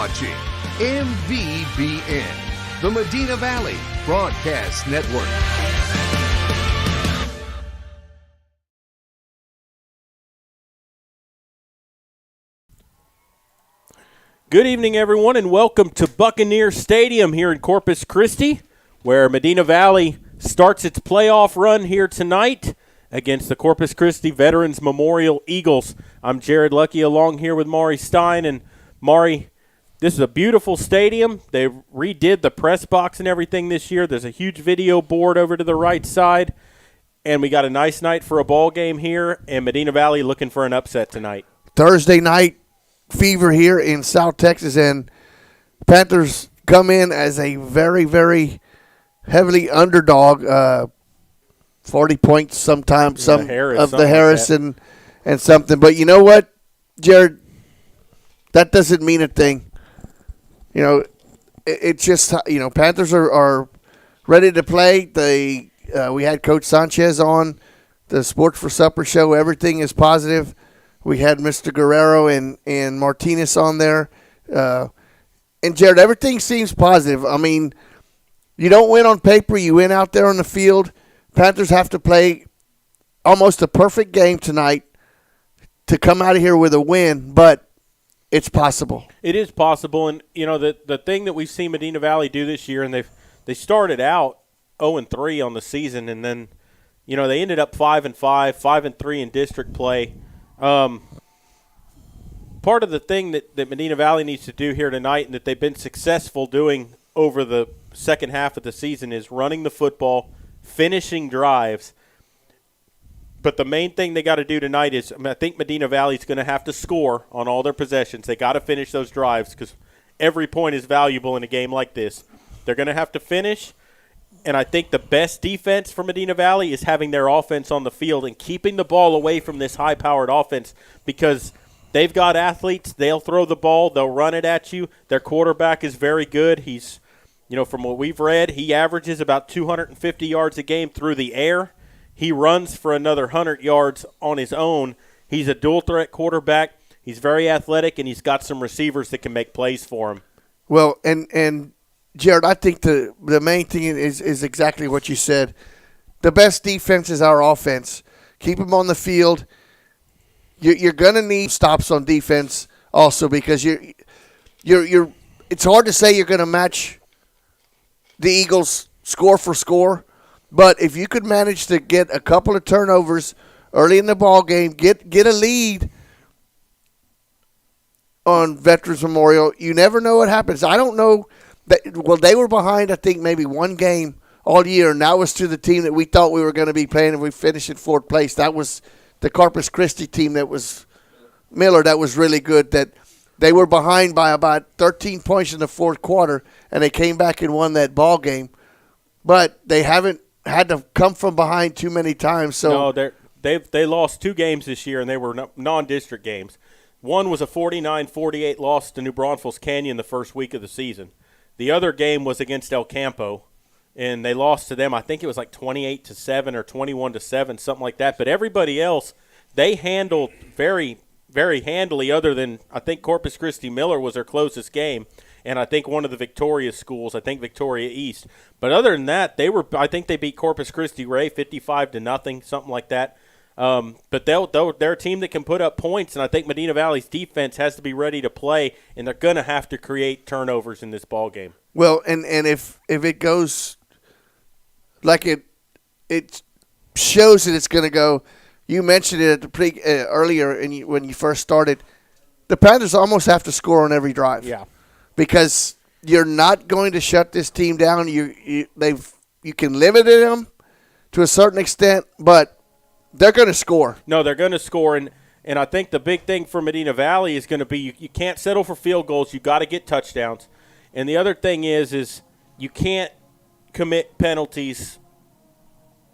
watching MVBN, the Medina Valley Broadcast Network. Good evening, everyone, and welcome to Buccaneer Stadium here in Corpus Christi, where Medina Valley starts its playoff run here tonight against the Corpus Christi Veterans Memorial Eagles. I'm Jared Lucky along here with Maury Stein. And Maury, this is a beautiful stadium. They redid the press box and everything this year. There's a huge video board over to the right side. And we got a nice night for a ball game here, and Medina Valley looking for an upset tonight. Thursday night fever here in South Texas, and Panthers come in as a very, very heavily underdog, 40 points sometimes, some of the Harrison and something. But you know what, Jared? That doesn't mean a thing. You know, it's just, you know, Panthers are ready to play. We had Coach Sanchez on the Sports for Supper show. Everything is positive. We had Mr. Guerrero and Martinez on there. And, Jared, everything seems positive. I mean, you don't win on paper. You win out there on the field. Panthers have to play almost a perfect game tonight to come out of here with a win, but it's possible. It is possible. And, you know, the thing that we've seen Medina Valley do this year, and they started out 0-3 on the season, and then, you know, they ended up 5-5, 5-3 in district play. Part of the thing that Medina Valley needs to do here tonight, and that they've been successful doing over the second half of the season, is running the football, finishing drives. But the main thing they got to do tonight is, I think Medina Valley's going to have to score on all their possessions. They got to finish those drives because every point is valuable in a game like this. They're going to have to finish. And I think the best defense for Medina Valley is having their offense on the field and keeping the ball away from this high-powered offense, because they've got athletes. They'll throw the ball. They'll run it at you. Their quarterback is very good. He's, you know, from what we've read, he averages about 250 yards a game through the air. He runs for another 100 yards on his own. He's a dual-threat quarterback. He's very athletic, and he's got some receivers that can make plays for him. Well, and Jared, I think the main thing is exactly what you said. The best defense is our offense. Keep them on the field. You're going to need stops on defense also, because you're. It's hard to say you're going to match the Eagles score for score, but if you could manage to get a couple of turnovers early in the ball game, get a lead on Veterans Memorial, you never know what happens. I don't know. Well, they were behind, I think, maybe one game all year, and that was to the team that we thought we were going to be playing if we finished in fourth place. That was the Corpus Christi team that was Miller, that was really good, that they were behind by about 13 points in the fourth quarter, and they came back and won that ball game. But they haven't had to come from behind too many times. So no, they lost 2 games this year, and they were non-district games. One was a 49-48 loss to New Braunfels Canyon the first week of the season. The other game was against El Campo, and they lost to them. I think it was like 28-7 or 21-7, something like that. But everybody else, they handled very, very handily, other than I think Corpus Christi Miller was their closest game, and I think one of the Victoria schools, I think Victoria East. But other than that, I think they beat Corpus Christi Ray 55-0, something like that. But they're a team that can put up points, and I think Medina Valley's defense has to be ready to play, and they're going to have to create turnovers in this ball game. Well, and if it goes like it shows that it's going to go, you mentioned it at the earlier when you first started, the Panthers almost have to score on every drive. Yeah, because you're not going to shut this team down. You can limit them to a certain extent, but they're going to score. No, they're going to score, and I think the big thing for Medina Valley is going to be you can't settle for field goals. You got to get touchdowns, and the other thing is you can't commit penalties,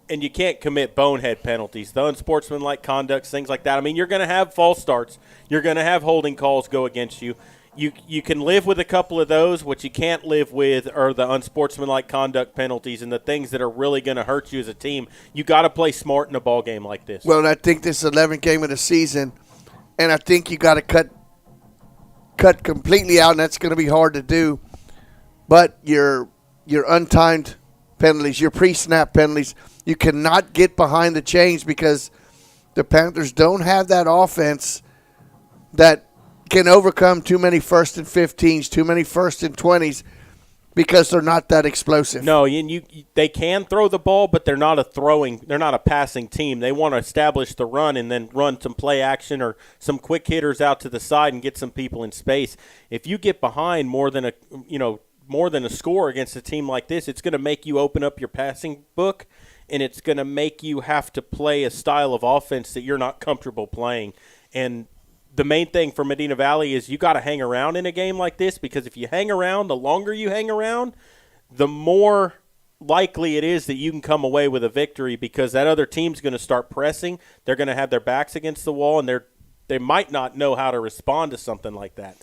and you can't commit bonehead penalties, the unsportsmanlike conducts, things like that. I mean, you're going to have false starts. You're going to have holding calls go against you. You can live with a couple of those. What you can't live with are the unsportsmanlike conduct penalties and the things that are really going to hurt you as a team. You got to play smart in a ball game like this. Well, and I think this is the 11th game of the season, and I think you got to cut cut completely out, and that's going to be hard to do. But your untimed penalties, your pre-snap penalties, you cannot get behind the chains because the Panthers don't have that offense that can overcome too many 1st and 15s, too many 1st and 20s, because they're not that explosive. No, and they can throw the ball, but they're not a passing team. They want to establish the run and then run some play action or some quick hitters out to the side and get some people in space. If you get behind more than a score against a team like this, it's going to make you open up your passing book, and it's going to make you have to play a style of offense that you're not comfortable playing. And the main thing for Medina Valley is you got to hang around in a game like this, because if you hang around, the longer you hang around, the more likely it is that you can come away with a victory, because that other team's going to start pressing. They're going to have their backs against the wall, and they might not know how to respond to something like that.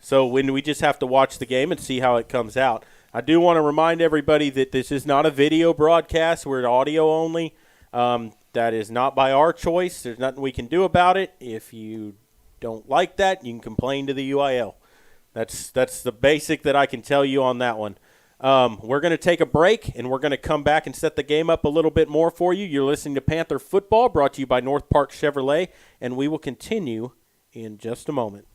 So when we just have to watch the game and see how it comes out. I do want to remind everybody that this is not a video broadcast. We're audio only. That is not by our choice. There's nothing we can do about it. If you don't like that, you can complain to the UIL. That's the basic that I can tell you on that one. We're going to take a break, and we're going to come back and set the game up a little bit more for you. You're listening to Panther Football, brought to you by North Park Chevrolet, and we will continue in just a moment.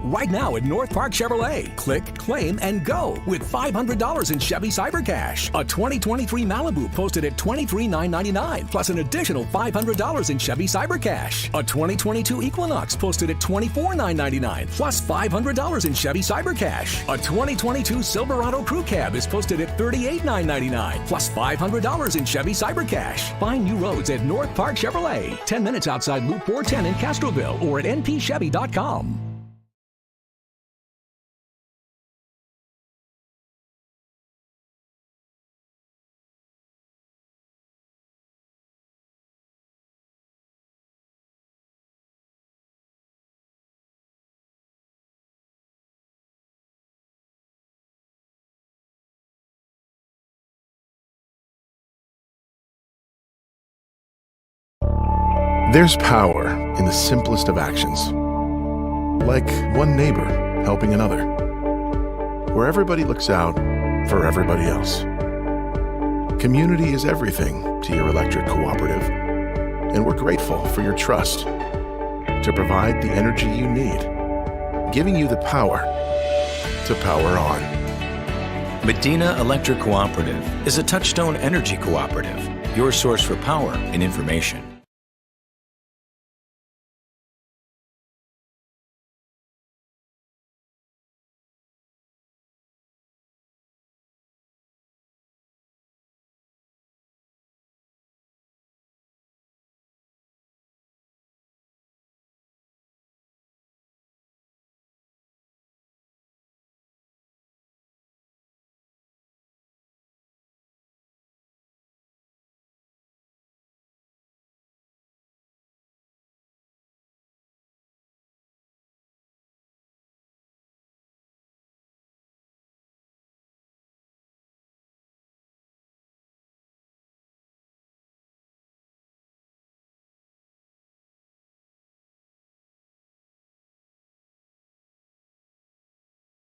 Right now at North Park Chevrolet. Click, claim, and go with $500 in Chevy Cyber Cash. A 2023 Malibu posted at $23,999 plus an additional $500 in Chevy Cyber Cash. A 2022 Equinox posted at $24,999 plus $500 in Chevy Cyber Cash. A 2022 Silverado Crew Cab is posted at $38,999 plus $500 in Chevy Cyber Cash. Find new roads at North Park Chevrolet. 10 minutes outside Loop 410 in Castroville or at npchevy.com. There's power in the simplest of actions, like one neighbor helping another, where everybody looks out for everybody else. Community is everything to your electric cooperative, and we're grateful for your trust to provide the energy you need, giving you the power to power on. Medina Electric Cooperative is a Touchstone Energy cooperative, your source for power and information.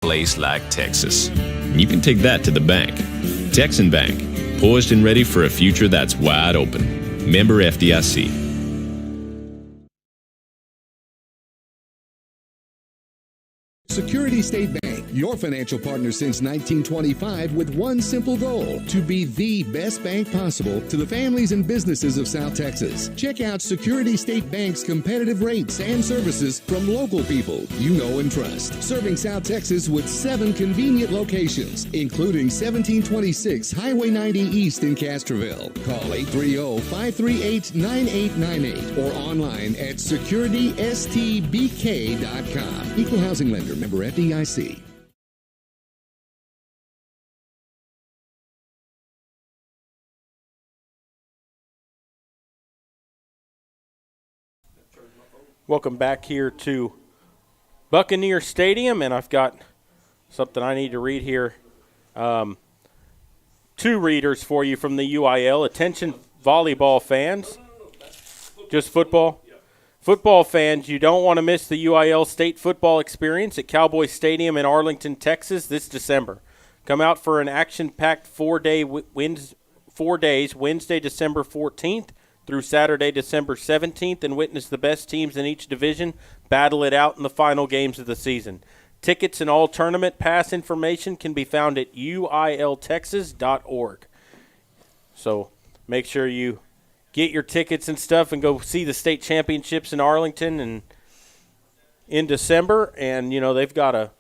Place like Texas. You can take that to the bank. Texan Bank, poised and ready for a future that's wide open. Member FDIC. Security State Bank, your financial partner since 1925, with one simple goal: to be the best bank possible to the families and businesses of South Texas. Check out Security State Bank's competitive rates and services from local people you know and trust. Serving South Texas with 7 convenient locations, including 1726 Highway 90 East in Castroville. Call 830-538-9898 or online at securitystbk.com. Equal housing lender, member FDIC. Welcome back here to Buccaneer Stadium, and I've got something I need to read here. 2 readers for you from the UIL. Attention volleyball fans. Just football? Football fans, you don't want to miss the UIL State football experience at Cowboy Stadium in Arlington, Texas this December. Come out for an action-packed 4 days, Wednesday, December 14th through Saturday, December 17th, and witness the best teams in each division battle it out in the final games of the season. Tickets and all tournament pass information can be found at uiltexas.org. So make sure you get your tickets and stuff and go see the state championships in Arlington and in December. And, you know, they've got a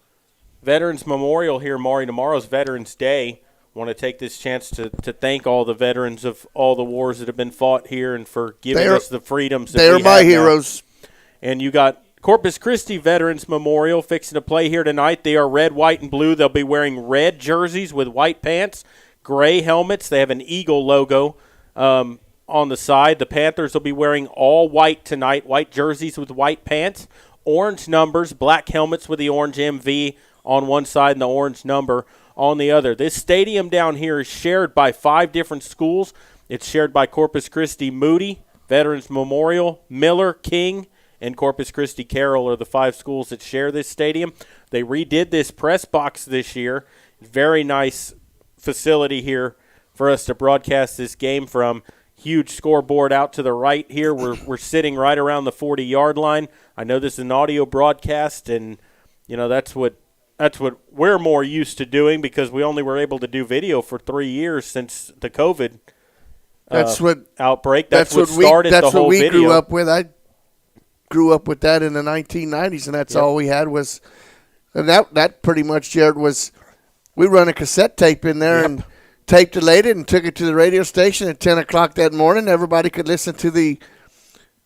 Veterans Memorial here, Maury. Tomorrow's Veterans Day. Want to take this chance to thank all the veterans of all the wars that have been fought here and for giving us the freedoms that we have. They are my heroes. And you got Corpus Christi Veterans Memorial fixing to play here tonight. They are red, white, and blue. They'll be wearing red jerseys with white pants, gray helmets. They have an eagle logo on the side. The Panthers will be wearing all white tonight, white jerseys with white pants, orange numbers, black helmets with the orange MV on one side and the orange number on the other. This stadium down here is shared by 5 different schools. It's shared by Corpus Christi Moody, Veterans Memorial, Miller, King, and Corpus Christi Carroll are the 5 schools that share this stadium. They redid this press box this year. Very nice facility here for us to broadcast this game from. Huge scoreboard out to the right here. We're sitting right around the 40-yard line. I know this is an audio broadcast, and you know that's what we're more used to doing because we only were able to do video for 3 years since the COVID outbreak. That's what started the whole video. That's what we grew up with. I grew up with that in the 1990s, and that's all we had was – and that pretty much, Jared, was we run a cassette tape in there and – tape delayed it and took it to the radio station at 10 o'clock that morning. Everybody could listen to the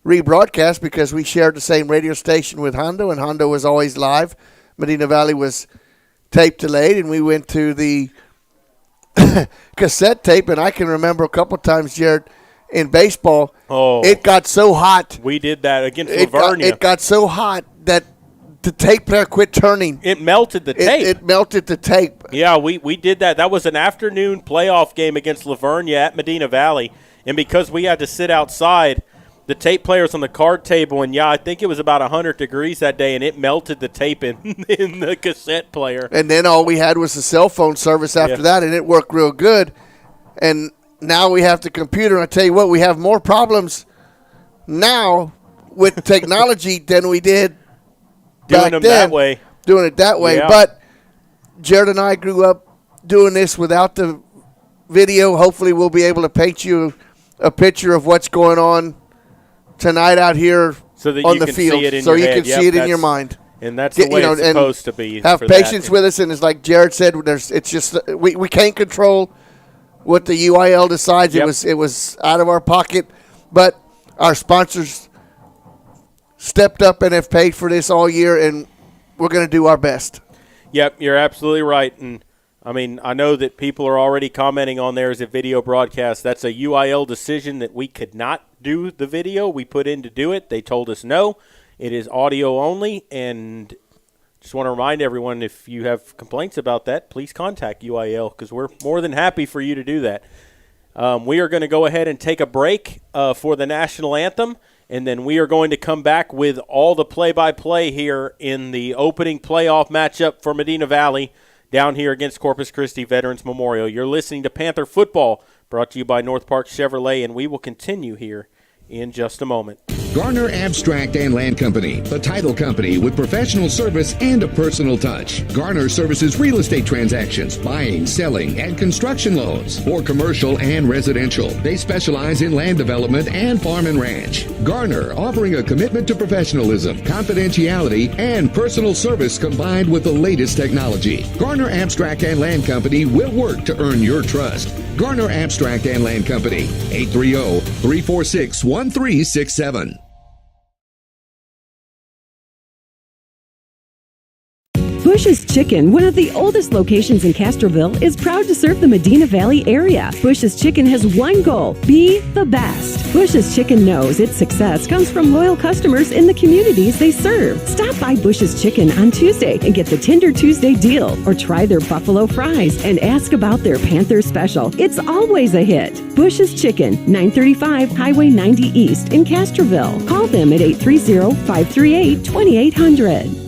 rebroadcast because we shared the same radio station with Hondo, and Hondo was always live. Medina Valley was tape delayed, and we went to the cassette tape. And I can remember a couple times, Jared, in baseball, it got so hot. We did that against Lavernia. It got so hot that the tape player quit turning. It melted the tape. It melted the tape. Yeah, we did that. That was an afternoon playoff game against Lavernia at Medina Valley. And because we had to sit outside, the tape player's on the card table. And, I think it was about 100 degrees that day, and it melted the tape in the cassette player. And then all we had was the cell phone service after that, and it worked real good. And now we have the computer. And I tell you what, we have more problems now with technology than we did doing it that way. Yeah. But Jared and I grew up doing this without the video. Hopefully we'll be able to paint you a picture of what's going on tonight out here so that on you the can field. See it in so your you head. can see it in your mind. And that's the way it's supposed to be. Have patience with us. And it's like Jared said, it's just we can't control what the UIL decides. It was out of our pocket. But our sponsors stepped up and have paid for this all year, and we're going to do our best. Yep, you're absolutely right. And, I mean, I know that people are already commenting on there as a video broadcast. That's a UIL decision that we could not do the video. We put in to do it. They told us no. It is audio only, and just want to remind everyone, if you have complaints about that, please contact UIL because we're more than happy for you to do that. We are going to go ahead and take a break for the national anthem. And then we are going to come back with all the play-by-play here in the opening playoff matchup for Medina Valley down here against Corpus Christi Veterans Memorial. You're listening to Panther Football, brought to you by North Park Chevrolet, and we will continue here in just a moment. Garner Abstract and Land Company, the title company with professional service and a personal touch. Garner services real estate transactions, buying, selling, and construction loans for commercial and residential. They specialize in land development and farm and ranch. Garner, offering a commitment to professionalism, confidentiality, and personal service combined with the latest technology. Garner Abstract and Land Company will work to earn your trust. Garner Abstract and Land Company, 830-346-1367. Bush's Chicken, one of the oldest locations in Castroville, is proud to serve the Medina Valley area. Bush's Chicken has one goal: be the best. Bush's Chicken knows its success comes from loyal customers in the communities they serve. Stop by Bush's Chicken on Tuesday and get the Tender Tuesday deal, or try their buffalo fries and ask about their Panther special. It's always a hit. Bush's Chicken, 935 Highway 90 East in Castroville. Call them at 830-538-2800.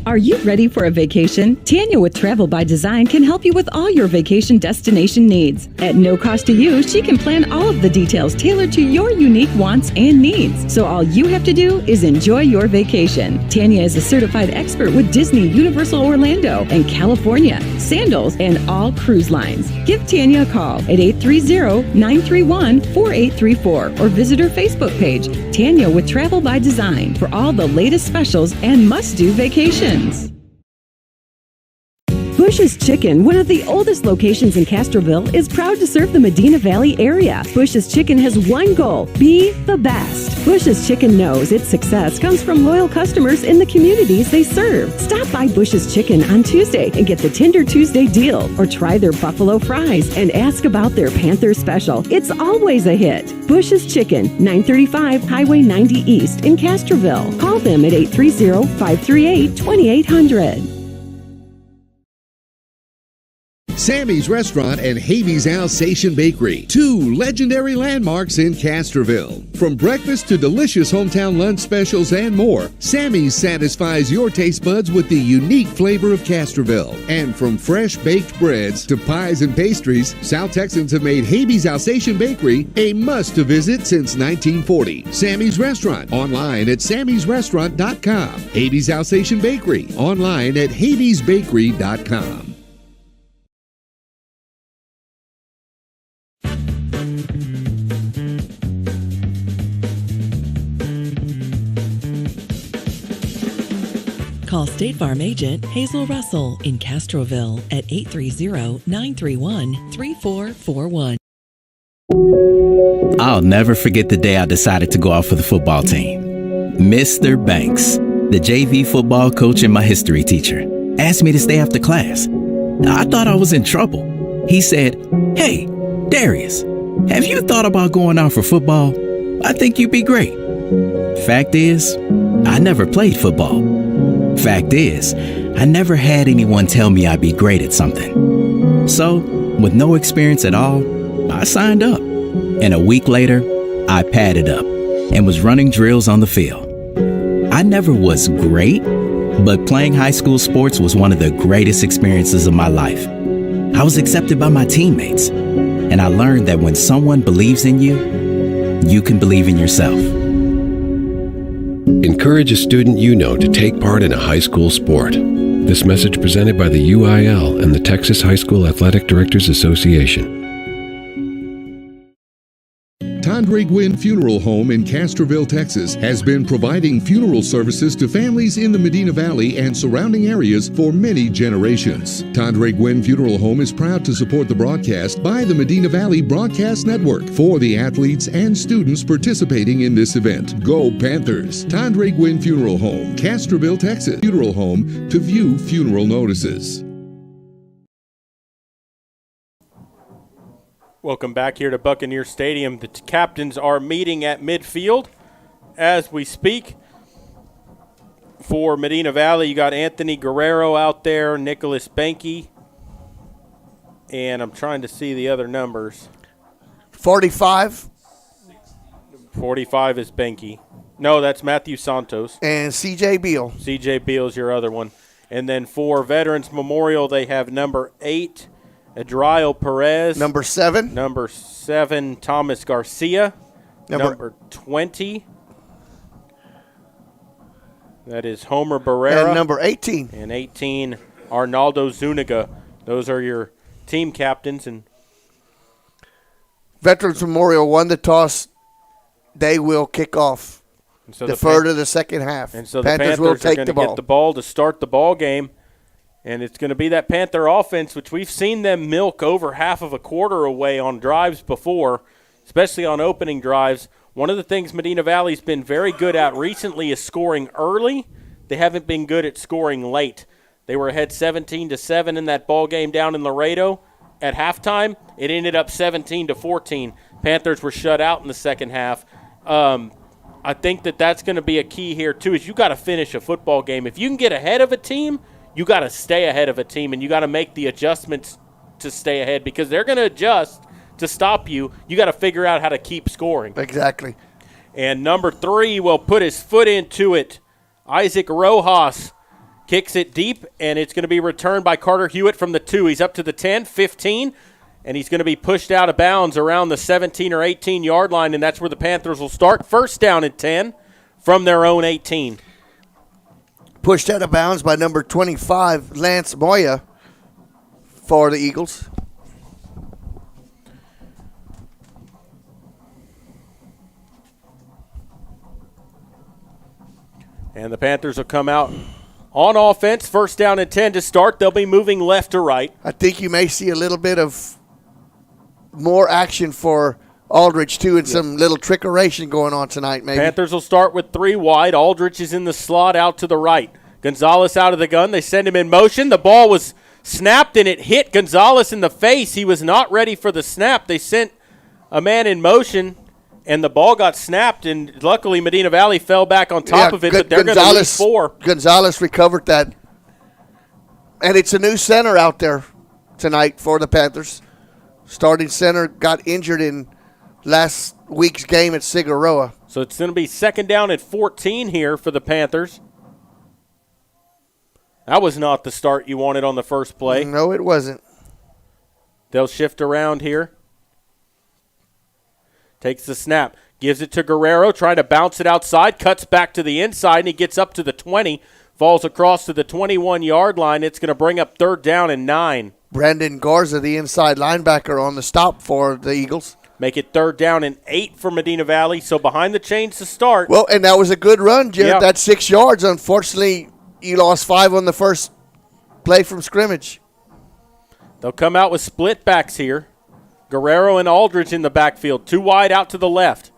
Are you ready for a vacation? Tanya with Travel by Design can help you with all your vacation destination needs. At no cost to you, she can plan all of the details tailored to your unique wants and needs. So all you have to do is enjoy your vacation. Tanya is a certified expert with Disney, Universal Orlando, and California, Sandals, and all cruise lines. Give Tanya a call at 830-931-4834 or visit her Facebook page, Tanya with Travel by Design, for all the latest specials and must-do vacations. Bush's Chicken, one of the oldest locations in Castroville, is proud to serve the Medina Valley area. Bush's Chicken has one goal: be the best. Bush's Chicken knows its success comes from loyal customers in the communities they serve. Stop by Bush's Chicken on Tuesday and get the Tender Tuesday deal, or try their buffalo fries and ask about their Panther special. It's always a hit. Bush's Chicken, 935 Highway 90 East in Castroville. Call them at 830-538-2800. Sammy's Restaurant and Havy's Alsatian Bakery, two legendary landmarks in Castroville. From breakfast to delicious hometown lunch specials and more, Sammy's satisfies your taste buds with the unique flavor of Castroville. And from fresh baked breads to pies and pastries, South Texans have made Havy's Alsatian Bakery a must-to-visit since 1940. Sammy's Restaurant, online at sammysrestaurant.com. Havy's Alsatian Bakery, online at havysbakery.com. Call State Farm agent Hazel Russell in Castroville at 830-931-3441. I'll never forget the day I decided to go out for the football team. Mr. Banks, the JV football coach and my history teacher, asked me to stay after class. I thought I was in trouble. He said, "Hey, Darius, have you thought about going out for football? I think you'd be great." Fact is, I never played football. Fact is, I never had anyone tell me I'd be great at something. So, with no experience at all, I signed up. And a week later, I padded up and was running drills on the field. I never was great, but playing high school sports was one of the greatest experiences of my life. I was accepted by my teammates, and I learned that when someone believes in you, you can believe in yourself. Encourage a student you know to take part in a high school sport. This message presented by the UIL and the Texas High School Athletic Directors Association. Tandre Gwynn Funeral Home in Castroville, Texas, has been providing funeral services to families in the Medina Valley and surrounding areas for many generations. Tandre Gwynn Funeral Home is proud to support the broadcast by the Medina Valley Broadcast Network for the athletes and students participating in this event. Go Panthers! Tandre Gwynn Funeral Home, Castroville, Texas. Funeral home to view funeral notices. Welcome back here to Buccaneer Stadium. The captains are meeting at midfield as we speak. For Medina Valley, you got Anthony Guerrero out there, Nicholas Benke, and I'm trying to see the other numbers. 45. 45 is Benke. No, that's Matthew Santos. And C.J. Beal. C.J. Beal is your other one. And then for Veterans Memorial, they have number 8, Adriel Perez. Number 7. Number 7, Thomas Garcia. Number 20. That is Homer Barrera. And number 18. And 18, Arnaldo Zuniga. Those are your team captains. And Veterans Memorial won the toss. They will kick off. So defer to the second half. And so Panthers the will Panthers are take going to get the ball to start the ball game. And it's going to be that Panther offense, which we've seen them milk over half of a quarter away on drives before, especially on opening drives. One of the things Medina Valley's been very good at recently is scoring early. they haven't been good at scoring late. They were ahead 17-7 in that ball game down in Laredo. At halftime, it ended up 17-14. Panthers were shut out in the second half. I think that's going to be a key here, too, is you got to finish a football game. If you can get ahead of a team, you got to stay ahead of a team, and you got to make the adjustments to stay ahead because they're going to adjust to stop you. You got to figure out how to keep scoring. Exactly. And number 3 will put his foot into it. Isaac Rojas kicks it deep, and it's going to be returned by Carter Hewitt from the 2. He's up to the 10, 15, and he's going to be pushed out of bounds around the 17 or 18-yard line, and that's where the Panthers will start. First down and 10 from their own 18. Pushed out of bounds by number 25, Lance Moya, for the Eagles. And the Panthers will come out on offense, first down and 10 to start. They'll be moving left to right. I think you may see a little bit of more action for Aldridge, too, and some little trickeration going on tonight, maybe. Panthers will start with 3 wide. Aldridge is in the slot out to the right. Gonzalez out of the gun. They send him in motion. The ball was snapped, and it hit Gonzalez in the face. He was not ready for the snap. They sent a man in motion, and the ball got snapped, and luckily Medina Valley fell back on top of it, but they're going to lose 4. Gonzalez recovered that. And it's a new center out there tonight for the Panthers. Starting center got injured in last week's game at Figueroa. So it's going to be second down at 14 here for the Panthers. That was not the start you wanted on the first play. No, it wasn't. They'll shift around here. Takes the snap. Gives it to Guerrero, trying to bounce it outside. Cuts back to the inside, and he gets up to the 20. Falls across to the 21-yard line. It's going to bring up third down and 9. Brandon Garza, the inside linebacker, on the stop for the Eagles. Make it third down and 8 for Medina Valley. So behind the chains to start. Well, and that was a good run, Jared. Yeah. That's 6 yards. Unfortunately, you lost 5 on the first play from scrimmage. They'll come out with split backs here. Guerrero and Aldridge in the backfield. 2 wide out to the left.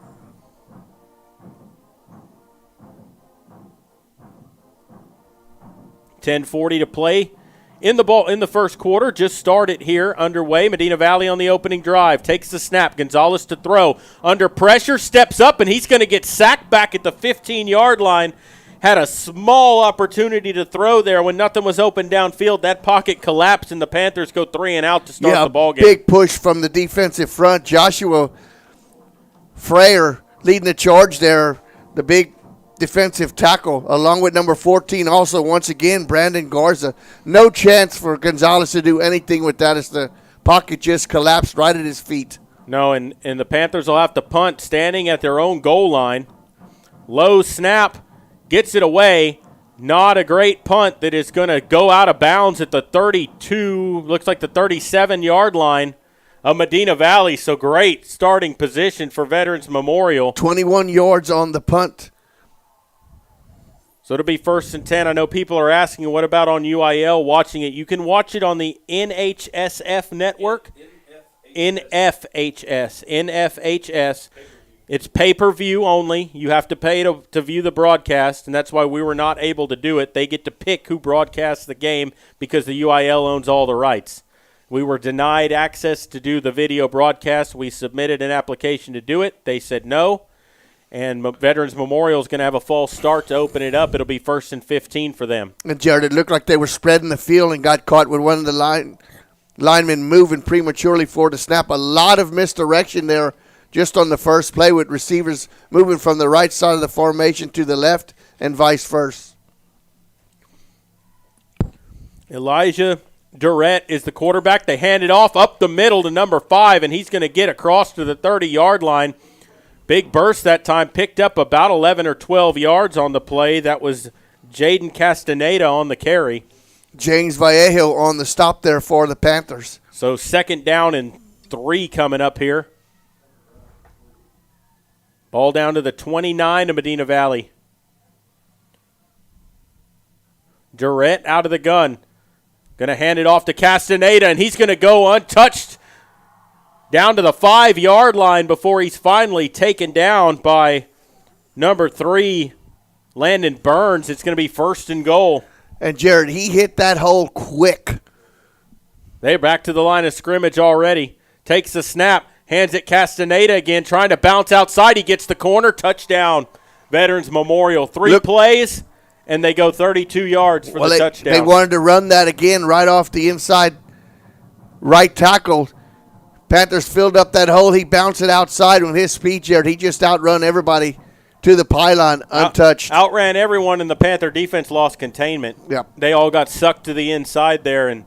.10:40 to play in the first quarter. Just started here, underway. Medina Valley on the opening drive. Takes the snap. Gonzalez to throw. Under pressure, steps up, and he's going to get sacked back at the 15-yard line. Had a small opportunity to throw there when nothing was open downfield. That pocket collapsed, and the Panthers go 3 and out to start the ball game. Big push from the defensive front. Joshua Freyer leading the charge there, the big defensive tackle, along with number 14 also, once again, Brandon Garza. No chance for Gonzalez to do anything with that as the pocket just collapsed right at his feet. No, and the Panthers will have to punt standing at their own goal line. Low snap. Gets it away. Not a great punt that is going to go out of bounds at the 32, looks like the 37-yard line of Medina Valley. So great starting position for Veterans Memorial. 21 yards on the punt. So it'll be first and 10. I know people are asking, what about on UIL watching it? You can watch it on the NHSF network. NFHS. It's pay-per-view only. You have to pay to view the broadcast, and that's why we were not able to do it. They get to pick who broadcasts the game because the UIL owns all the rights. We were denied access to do the video broadcast. We submitted an application to do it. They said no, and Veterans Memorial is going to have a false start to open it up. It'll be first and 15 for them. And, Jared, it looked like they were spreading the field and got caught with one of the linemen moving prematurely for the snap. A lot of misdirection there just on the first play with receivers moving from the right side of the formation to the left and vice versa. Elijah Durrett is the quarterback. They hand it off up the middle to number 5, and he's going to get across to the 30-yard line. Big burst that time, picked up about 11 or 12 yards on the play. That was Jaden Castaneda on the carry. James Vallejo on the stop there for the Panthers. So second down and 3 coming up here. Ball down to the 29 of Medina Valley. Durrett out of the gun. Going to hand it off to Castaneda, and he's going to go untouched down to the 5-yard line before he's finally taken down by number 3, Landon Burns. It's going to be 1st and goal. And, Jared, he hit that hole quick. They're back to the line of scrimmage already. Takes the snap, hands it Castaneda again, trying to bounce outside. He gets the corner, touchdown. Veterans Memorial. 3 plays, and they go 32 yards for the touchdown. They wanted to run that again right off the inside right tackle. Panthers filled up that hole. He bounced it outside with his speed, Jared. He just outrun everybody to the pylon untouched. Outran everyone, and the Panther defense lost containment. Yep. They all got sucked to the inside there. And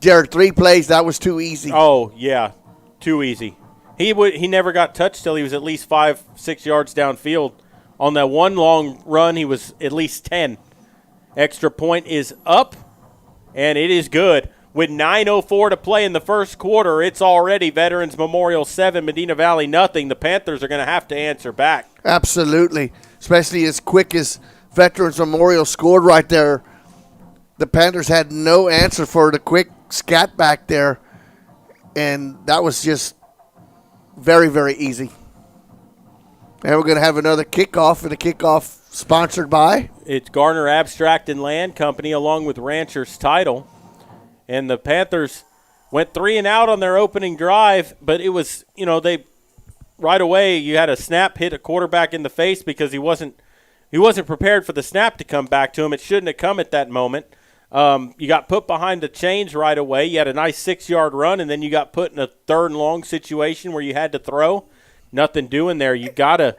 Jared, 3 plays, that was too easy. Oh, yeah, too easy. He never got touched till he was at least 5-6 yards downfield. On that one long run, he was at least 10. Extra point is up, and it is good. With 9:04 to play in the first quarter, it's already Veterans Memorial 7, Medina Valley nothing. The Panthers are going to have to answer back. Absolutely, especially as quick as Veterans Memorial scored right there. The Panthers had no answer for the quick scat back there, and that was just very, very easy. And we're going to have another kickoff, and a kickoff sponsored by? It's Garner Abstract and Land Company along with Rancher's Title. And the Panthers went 3 and out on their opening drive, but it was, they right away you had a snap hit a quarterback in the face because he wasn't prepared for the snap to come back to him. It shouldn't have come at that moment. You got put behind the chains right away. You had a nice 6-yard run, and then you got put in a 3rd and long situation where you had to throw. Nothing doing there. You gotta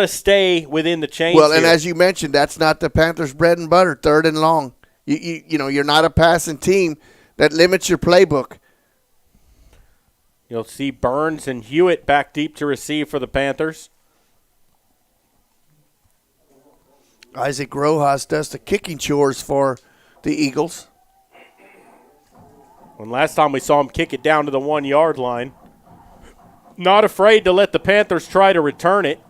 stay within the chains. Well, and as you mentioned, that's not the Panthers' bread and butter. 3rd and long. You're not a passing team. That limits your playbook. You'll see Burns and Hewitt back deep to receive for the Panthers. Isaac Rojas does the kicking chores for the Eagles. When last time we saw him kick it down to the 1-yard line. Not afraid to let the Panthers try to return it.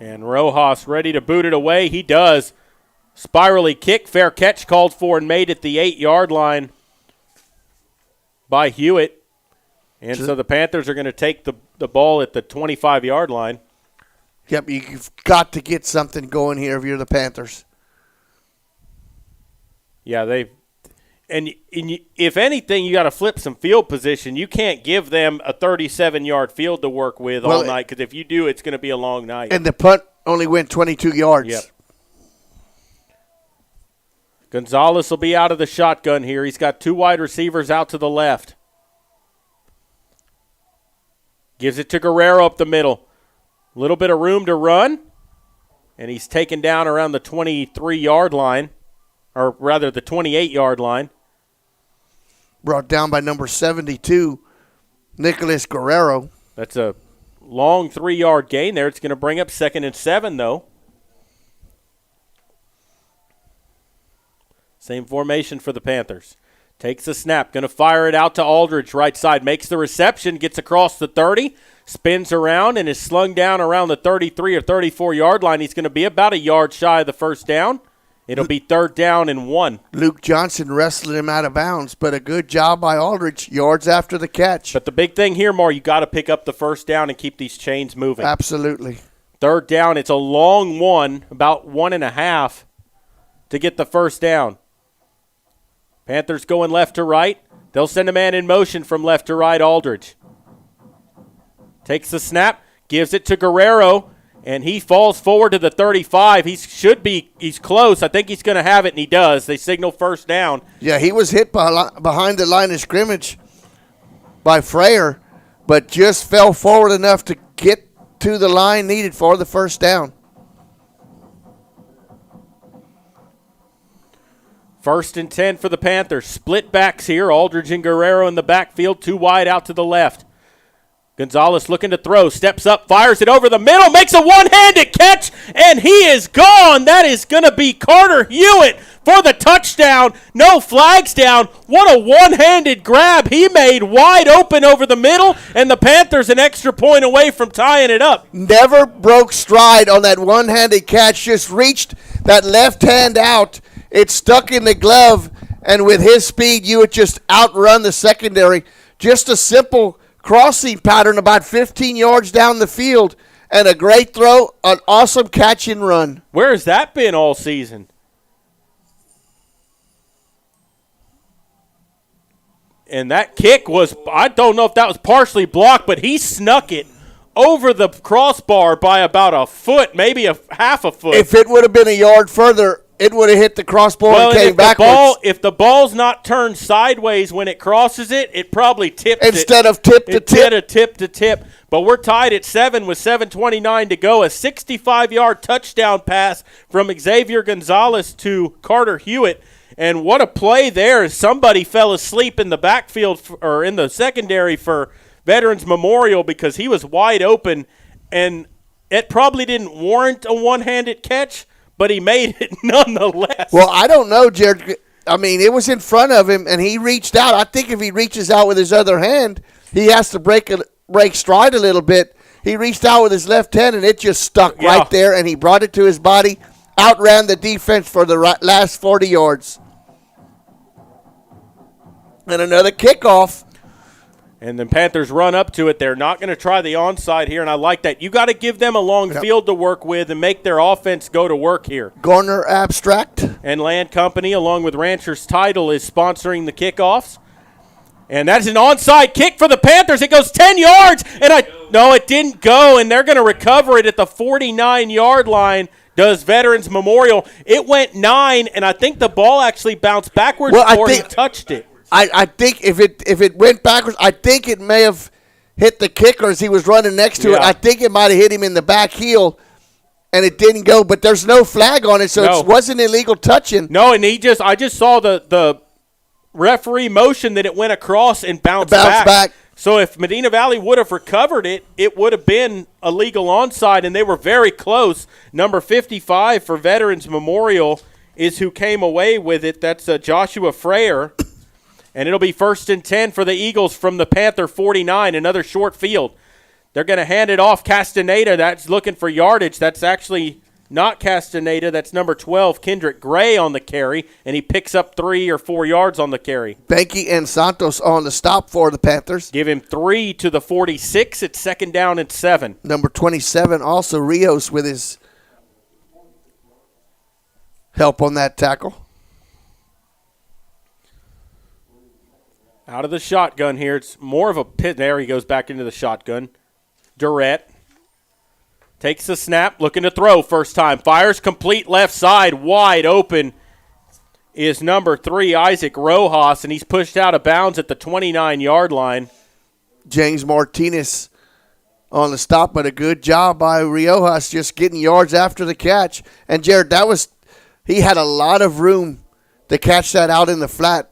And Rojas ready to boot it away. He does. Spirally kick. Fair catch called for and made at the 8-yard line by Hewitt. And so the Panthers are going to take the ball at the 25-yard line. Yep, you've got to get something going here if you're the Panthers. Yeah, if anything, you got to flip some field position. You can't give them a 37-yard field to work with all night, because if you do, it's going to be a long night. And the punt only went 22 yards. Yep. Gonzalez will be out of the shotgun here. He's got 2 wide receivers out to the left. Gives it to Guerrero up the middle. A little bit of room to run, and he's taken down around the 23-yard line. Or rather, the 28-yard line. Brought down by number 72, Nicholas Guerrero. That's a long 3-yard gain there. It's going to bring up 2nd and 7, though. Same formation for the Panthers. Takes the snap. Going to fire it out to Aldridge, right side. Makes the reception. Gets across the 30. Spins around and is slung down around the 33 or 34-yard line. He's going to be about a yard shy of the first down. It'll be 3rd down and 1. Luke Johnson wrestled him out of bounds, but a good job by Aldridge, yards after the catch. But the big thing here, Mar, you got to pick up the first down and keep these chains moving. Absolutely. 3rd down, it's a long one, about 1.5 to get the first down. Panthers going left to right. They'll send a man in motion from left to right, Aldridge. Takes the snap, gives it to Guerrero. And he falls forward to the 35. He's close. I think he's going to have it, and he does. They signal first down. Yeah, he was hit behind the line of scrimmage by Freyer, but just fell forward enough to get to the line needed for the first down. 1st and 10 for the Panthers. Split backs here. Aldridge and Guerrero in the backfield, 2 wide out to the left. Gonzalez looking to throw, steps up, fires it over the middle, makes a one-handed catch, and he is gone. That is going to be Carter Hewitt for the touchdown. No flags down. What a one-handed grab he made, wide open over the middle, and the Panthers an extra point away from tying it up. Never broke stride on that one-handed catch, just reached that left hand out. It stuck in the glove, and with his speed, you would just outrun the secondary. Just a simple crossing pattern about 15 yards down the field, and a great throw, an awesome catch and run. Where has that been all season? And that kick was, I don't know if that was partially blocked, but he snuck it over the crossbar by about a foot, maybe a half a foot. If it would have been a yard further, it would have hit the crossbar and came backwards. If the ball's not turned sideways when it crosses it, it probably tips instead of tip to tip. Instead of tip to tip. But we're tied at 7 with 7:29 to go. A 65-yard touchdown pass from Xavier Gonzalez to Carter Hewitt. And what a play there. Somebody fell asleep in the backfield or in the secondary for Veterans Memorial because he was wide open. And it probably didn't warrant a one-handed catch, but he made it nonetheless. Well, I don't know, Jared. I mean, it was in front of him, and he reached out. I think if he reaches out with his other hand, he has to break stride a little bit. He reached out with his left hand, and it just stuck right there, and he brought it to his body, outran the defense for the last 40 yards. And another kickoff. And the Panthers run up to it. They're not going to try the onside here, and I like that. You got to give them a long field to work with and make their offense go to work here. Garner Abstract. And Land Company, along with Rancher's Title, is sponsoring the kickoffs. And that's an onside kick for the Panthers. It goes 10 yards, and no, it didn't go, and they're going to recover it at the 49-yard line. Does Veterans Memorial. It went 9, and I think the ball actually bounced backwards before he touched it. I think if it went backwards, I think it may have hit the kicker as he was running next to it. I think it might have hit him in the back heel, and it didn't go. But there's no flag on it, so it wasn't illegal touching. No, and I just saw the referee motion that it went across and bounced back. So if Medina Valley would have recovered it, it would have been a legal onside, and they were very close. Number 55 for Veterans Memorial is who came away with it. That's Joshua Freyer. And it'll be 1st and 10 for the Eagles from the Panther 49, another short field. They're going to hand it off. Castaneda, that's looking for yardage. That's actually not Castaneda. That's number 12, Kendrick Gray on the carry, and he picks up 3 or 4 yards on the carry. Benke and Santos on the stop for the Panthers. Give him 3 to the 46. It's 2nd down and 7. Number 27, also Rios with his help on that tackle. Out of the shotgun here. It's more of a pit. There he goes back into the shotgun. Durrett takes the snap, looking to throw first time. Fires complete left side. Wide open is number 3, Isaac Rojas, and he's pushed out of bounds at the 29-yard line. James Martinez on the stop, but a good job by Riojas just getting yards after the catch. And, Jared, he had a lot of room to catch that out in the flat.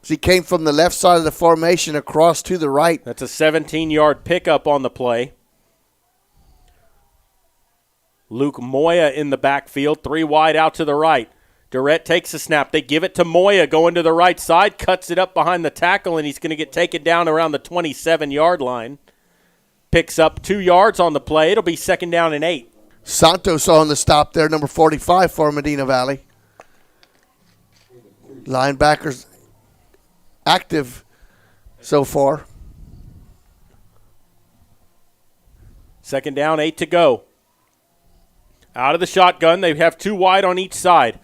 He came from the left side of the formation across to the right. That's a 17-yard pickup on the play. Luke Moya in the backfield, 3 wide out to the right. Durrett takes a snap. They give it to Moya going to the right side, cuts it up behind the tackle, and he's going to get taken down around the 27-yard line. Picks up 2 yards on the play. It'll be 2nd down and 8. Santos on the stop there, number 45 for Medina Valley. Linebackers active so far. 2nd down, 8 to go. Out of the shotgun, they have 2 wide on each side.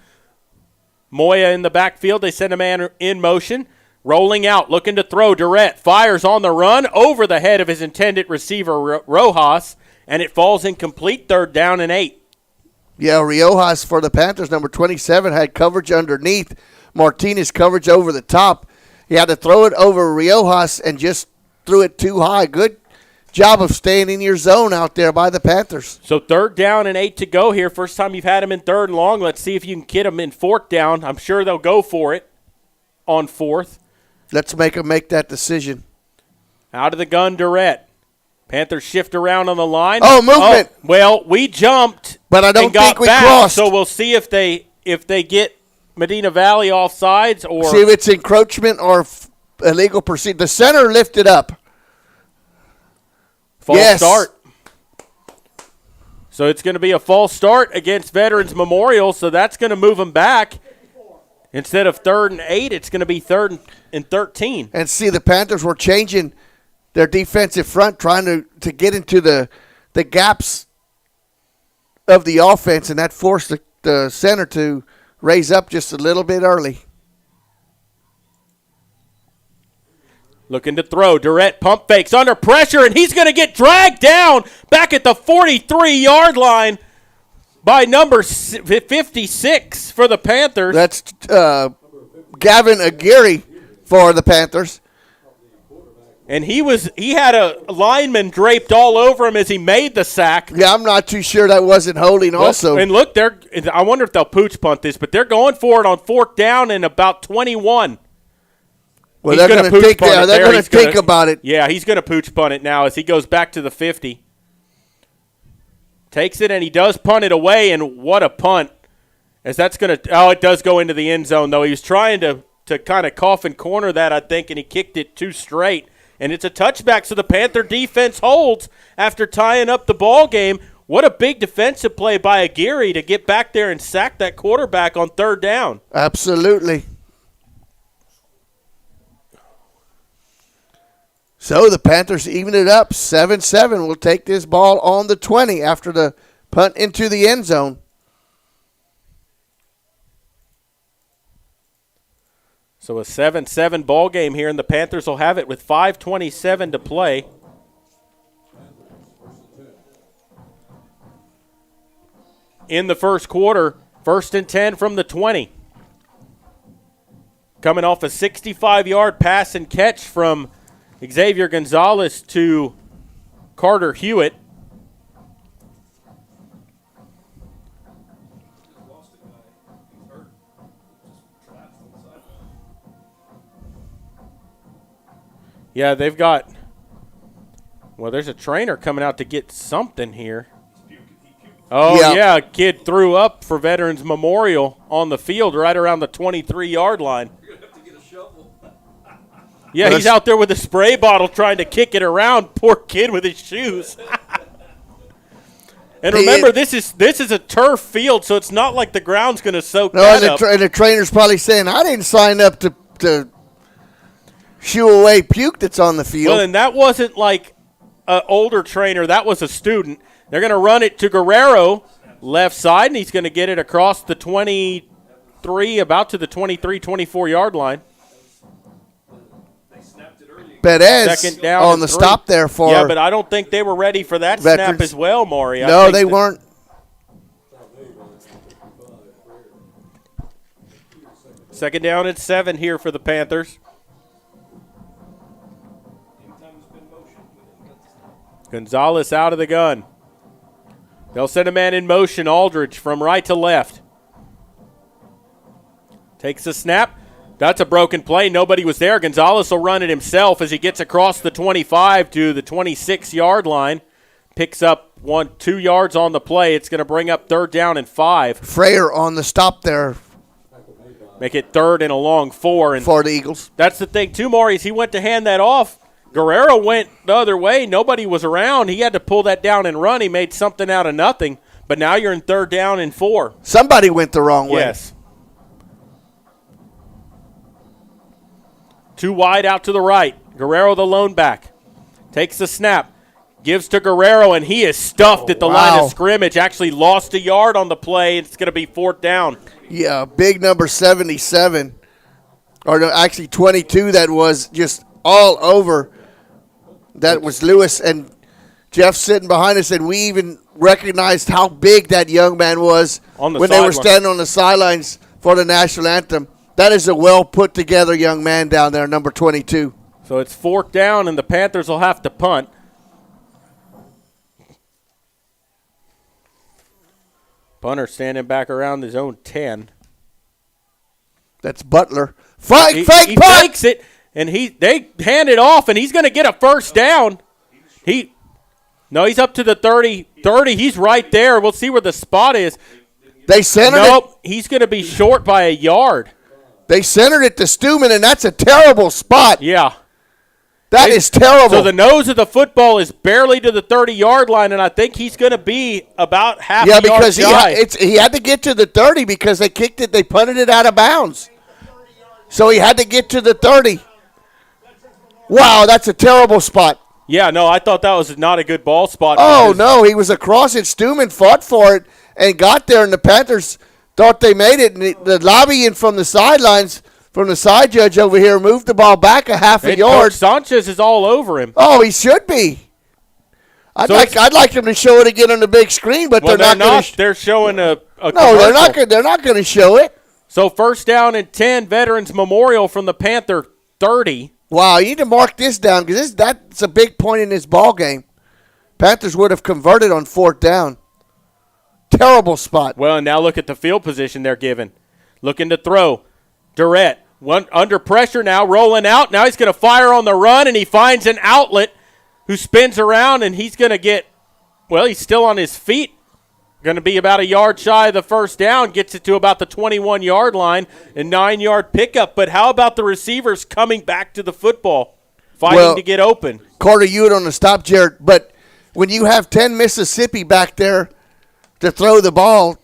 Moya in the backfield, they send a man in motion. Rolling out, looking to throw. Durrett fires on the run over the head of his intended receiver, Rojas, and it falls incomplete. 3rd down and 8. Yeah, Riojas for the Panthers, number 27, had coverage underneath. Martinez coverage over the top. He had to throw it over Riojas and just threw it too high. Good job of staying in your zone out there by the Panthers. So 3rd down and 8 to go here. First time you've had him in 3rd and long. Let's see if you can get him in 4th down. I'm sure they'll go for it on 4th. Let's make them make that decision. Out of the gun, Durrett. Panthers shift around on the line. Oh, movement. Oh, well, we jumped, but I don't think we crossed. So we'll see if they get Medina Valley offsides or see if it's encroachment or illegal proceed. The center lifted up. False start. So it's going to be a false start against Veterans Memorial, so that's going to move them back. Instead of 3rd and 8, it's going to be 3rd and 13. And see, the Panthers were changing their defensive front, trying to get into the gaps of the offense, and that forced the center to raise up just a little bit early. Looking to throw. Durrett pump fakes under pressure, and he's going to get dragged down back at the 43-yard line by number 56 for the Panthers. That's Gavin Aguirre for the Panthers. And he had a lineman draped all over him as he made the sack. Yeah, I'm not too sure that wasn't holding also. And look, I wonder if they'll pooch punt this, but they're going for it on 4th down and about 21. Well, they're going to think about it. Yeah, he's going to pooch punt it now as he goes back to the 50. Takes it, and he does punt it away, and what a punt. As that's going to – it does go into the end zone, though. He was trying to kind of coffin corner that, I think, and he kicked it too straight. And it's a touchback, so the Panther defense holds after tying up the ball game. What a big defensive play by Aguirre to get back there and sack that quarterback on 3rd down. Absolutely. So the Panthers even it up 7-7. Will take this ball on the 20 after the punt into the end zone. So a 7-7 ball game here, and the Panthers will have it with 5:27 to play. In the first quarter, 1st and 10 from the 20. Coming off a 65-yard pass and catch from Xavier Gonzalez to Carter Hewitt. Yeah, they've got – well, there's a trainer coming out to get something here. Oh, yeah, a kid threw up for Veterans Memorial on the field right around the 23-yard line. You're going to have to get a shovel. Yeah, he's out there with a spray bottle trying to kick it around. Poor kid with his shoes. And remember, this is a turf field, so it's not like the ground's going to soak that up. And the trainer's probably saying, I didn't sign up to shoo away puke that's on the field. Well, and that wasn't like an older trainer. That was a student. They're going to run it to Guerrero, left side, and he's going to get it across the 23, about to the 23, 24-yard line. Betez on the 3. stop there for. Yeah, but I don't think they were ready for that Veterans. snap as well, Maury. No, they weren't. Second down and 7 here for the Panthers. Gonzalez out of the gun. They'll send a man in motion, Aldridge, from right to left. Takes a snap. That's a broken play. Nobody was there. Gonzalez will run it himself as he gets across the 25 to the 26-yard line. Picks up 2 yards on the play. It's going to bring up 3rd down and 5. Freyer on the stop there. Make it 3rd and a long 4. And for the Eagles. That's the thing, too, Maurice. He went to hand that off. Guerrero went the other way. Nobody was around. He had to pull that down and run. He made something out of nothing. But now you're in 3rd down and 4. Somebody went the wrong way. Yes. 2 wide out to the right. Guerrero, the lone back. Takes the snap. Gives to Guerrero, and he is stuffed at the line of scrimmage. Actually lost a yard on the play. It's going to be 4th down. Yeah, big number 77. Or no, actually 22 that was just all over. That was Lewis, and Jeff sitting behind us, and we even recognized how big that young man was when they were standing on the sidelines for the national anthem. That is a well-put-together young man down there, number 22. So it's 4th down, and the Panthers will have to punt. Punter standing back around his own 10. That's Butler. Fake punt! He fakes it, and they hand it off, and he's going to get a 1st down. He's up to the 30. He's right there. We'll see where the spot is. They centered it. Nope, he's going to be short by a yard. They centered it to Stuman, and that's a terrible spot. Yeah. That is terrible. So the nose of the football is barely to the 30-yard line, and I think he's going to be about half a yard because shy. he had to get to the 30 because they kicked it. They punted it out of bounds. So he had to get to the 30. Wow, that's a terrible spot. Yeah, no, I thought that was not a good ball spot. Oh, no, he was across it. Stuman fought for it and got there, and the Panthers thought they made it. And the lobbying from the sidelines, from the side judge over here, moved the ball back a half a yard. Coach Sanchez is all over him. Oh, he should be. I'd like them to show it again on the big screen, but they're not. They're showing a no, they're not. They're not going to show it. So 1st down and 10, Veterans Memorial from the Panther 30. Wow, you need to mark this down because that's a big point in this ball game. Panthers would have converted on 4th down. Terrible spot. Well, and now look at the field position they're given. Looking to throw. Durrett, under pressure now, rolling out. Now he's going to fire on the run, and he finds an outlet who spins around, and he's going to get, well, he's still on his feet. Going to be about a yard shy of the 1st down, gets it to about the 21-yard line, and 9-yard pickup. But how about the receivers coming back to the football, fighting to get open? Carter Hewitt on the stop, Jared. But when you have 10 Mississippi back there to throw the ball,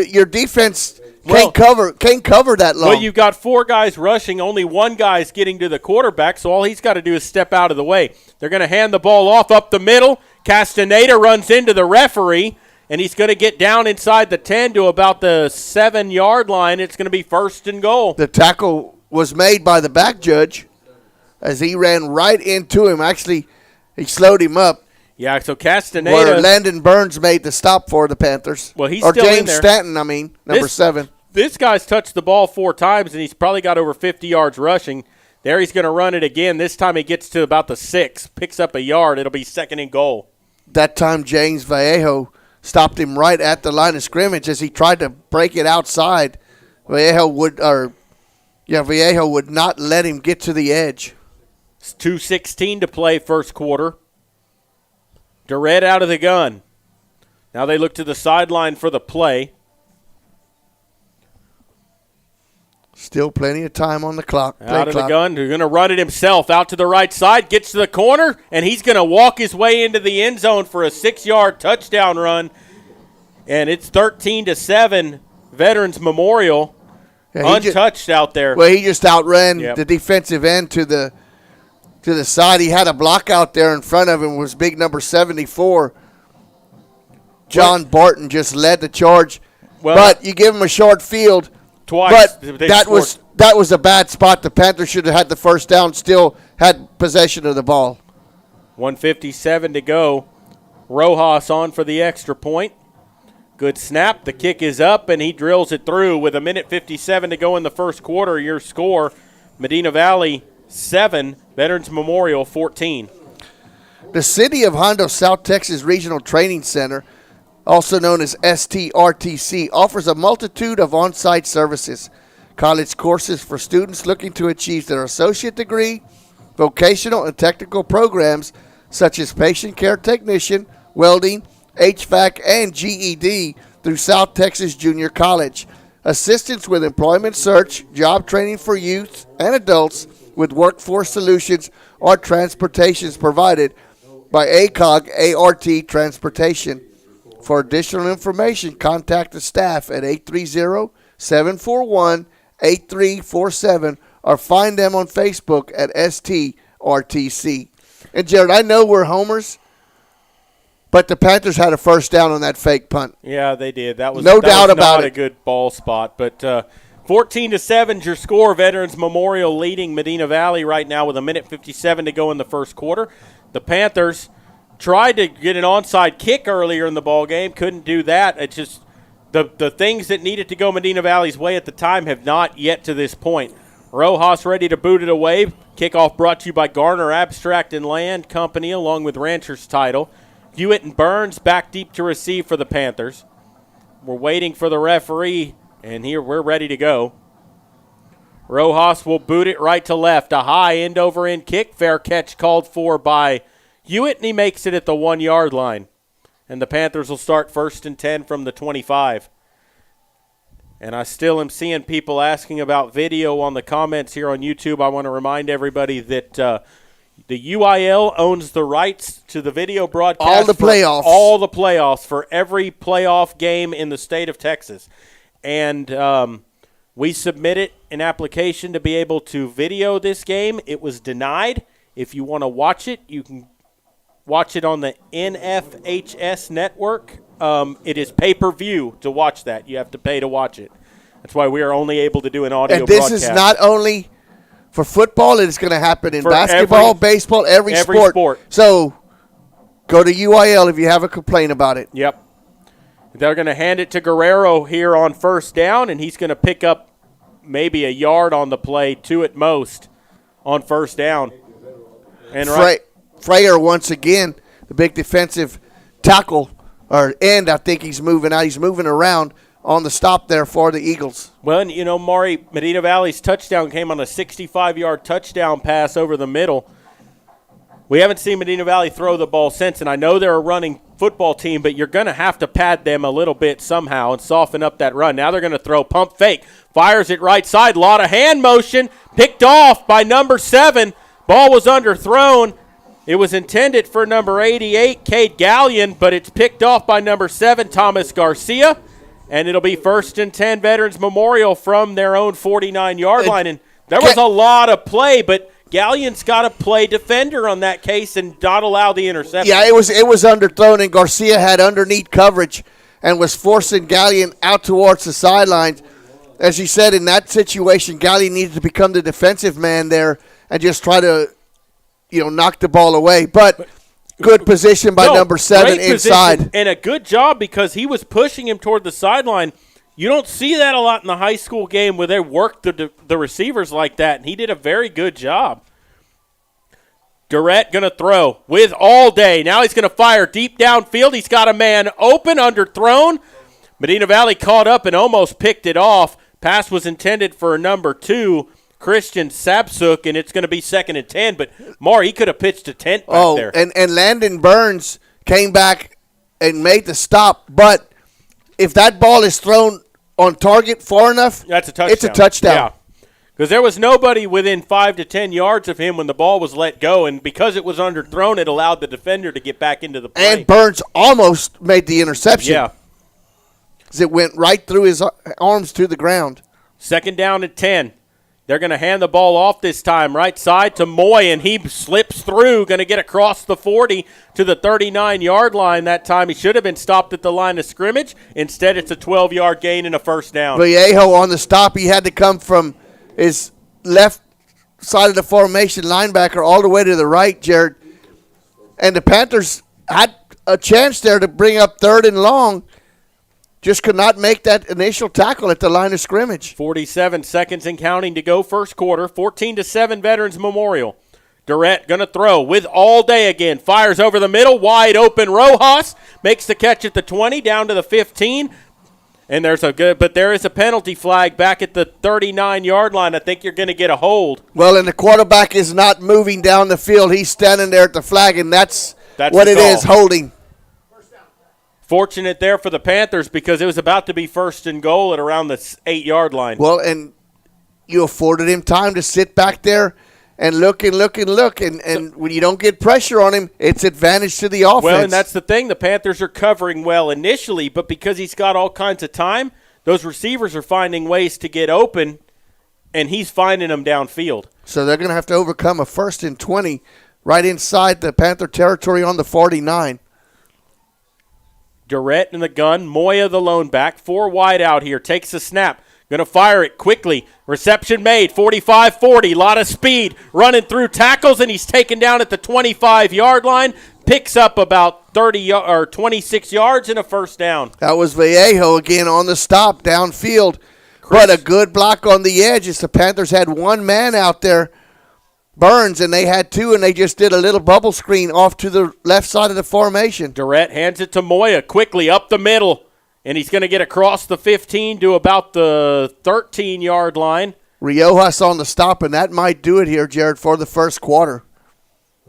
your defense can't cover that long. Well, you've got 4 guys rushing. Only 1 guy's getting to the quarterback, so all he's got to do is step out of the way. They're going to hand the ball off up the middle. Castaneda runs into the referee. And he's going to get down inside the 10 to about the 7-yard line. It's going to be 1st and goal. The tackle was made by the back judge as he ran right into him. Actually, he slowed him up. Yeah, so Castaneda. Where Landon Burns made the stop for the Panthers. Well, he's or still James in there. Stanton, number 7. This guy's touched the ball 4 times, and he's probably got over 50 yards rushing. There he's going to run it again. This time he gets to about the 6, picks up a yard. It'll be 2nd and goal. That time James Vallejo stopped him right at the line of scrimmage as he tried to break it outside. Vallejo would not let him get to the edge. It's 2:16 to play 1st quarter. Durrett out of the gun. Now they look to the sideline for the play. Still plenty of time on the clock. Out of the gun. They're going to run it himself out to the right side. Gets to the corner, and he's going to walk his way into the end zone for a 6-yard touchdown run. And it's 13-7, Veterans Memorial. Yeah, untouched out there. Well, he just outran the defensive end to the side. He had a block out there in front of him. Was big number 74. John Barton just led the charge. Well, but you give him a short field. Twice. But that was a bad spot. The Panthers should have had the 1st down, still had possession of the ball. 1:57 to go. Rojas on for the extra point. Good snap. The kick is up, and he drills it through with 1:57 to go in the 1st quarter. Your score, Medina Valley 7, Veterans Memorial 14. The City of Hondo South Texas Regional Training Center, also known as STRTC, offers a multitude of on-site services, college courses for students looking to achieve their associate degree, vocational and technical programs such as patient care technician, welding, HVAC, and GED through South Texas Junior College. Assistance with employment search, job training for youth and adults with workforce solutions or transportations provided by ACOG ART Transportation. For additional information, contact the staff at 830-741-8347 or find them on Facebook at STRTC. And, Jared, I know we're homers, but the Panthers had a 1st down on that fake punt. Yeah, they did. That was no doubt about it. Not a good ball spot. But 14-7 is your score. Veterans Memorial leading Medina Valley right now with 1:57 to go in the 1st quarter. The Panthers tried to get an onside kick earlier in the ball game, couldn't do that. It's just the things that needed to go Medina Valley's way at the time have not yet to this point. Rojas ready to boot it away. Kickoff brought to you by Garner Abstract and Land Company along with Rancher's Title. Hewitt and Burns back deep to receive for the Panthers. We're waiting for the referee, and here we're ready to go. Rojas will boot it right to left. A high end-over-end kick. Fair catch called for by Hewitt, and he makes it at the 1-yard line. And the Panthers will start 1st and 10 from the 25. And I still am seeing people asking about video on the comments here on YouTube. I want to remind everybody that the UIL owns the rights to the video broadcast. All the playoffs. All the playoffs for every playoff game in the state of Texas. And we submitted an application to be able to video this game. It was denied. If you want to watch it, you can watch it on the MVHS network. It is pay-per-view to watch that. You have to pay to watch it. That's why we are only able to do an audio broadcast. And this is not only for football. It is going to happen in basketball, baseball, every sport. So go to UIL if you have a complaint about it. Yep. They're going to hand it to Guerrero here on first down, and he's going to pick up maybe a yard on the play, 2 at most, on first down. And Freyer, once again, the big defensive tackle, or end, I think he's moving out. He's moving around on the stop there for the Eagles. Well, and, Maury, Medina Valley's touchdown came on a 65-yard touchdown pass over the middle. We haven't seen Medina Valley throw the ball since, and I know they're a running football team, but you're going to have to pad them a little bit somehow and soften up that run. Now they're going to throw pump fake. Fires it right side. A lot of hand motion. Picked off by number 7. Ball was underthrown. It was intended for number 88, Cade Gallion, but it's picked off by number 7, Thomas Garcia. And it'll be 1st and 10 Veterans Memorial from their own 49-yard line. And there was a lot of play, but Gallion's got to play defender on that case and not allow the interception. Yeah, it was underthrown, and Garcia had underneath coverage and was forcing Gallion out towards the sidelines. As you said, in that situation, Gallion needed to become the defensive man there and just try to, knock the ball away. But good position by number 7 inside. And a good job because he was pushing him toward the sideline. You don't see that a lot in the high school game where they work the receivers like that, and he did a very good job. Durrett going to throw with all day. Now he's going to fire deep downfield. He's got a man open, underthrown. Medina Valley caught up and almost picked it off. Pass was intended for number 2, Christian Sapsuk, and it's going to be 2nd and 10. But, he could have pitched a tent back there. And Landon Burns came back and made the stop. But if that ball is thrown on target far enough, that's a touchdown. It's a touchdown. Yeah, because there was nobody within 5 to 10 yards of him when the ball was let go, and because it was underthrown, it allowed the defender to get back into the play. And Burns almost made the interception. Yeah. Because it went right through his arms to the ground. 2nd down and 10. They're going to hand the ball off this time, right side to Moy, and he slips through, going to get across the 40 to the 39-yard line that time. He should have been stopped at the line of scrimmage. Instead, it's a 12-yard gain and a first down. Vallejo on the stop, he had to come from his left side of the formation linebacker all the way to the right, Jared. And the Panthers had a chance there to bring up 3rd and long. Just could not make that initial tackle at the line of scrimmage. 47 seconds and counting to go first quarter. 14-7 Veterans Memorial. Durrett going to throw with all day again. Fires over the middle. Wide open. Rojas makes the catch at the 20 down to the 15. And there is a penalty flag back at the 39-yard line. I think you're going to get a hold. Well, and the quarterback is not moving down the field. He's standing there at the flag, and that's what it is, holding. Fortunate there for the Panthers because it was about to be 1st and goal at around the 8-yard line. Well, and you afforded him time to sit back there and look. And when you don't get pressure on him, it's advantage to the offense. Well, and that's the thing. The Panthers are covering well initially, but because he's got all kinds of time, those receivers are finding ways to get open, and he's finding them downfield. So they're going to have to overcome a 1st and 20 right inside the Panther territory on the 49. Durrett in the gun, Moya the lone back, 4 wide out here, takes the snap, going to fire it quickly, reception made, 45-40, lot of speed, running through tackles, and he's taken down at the 25-yard line, picks up about 26 yards and a first down. That was Vallejo again on the stop downfield, but a good block on the edge as the Panthers had one man out there, Burns, and they had 2, and they just did a little bubble screen off to the left side of the formation. Durrett hands it to Moya quickly up the middle, and he's going to get across the 15 to about the 13-yard line. Riojas on the stop, and that might do it here, Jared, for the first quarter.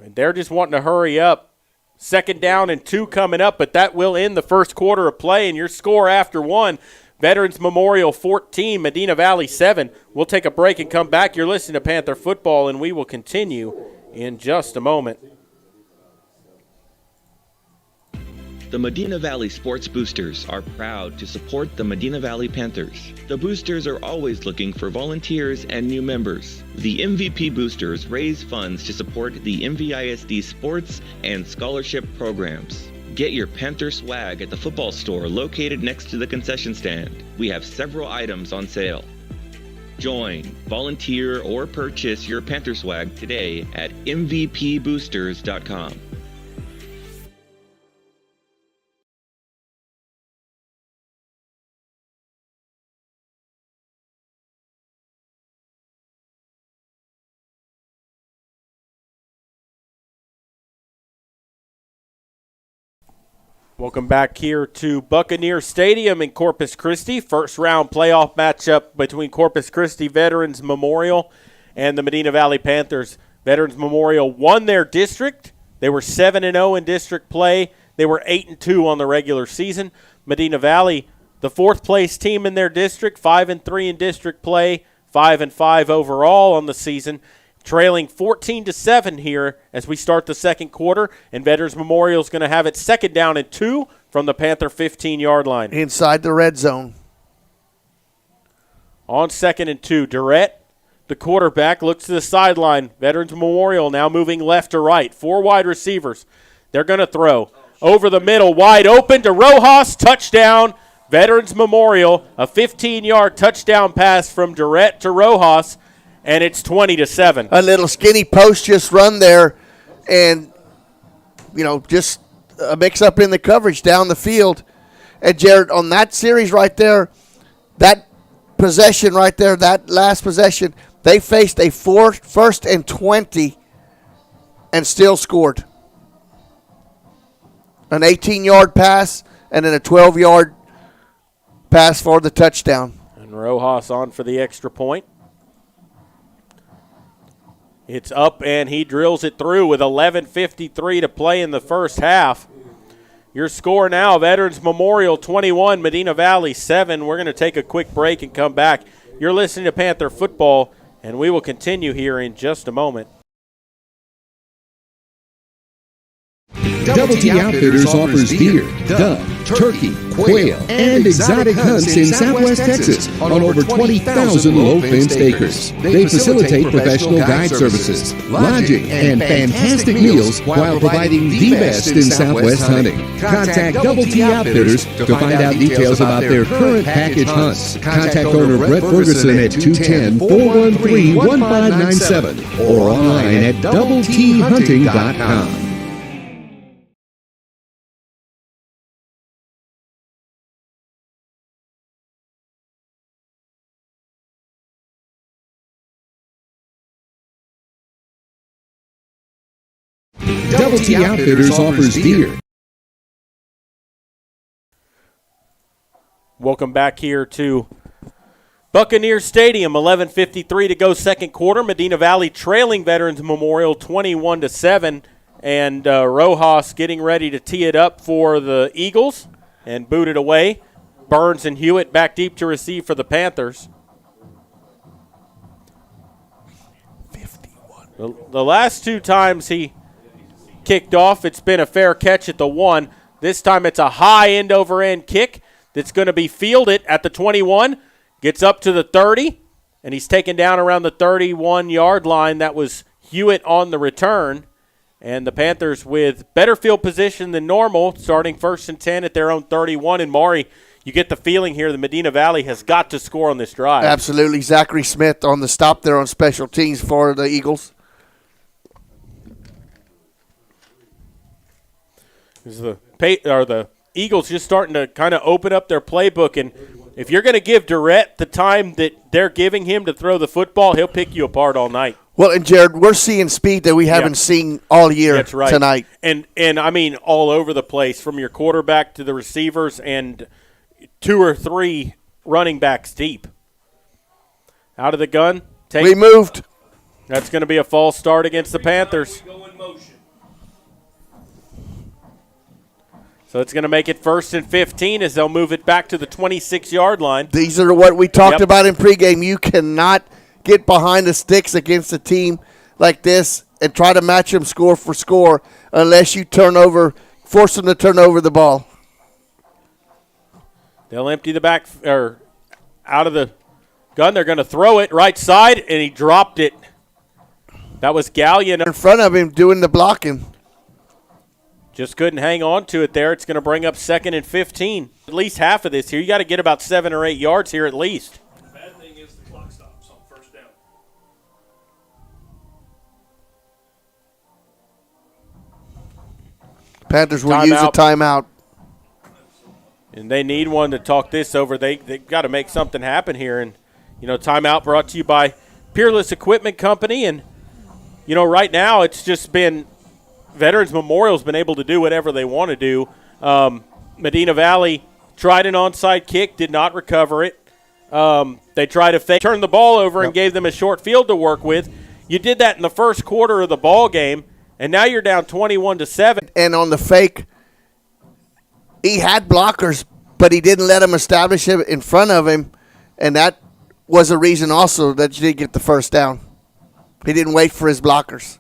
And they're just wanting to hurry up. 2nd down and 2 coming up, but that will end the first quarter of play, and your score after 1. Veterans Memorial 14, Medina Valley 7. We'll take a break and come back. You're listening to Panther Football, and we will continue in just a moment. The Medina Valley Sports Boosters are proud to support the Medina Valley Panthers. The Boosters are always looking for volunteers and new members. The MVP Boosters raise funds to support the MVISD sports and scholarship programs. Get your Panther swag at the football store located next to the concession stand. We have several items on sale. Join, volunteer, or purchase your Panther swag today at mvpboosters.com. Welcome back here to Buccaneer Stadium in Corpus Christi. First round playoff matchup between Corpus Christi Veterans Memorial and the Medina Valley Panthers. Veterans Memorial won their district. They were 7-0 in district play. They were 8-2 on the regular season. Medina Valley, the fourth place team in their district, 5-3 in district play, 5-5 overall on the season. Trailing 14-7 here as we start the second quarter, and Veterans Memorial is going to have it second down and 2 from the Panther 15-yard line. Inside the red zone. On 2nd and 2, Durrett, the quarterback, looks to the sideline. Veterans Memorial now moving left to right. 4 wide receivers. They're going to throw. Over the middle, wide open to Rojas, touchdown. Veterans Memorial, a 15-yard touchdown pass from Durrett to Rojas. And it's 20-7. A little skinny post just run there, and, just a mix-up in the coverage down the field. And, Jared, on that series right there, that possession right there, that last possession, they faced a 1st and 20 and still scored. An 18-yard pass and then a 12-yard pass for the touchdown. And Rojas on for the extra point. It's up, and he drills it through with 11:53 to play in the first half. Your score now, Veterans Memorial 21, Medina Valley 7. We're going to take a quick break and come back. You're listening to Panther Football, and we will continue here in just a moment. Double T Outfitters offers deer, dove, turkey, quail, and exotic hunts in Southwest Texas on over 20,000 low-fenced acres. They facilitate professional guide services, lodging, and fantastic meals while providing the best in Southwest hunting. Contact Double T Outfitters to find out details about their current package hunts. Contact owner Brett Ferguson at 210-413-1597 or online at doubleThunting.com. Double T Outfitters offers deer. Welcome back here to Buccaneer Stadium. 11:53 to go, second quarter. Medina Valley trailing Veterans Memorial 21-7, and Rojas getting ready to tee it up for the Eagles and boot it away. Burns and Hewitt back deep to receive for the Panthers. 51. The last 2 times he kicked off, it's been a fair catch at the 1. This time it's a high end-over-end kick that's going to be fielded at the 21. Gets up to the 30, and he's taken down around the 31-yard line. That was Hewitt on the return. And the Panthers with better field position than normal, starting 1st and 10 at their own 31. And, Maury, you get the feeling here that Medina Valley has got to score on this drive. Absolutely. Zachary Smith on the stop there on special teams for the Eagles. The Eagles just starting to kind of open up their playbook, and if you're going to give Durrett the time that they're giving him to throw the football, he'll pick you apart all night. Well, and Jared, we're seeing speed that we haven't seen all year tonight. And I mean all over the place, from your quarterback to the receivers and 2 or 3 running backs deep. Out of the gun. We moved. That's going to be a false start against the Panthers. So it's going to make it 1st and 15 as they'll move it back to the 26-yard line. These are what we talked about in pregame. You cannot get behind the sticks against a team like this and try to match them score for score unless you turn over force them to turn over the ball. They'll empty the back or out of the gun. They're going to throw it right side, and he dropped it. That was Gallion in front of him doing the blocking. Just couldn't hang on to it there. It's going to bring up 2nd and 15. At least half of this here. You got to get about 7 or 8 yards here at least. The bad thing is the clock stops on first down. Panthers will use a timeout. And they need one to talk this over. They've got to make something happen here. And, timeout brought to you by Peerless Equipment Company. And, right now it's just been Veterans Memorial's been able to do whatever they want to do. Medina Valley tried an onside kick, did not recover it. They tried to turn the ball over and gave them a short field to work with. You did that in the first quarter of the ball game, and now you're down 21-7. And on the fake, he had blockers, but he didn't let them establish it in front of him, and that was a reason also that you didn't get the first down. He didn't wait for his blockers.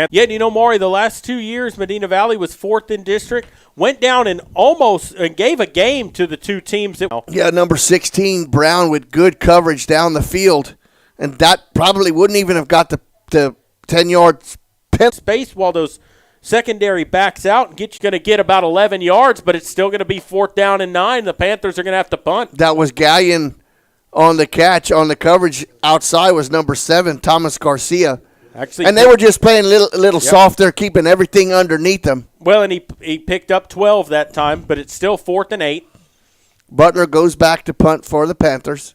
Yeah, Maury, the last 2 years, Medina Valley was 4th in district, went down and gave a game to the two teams. Number 16, Brown, with good coverage down the field, and that probably wouldn't even have got the 10-yard space while those secondary backs out and going to get about 11 yards, but it's still going to be 4th down and 9. The Panthers are going to have to punt. That was Gallion on the catch. On the coverage outside was number 7, Thomas Garcia. Actually, and they were just playing a little soft there, keeping everything underneath them. Well, and he picked up 12 that time, but it's still 4th and 8. Butler goes back to punt for the Panthers.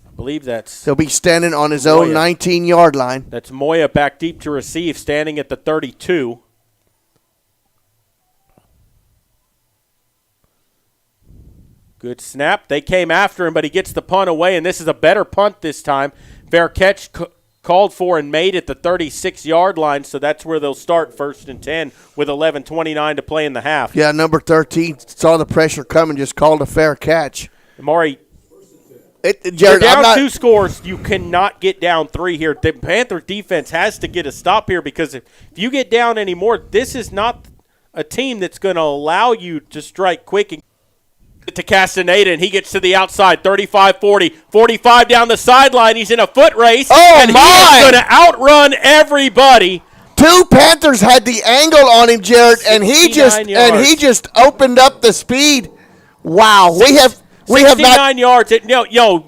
I believe he'll be standing on his own 19-yard line. That's Moya back deep to receive, standing at the 32. Good snap. They came after him, but he gets the punt away, and this is a better punt this time. Fair catch called for and made at the 36-yard line, so that's where they'll start 1st and 10 with 11:29 to play in the half. Yeah, number 13 saw the pressure coming, just called a fair catch. Maury, Jared, you're down 2 scores. You cannot get down 3 here. The Panther defense has to get a stop here because if you get down anymore, this is not a team that's going to allow you to strike quick and to Castaneda, and he gets to the outside, 35-40, 45 down the sideline. He's in a foot race, and he is going to outrun everybody. 2 Panthers had the angle on him, Jared, and he just opened up the speed. Wow, we have 69 yards.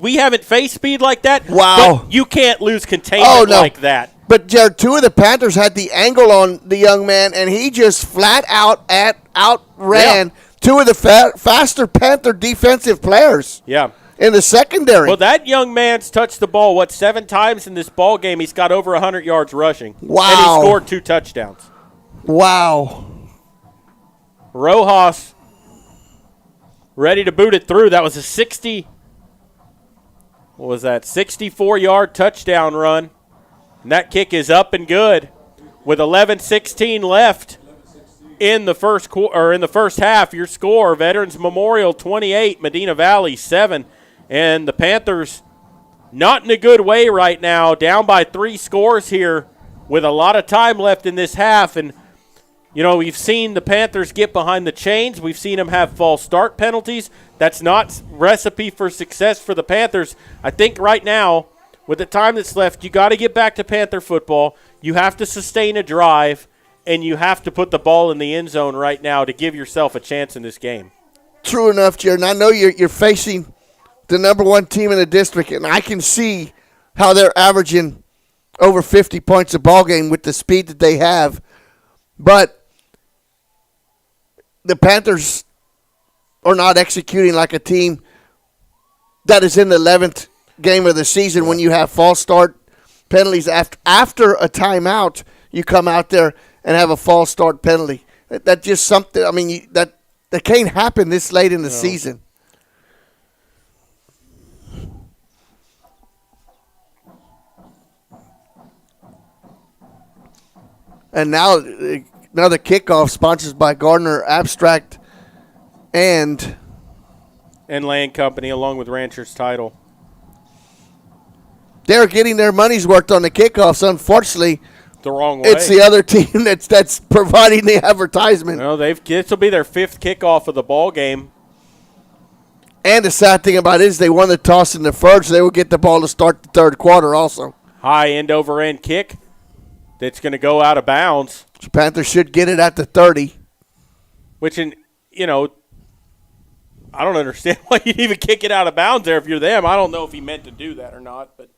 We haven't faced speed like that. Wow, but you can't lose containment like that. But Jared, 2 of the Panthers had the angle on the young man, and he just flat out outran. Yeah. 2 of the faster Panther defensive players in the secondary. Well, that young man's touched the ball, 7 times in this ball game. He's got over 100 yards rushing. Wow. And he scored 2 touchdowns. Wow. Rojas ready to boot it through. That was a 64-yard touchdown run. And that kick is up and good with 11:16 left. In the first half, your score: Veterans Memorial 28, Medina Valley 7, and the Panthers not in a good way right now, down by 3 scores here with a lot of time left in this half. And we've seen the Panthers get behind the chains. We've seen them have false start penalties. That's not recipe for success for the Panthers. I think right now, with the time that's left, you got to get back to Panther football. You have to sustain a drive. And you have to put the ball in the end zone right now to give yourself a chance in this game. True enough, Jared. And I know you're facing the number 1 team in the district, and I can see how they're averaging over 50 points a ball game with the speed that they have. But the Panthers are not executing like a team that is in the 11th game of the season when you have false start penalties. After a timeout, you come out there and have a false start penalty. That's just something, that can't happen this late in the season. And now another kickoff sponsored by Gardner Abstract and Land Company along with Rancher's Title. They're getting their money's worth on the kickoffs. Unfortunately, the wrong way. It's the other team that's providing the advertisement. No, this will be their 5th kickoff of the ball game. And the sad thing about it is they won the toss in the first, so they will get the ball to start the third quarter also. High end-over-end kick that's going to go out of bounds. Panthers should get it at the 30. Which, I don't understand why you'd even kick it out of bounds there if you're them. I don't know if he meant to do that or not, but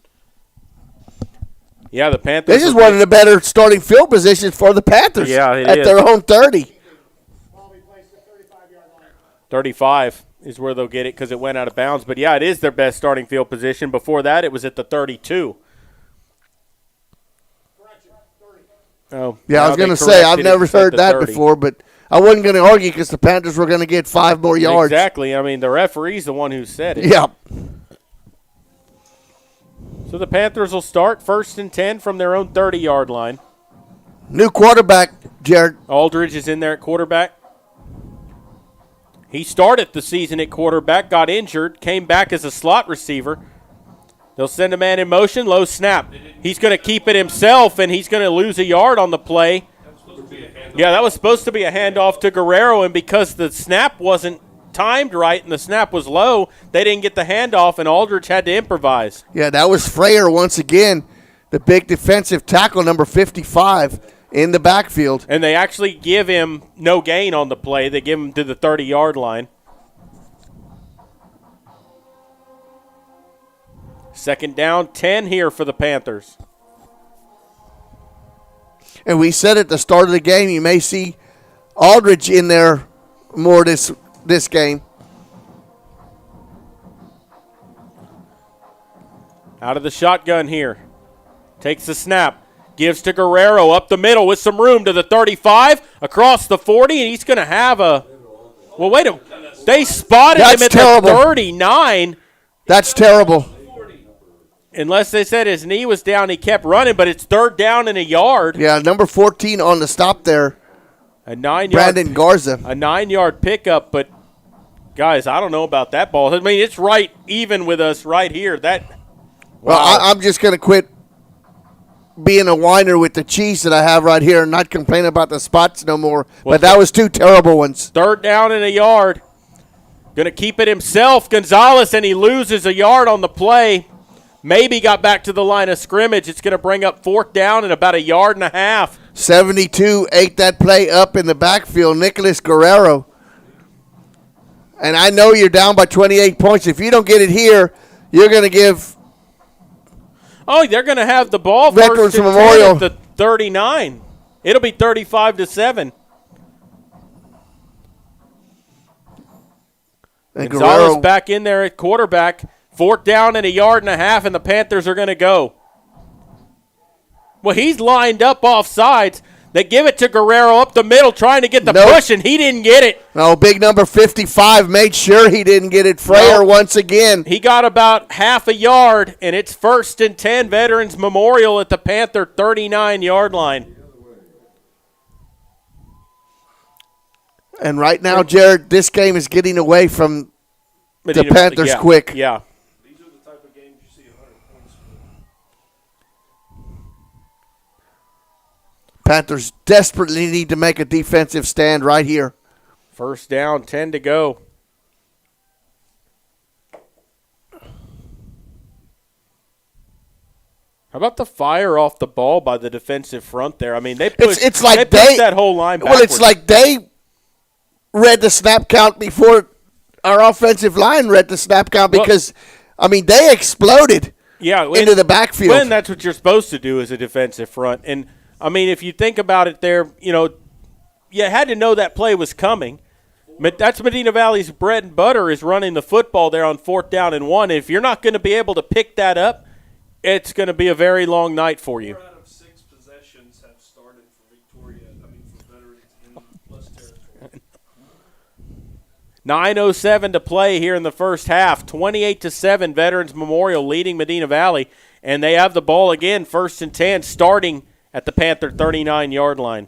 yeah, the Panthers. This is one of the better starting field positions for the Panthers. Yeah, it at is. their own 30. 35 is where they'll get it because it went out of bounds. But yeah, it is their best starting field position. Before that, it was at the 32. Oh, yeah, I was going to say, I've never heard that before, but I wasn't going to argue because the Panthers were going to get 5 more yards. Exactly. I mean, the referee's the one who said it. Yeah. So the Panthers will start 1st and 10 from their own 30-yard line. New quarterback, Jared. Aldridge is in there at quarterback. He started the season at quarterback, got injured, came back as a slot receiver. They'll send a man in motion, low snap. He's going to keep it himself, and he's going to lose a yard on the play. Yeah, that was supposed to be a handoff to Guerrero, and because the snap wasn't timed right and the snap was low, they didn't get the handoff, and Aldridge had to improvise. Yeah, that was Freyer once again, the big defensive tackle, number 55, in the backfield. And they actually give him no gain on the play. They give him to the 30-yard line. 2nd down, 10 here for the Panthers. And we said at the start of the game, you may see Aldridge in there more this game. Out of the shotgun here. Takes the snap. Gives to Guerrero up the middle with some room to the 35, across the 40, and he's going to have a – well, wait a minute. They spotted him at the 39. That's terrible. Unless they said his knee was down, he kept running, but it's 3rd down and a yard. Yeah, number 14 on the stop there. A 9-yard. Brandon Garza. A 9-yard pickup, but, guys, I don't know about that ball. I mean, it's right even with us right here. Wow. Well, I'm just going to quit being a whiner with the cheese that I have right here and not complain about the spots no more. Well, but that was 2 terrible ones. 3rd down and a yard. Going to keep it himself, Gonzalez, and he loses a yard on the play. Maybe got back to the line of scrimmage. It's going to bring up 4th down and about a yard and a half. 72 ate that play up in the backfield, Nicholas Guerrero. And I know you're down by 28 points. If you don't get it here, you're going to give – oh, they're going to have the ball Veterans first and Memorial 10 at the 39. It'll be 35-7. And Gonzalez Guerrero back in there at quarterback. 4th down and a yard and a half, and the Panthers are going to go. Well, he's lined up off sides. They give it to Guerrero up the middle trying to get the push, and he didn't get it. No, big number 55 made sure he didn't get it. Freyer once again. He got about half a yard, and it's 1st and 10, Veterans Memorial at the Panther 39-yard line. And right now, Jared, this game is getting away from the Panthers quick. Yeah. These are the type of games you see 100 points for. Panthers desperately need to make a defensive stand right here. 1st down, 10 to go. How about the fire off the ball by the defensive front there? I mean, they pushed, it's like they pushed that whole line backwards. Well, it's like they read the snap count before our offensive line read the snap count because, I mean, they exploded into the backfield. When that's what you're supposed to do as a defensive front. And, I mean, if you think about it there, you know, you had to know that play was coming. That's Medina Valley's bread and butter is running the football there on 4th down and 1. If you're not going to be able to pick that up, it's going to be a very long night for you. 4 out of 6 possessions have started for Victoria, for Veterans in plus territory. 9:07 to play here in the first half. 28-7, Veterans Memorial leading Medina Valley. And they have the ball again, 1st and 10, starting at the Panther 39-yard line.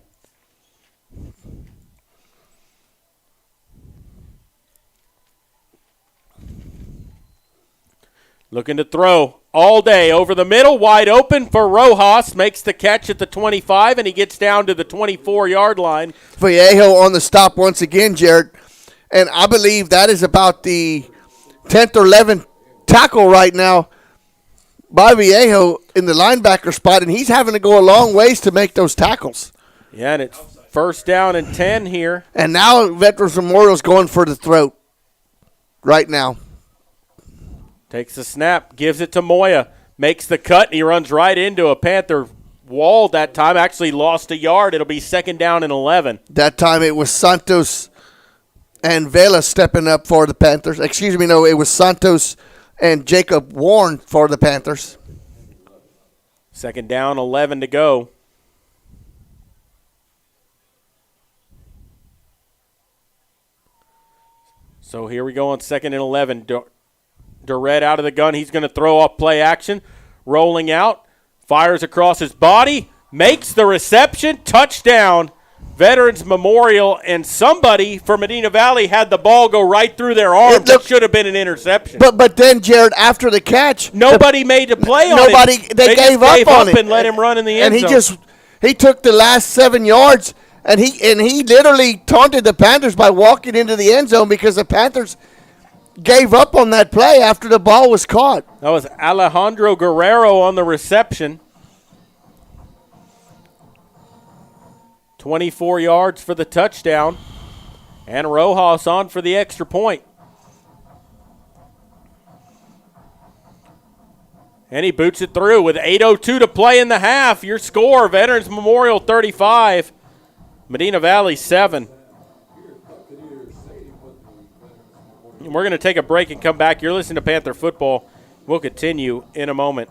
Looking to throw. all day. Over the middle, wide open for Rojas. Makes the catch at the 25, and he gets down to the 24-yard line. Vallejo on the stop once again, Jared. And I believe that is about the 10th or 11th tackle right now by Vallejo in the linebacker spot, and he's having to go a long ways to make those tackles. Yeah, and it's first down and 10 here. And now Veterans Memorial's going for the throat right now. Takes the snap, gives it to Moya, makes the cut, and he runs right into a Panther wall that time. Actually lost a yard. It'll be second down and 11. That time it was Santos and Vela stepping up for the Panthers. Excuse me, no, it was Santos and Jacob Warren for the Panthers. Second down, 11 to go. So here we go on second and 11. Durrett out of the gun. He's going to throw off play action. Rolling out. Fires across his body. Makes the reception. Touchdown. Veterans Memorial, and somebody for Medina Valley had the ball go right through their arms. It should have been an interception. But then, Jared, after the catch, nobody made a play on it. They gave up on it and let him run in the end zone. And he took the last 7 yards, and he literally taunted the Panthers by walking into the end zone because the Panthers gave up on that play after the ball was caught. That was Alejandro Guerrero on the reception. 24 yards for the touchdown. And Rojas on for the extra point. And he boots it through with 8:02 to play in the half. Your score, Veterans Memorial 35, Medina Valley 7. We're going to take a break and come back. You're listening to Panther Football. We'll continue in a moment.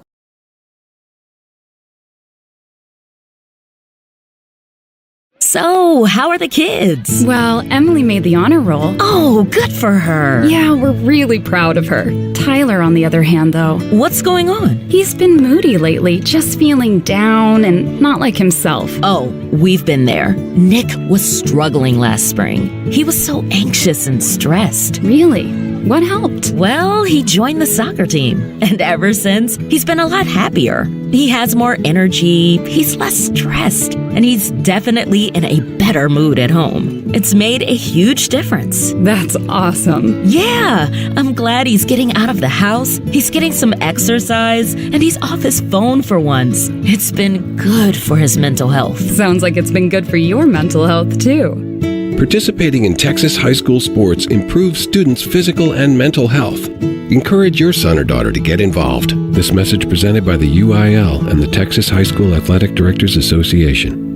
So, how are the kids? Well, Emily made the honor roll. Oh, good for her. Yeah, we're really proud of her. Tyler, on the other hand, though. What's going on? He's been moody lately, just feeling down and not like himself. Oh, we've been there. Nick was struggling last spring. He was so anxious and stressed. Really? What helped? Well, he joined the soccer team. And ever since, he's been a lot happier. He has more energy, he's less stressed, and he's definitely in a better mood at home. It's made a huge difference. That's awesome. Yeah, I'm glad he's getting out of the house, he's getting some exercise, and he's off his phone for once. It's been good for his mental health. Sounds like it's been good for your mental health, too. Participating in Texas high school sports improves students' physical and mental health. Encourage your son or daughter to get involved. This message presented by the UIL and the Texas High School Athletic Directors Association.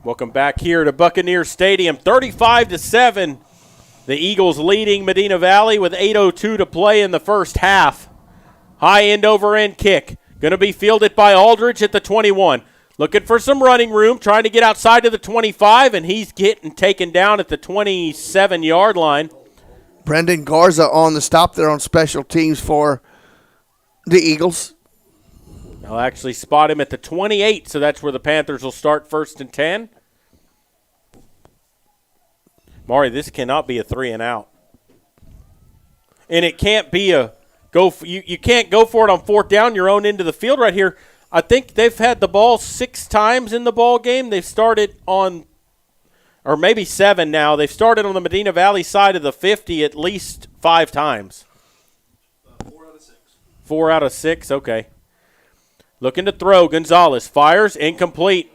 Welcome back here to Buccaneer Stadium. 35-7. The Eagles leading Medina Valley with 8:02 to play in the first half. High end over end kick. Going to be fielded by Aldridge at the 21. Looking for some running room, trying to get outside to the 25, and he's getting taken down at the 27-yard line. Brendan Garza on the stop there on special teams for the Eagles. They'll actually spot him at the 28, so that's where the Panthers will start first and 10. Maury, this cannot be a 3-and-out. And it can't be a you can't go for it on fourth down, your own end of the field right here. I think they've had the ball 6 times in the ball game. They've started on, or maybe 7 now. They've started on the Medina Valley side of the 50 at least 5 times. 4 out of 6. 4 out of 6, okay. Looking to throw. Gonzalez fires, incomplete.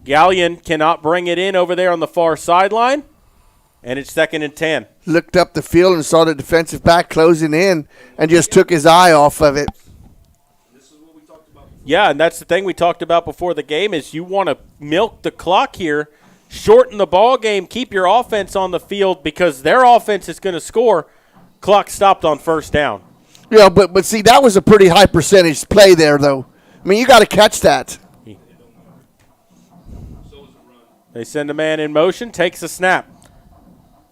Gallion cannot bring it in over there on the far sideline. And it's second and 10. Looked up the field and saw the defensive back closing in and just took his eye off of it. Yeah, and that's the thing we talked about before the game is you want to milk the clock here, shorten the ball game, keep your offense on the field because their offense is going to score. Clock stopped on first down. Yeah, but see, that was a pretty high percentage play there, though. I mean, you got to catch that. They send a man in motion, takes a snap.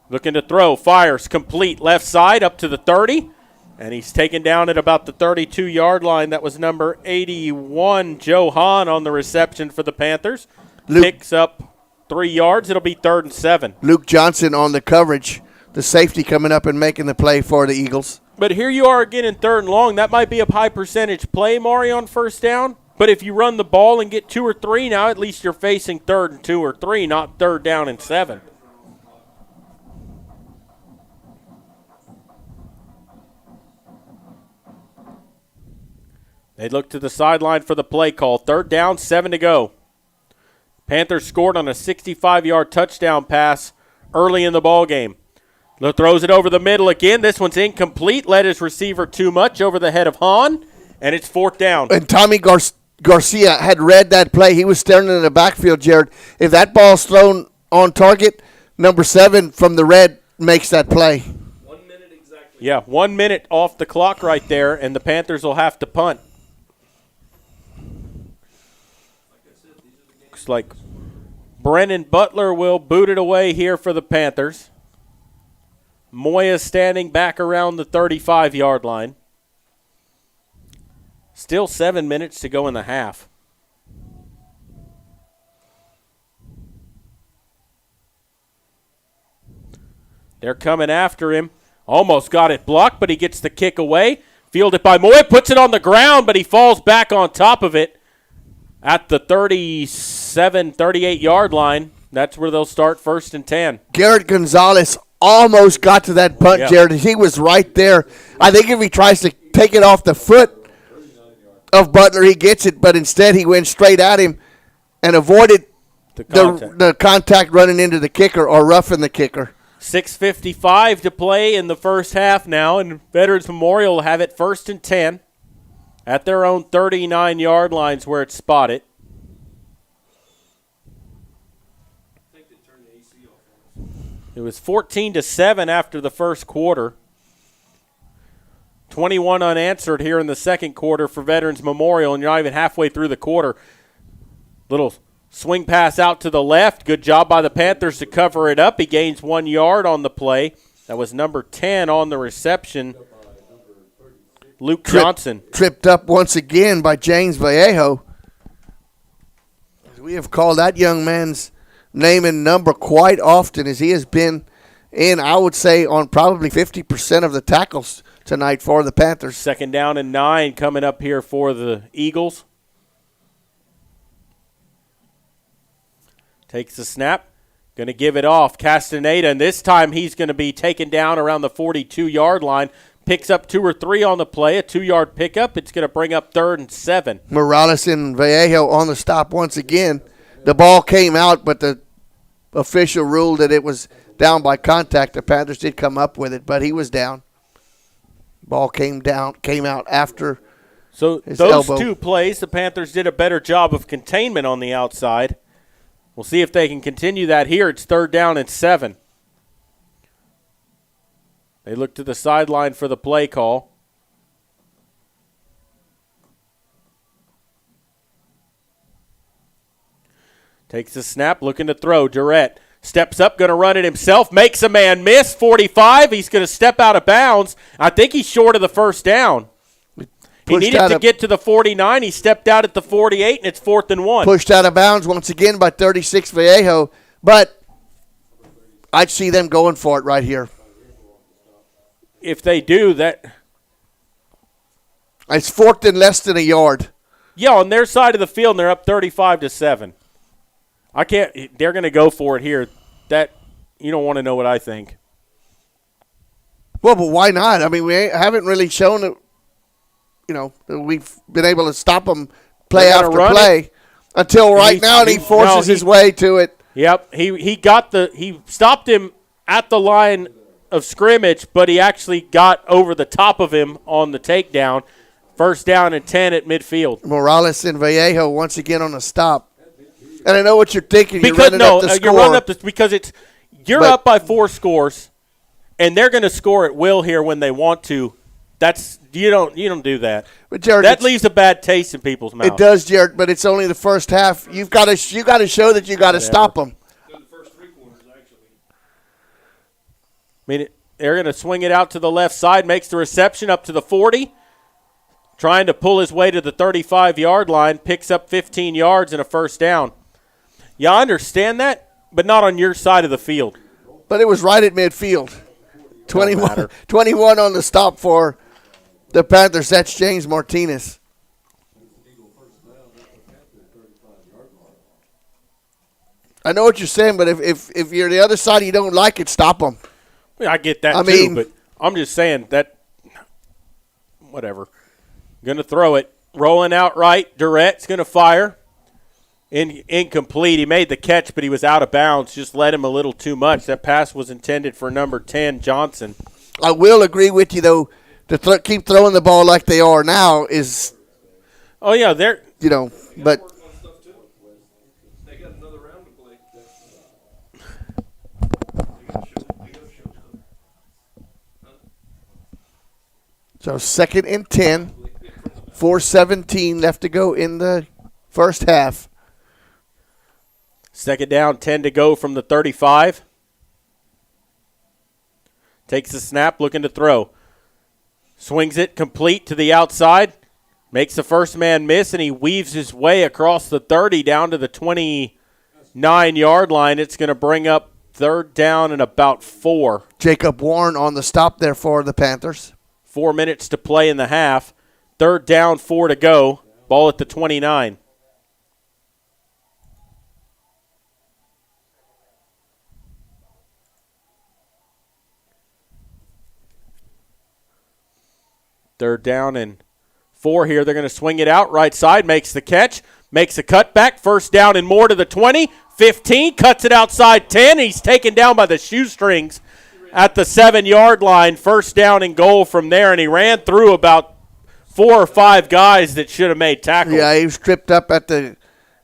Looking to throw, fires, complete, left side up to the 30. And he's taken down at about the 32-yard line. That was number 81, Joe Hahn, on the reception for the Panthers. Picks up 3 yards. It'll be 3rd and 7. Luke Johnson on the coverage the safety coming up and making the play for the Eagles. But here you are again in 3rd and long. That might be a high percentage play, Maury, on 1st down. But if you run the ball and get 2 or 3 now, at least you're facing 3rd and 2 or 3, not 3rd down and 7. They look to the sideline for the play call. 3rd down, 7 to go. Panthers scored on a 65-yard touchdown pass early in the ballgame. Throws it over the middle again. This one's incomplete. Led his receiver too much over the head of Hahn, and it's 4th down. And Tommy Garcia had read that play. He was staring in the backfield, Jared. If that ball's thrown on target, number 7 from the red makes that play. 1 minute exactly. Yeah, 1 minute off the clock right there, and the Panthers will have to punt. Looks like Brennan Butler will boot it away here for the Panthers. Moya standing back around the 35-yard line. Still 7 minutes to go in the half. They're coming after him. Almost got it blocked, but he gets the kick away. Fielded by Moya, puts it on the ground, but he falls back on top of it at the 37, 38-yard line. That's where they'll start 1st and 10. Garrett Gonzalez almost got to that punt, Jared. He was right there. I think if he tries to take it off the foot of Butler, he gets it, but instead he went straight at him and avoided the contact running into the kicker or roughing the kicker. 6:55 to play in the first half now, and Veterans Memorial will have it 1st and 10 at their own 39-yard lines where it's spotted. It was 14-7 after the first quarter. 21 unanswered here in the second quarter for Veterans Memorial, and you're not even halfway through the quarter. Little swing pass out to the left. Good job by the Panthers to cover it up. He gains 1 yard on the play. That was number 10 on the reception, Luke Johnson. Tripped up once again by James Vallejo. We have called that young man's name and number quite often, as he has been in, I would say, on probably 50% of the tackles tonight for the Panthers. 2nd down and 9 coming up here for the Eagles. Takes the snap. Going to give it off. Castaneda, and this time he's going to be taken down around the 42-yard line. Picks up 2 or 3 on the play, a 2-yard pickup. It's going to bring up 3rd and 7. Morales and Vallejo on the stop once again. The ball came out, but the official ruled that it was down by contact. The Panthers did come up with it, but he was down. Ball came out after So his those elbow. 2 plays, the Panthers did a better job of containment on the outside. We'll see if they can continue that here. It's 3rd down and 7. They look to the sideline for the play call. Takes the snap, looking to throw. Durrett steps up, going to run it himself, makes a man miss. 45, he's going to step out of bounds. I think he's short of the 1st down. He needed to get to the 49. He stepped out at the 48, and it's 4th and 1. Pushed out of bounds once again by 36 Vallejo, but I'd see them going for it right here. If they do that, it's 4th and less than a yard. Yeah, on their side of the field, and they're up 35-7. I can't. They're going to go for it here. That you don't want to know what I think. Well, but why not? I mean, we haven't really shown that. You know, we've been able to stop them play after play until right now, and he forces his way to it. Yep, he stopped him at the line of scrimmage, but he actually got over the top of him on the takedown. 1st down and 10 at midfield. Morales and Vallejo once again on a stop. And I know what you're thinking. You're running up because you're up by 4 scores, and they're going to score at will here when they want to. You don't do that. But Jared, that leaves a bad taste in people's mouths. It does, Jared, but it's only the first half. You've got to show that you got to stop them. The first 3 quarters, actually. I mean, they're going to swing it out to the left side, makes the reception up to the 40, trying to pull his way to the 35-yard line, picks up 15 yards and a 1st down. Yeah, I understand that, but not on your side of the field. But it was right at midfield. 21 on the stop for the Panthers. That's James Martinez. I know what you're saying, but if you're the other side, you don't like it, stop them. I get that too, but I'm just saying that. Whatever. Going to throw it. Rolling out right. Durrett's going to fire. Incomplete. He made the catch, but he was out of bounds. Just led him a little too much. That pass was intended for number 10, Johnson. I will agree with you, though, to keep throwing the ball like they are now is. Oh, yeah, they're. But. So 2nd and 10, 4:17 left to go in the first half. 2nd down, 10 to go from the 35. Takes the snap, looking to throw. Swings it complete to the outside. Makes the first man miss, and he weaves his way across the 30 down to the 29-yard line. It's going to bring up 3rd down and about 4. Jacob Warren on the stop there for the Panthers. 4 minutes to play in the half. 3rd down, 4 to go. Ball at the 29. Third down and 4 here. They're going to swing it out. Right side, makes the catch. Makes a cutback. 1st down and more to the 20. 15, cuts it outside 10. He's taken down by the shoestrings at the 7-yard line. 1st down and goal from there, and he ran through about 4 or 5 guys that should have made tackles. Yeah, he was tripped up at the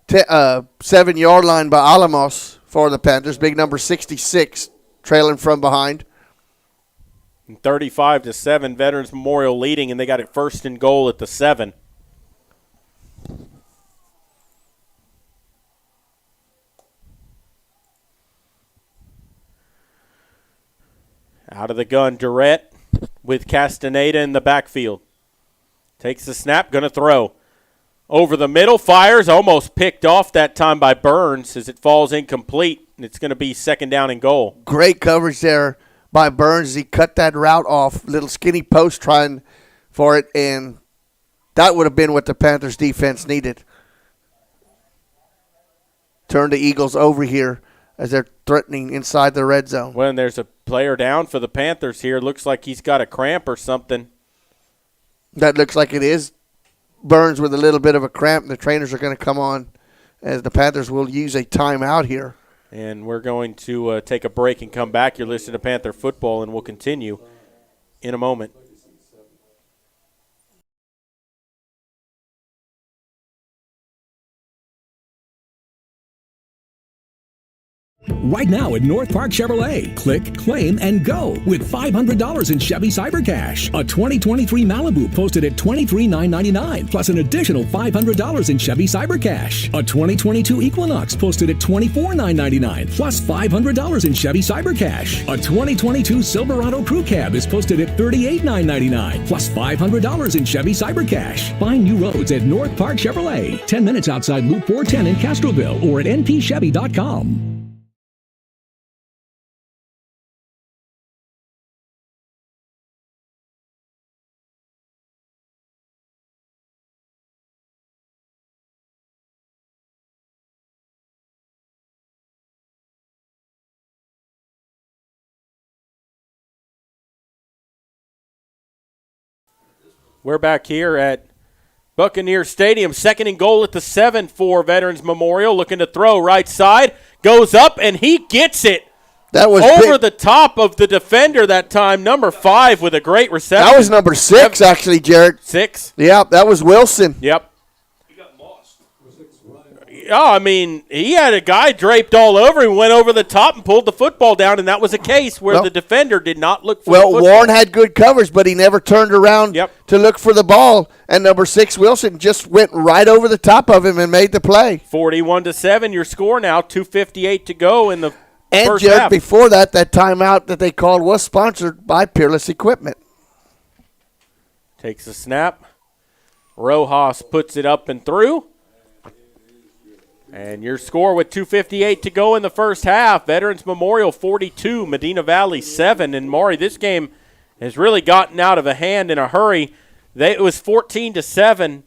7-yard line by Alamos for the Panthers. Big number 66 trailing from behind. 35-7, Veterans Memorial leading, and they got it 1st and goal at the 7. Out of the gun, Durrett with Castaneda in the backfield. Takes the snap, going to throw. Over the middle, fires, almost picked off that time by Burns as it falls incomplete, and it's going to be 2nd down and goal. Great coverage there by Burns. He cut that route off, little skinny post trying for it, and that would have been what the Panthers defense needed. Turn the Eagles over here as they're threatening inside the red zone. Well, and there's a player down for the Panthers here. Looks like he's got a cramp or something. That looks like it is Burns with a little bit of a cramp. The trainers are going to come on as the Panthers will use a timeout here. And we're going to take a break and come back. You're listening to Panther Football, and we'll continue in a moment. Right now at North Park Chevrolet. Click, claim, and go with $500 in Chevy Cyber Cash. A 2023 Malibu posted at $23,999 plus an additional $500 in Chevy Cyber Cash. A 2022 Equinox posted at $24,999 plus $500 in Chevy Cyber Cash. A 2022 Silverado Crew Cab is posted at $38,999 plus $500 in Chevy Cyber Cash. Find new roads at North Park Chevrolet. 10 minutes outside Loop 410 in Castroville or at npchevy.com. We're back here at Buccaneer Stadium. 2nd and goal at the 7 for Veterans Memorial. Looking to throw right side. Goes up, and he gets it. That was over the top of the defender that time, number 5 with a great reception. That was number 6, actually, Jared. 6? Yeah, that was Wilson. Yep. Oh, I mean, he had a guy draped all over him, went over the top and pulled the football down, and that was a case where the defender did not look for the football. Warren had good coverage, but he never turned around to look for the ball, and number 6, Wilson, just went right over the top of him and made the play. 41-7, your score now, 2:58 to go in the first Jared, half. before that timeout that they called was sponsored by Peerless Equipment. Takes a snap. Rojas puts it up and through. And your score with 2:58 to go in the first half. Veterans Memorial 42, Medina Valley 7. And Maury, this game has really gotten out of a hand in a hurry. It was 14-7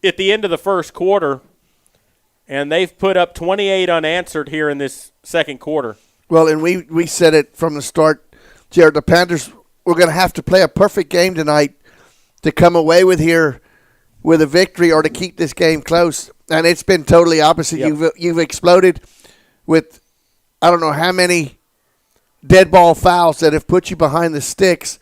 at the end of the first quarter, and they've put up 28 unanswered here in this second quarter. Well, and we said it from the start, Jared, the Panthers were going to have to play a perfect game tonight to come away with a victory or to keep this game close. And it's been totally opposite. Yep. You've exploded with I don't know how many dead ball fouls that have put you behind the sticks.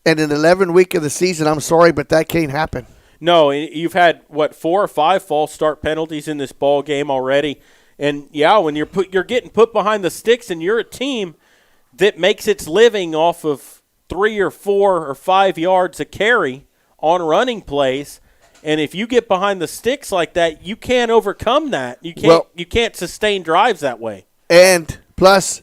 And in the 11th week of the season, I'm sorry, but that can't happen. No, you've had, 4 or 5 false start penalties in this ball game already. And, yeah, when you're getting put behind the sticks and you're a team that makes its living off of 3 or 4 or 5 yards a carry on running plays, and if you get behind the sticks like that, you can't overcome that. You can't sustain drives that way. And plus,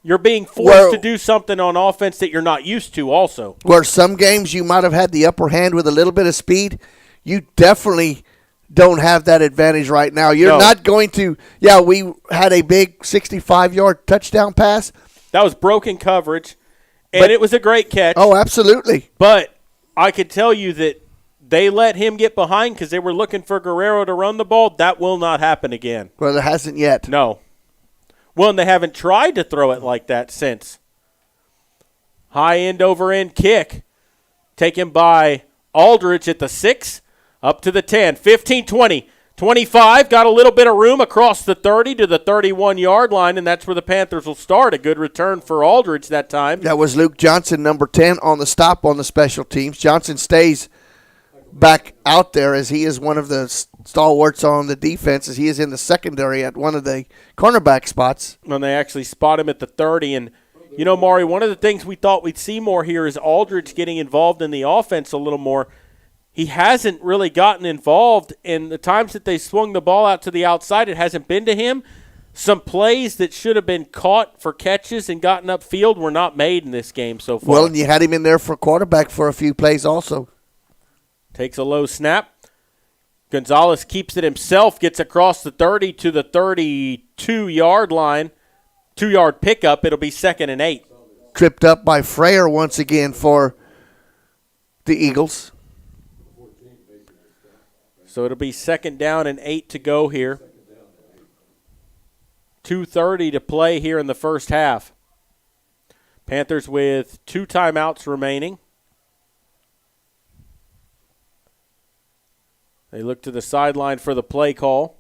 you're being forced to do something on offense that you're not used to also. Where some games you might have had the upper hand with a little bit of speed, you definitely don't have that advantage right now. You're not going to – yeah, we had a big 65-yard touchdown pass. That was broken coverage, and it was a great catch. Oh, absolutely. But I could tell you that they let him get behind because they were looking for Guerrero to run the ball. That will not happen again. Well, it hasn't yet. No. Well, and they haven't tried to throw it like that since. High end over end kick taken by Aldridge at the 6, up to the 10, 15, 20, 25. Got a little bit of room across the 30 to the 31-yard line, and that's where the Panthers will start. A good return for Aldridge that time. That was Luke Johnson, number 10, on the stop on the special teams. Johnson stays back out there as he is one of the stalwarts on the defense, as he is in the secondary at one of the cornerback spots. When they actually spot him at the 30. And, you know, Maury, one of the things we thought we'd see more here is Aldridge getting involved in the offense a little more. He hasn't really gotten involved, and the times that they swung the ball out to the outside, it hasn't been to him. Some plays that should have been caught for catches and gotten upfield were not made in this game so far. Well, and you had him in there for quarterback for a few plays also. Takes a low snap. Gonzalez keeps it himself, gets across the 30 to the 32-yard line. 2-yard pickup. It'll be 2nd and 8. Tripped up by Frayer once again for the Eagles. So it'll be 2nd down and 8 to go here. 2:30 to play here in the first half. Panthers with 2 timeouts remaining. They look to the sideline for the play call.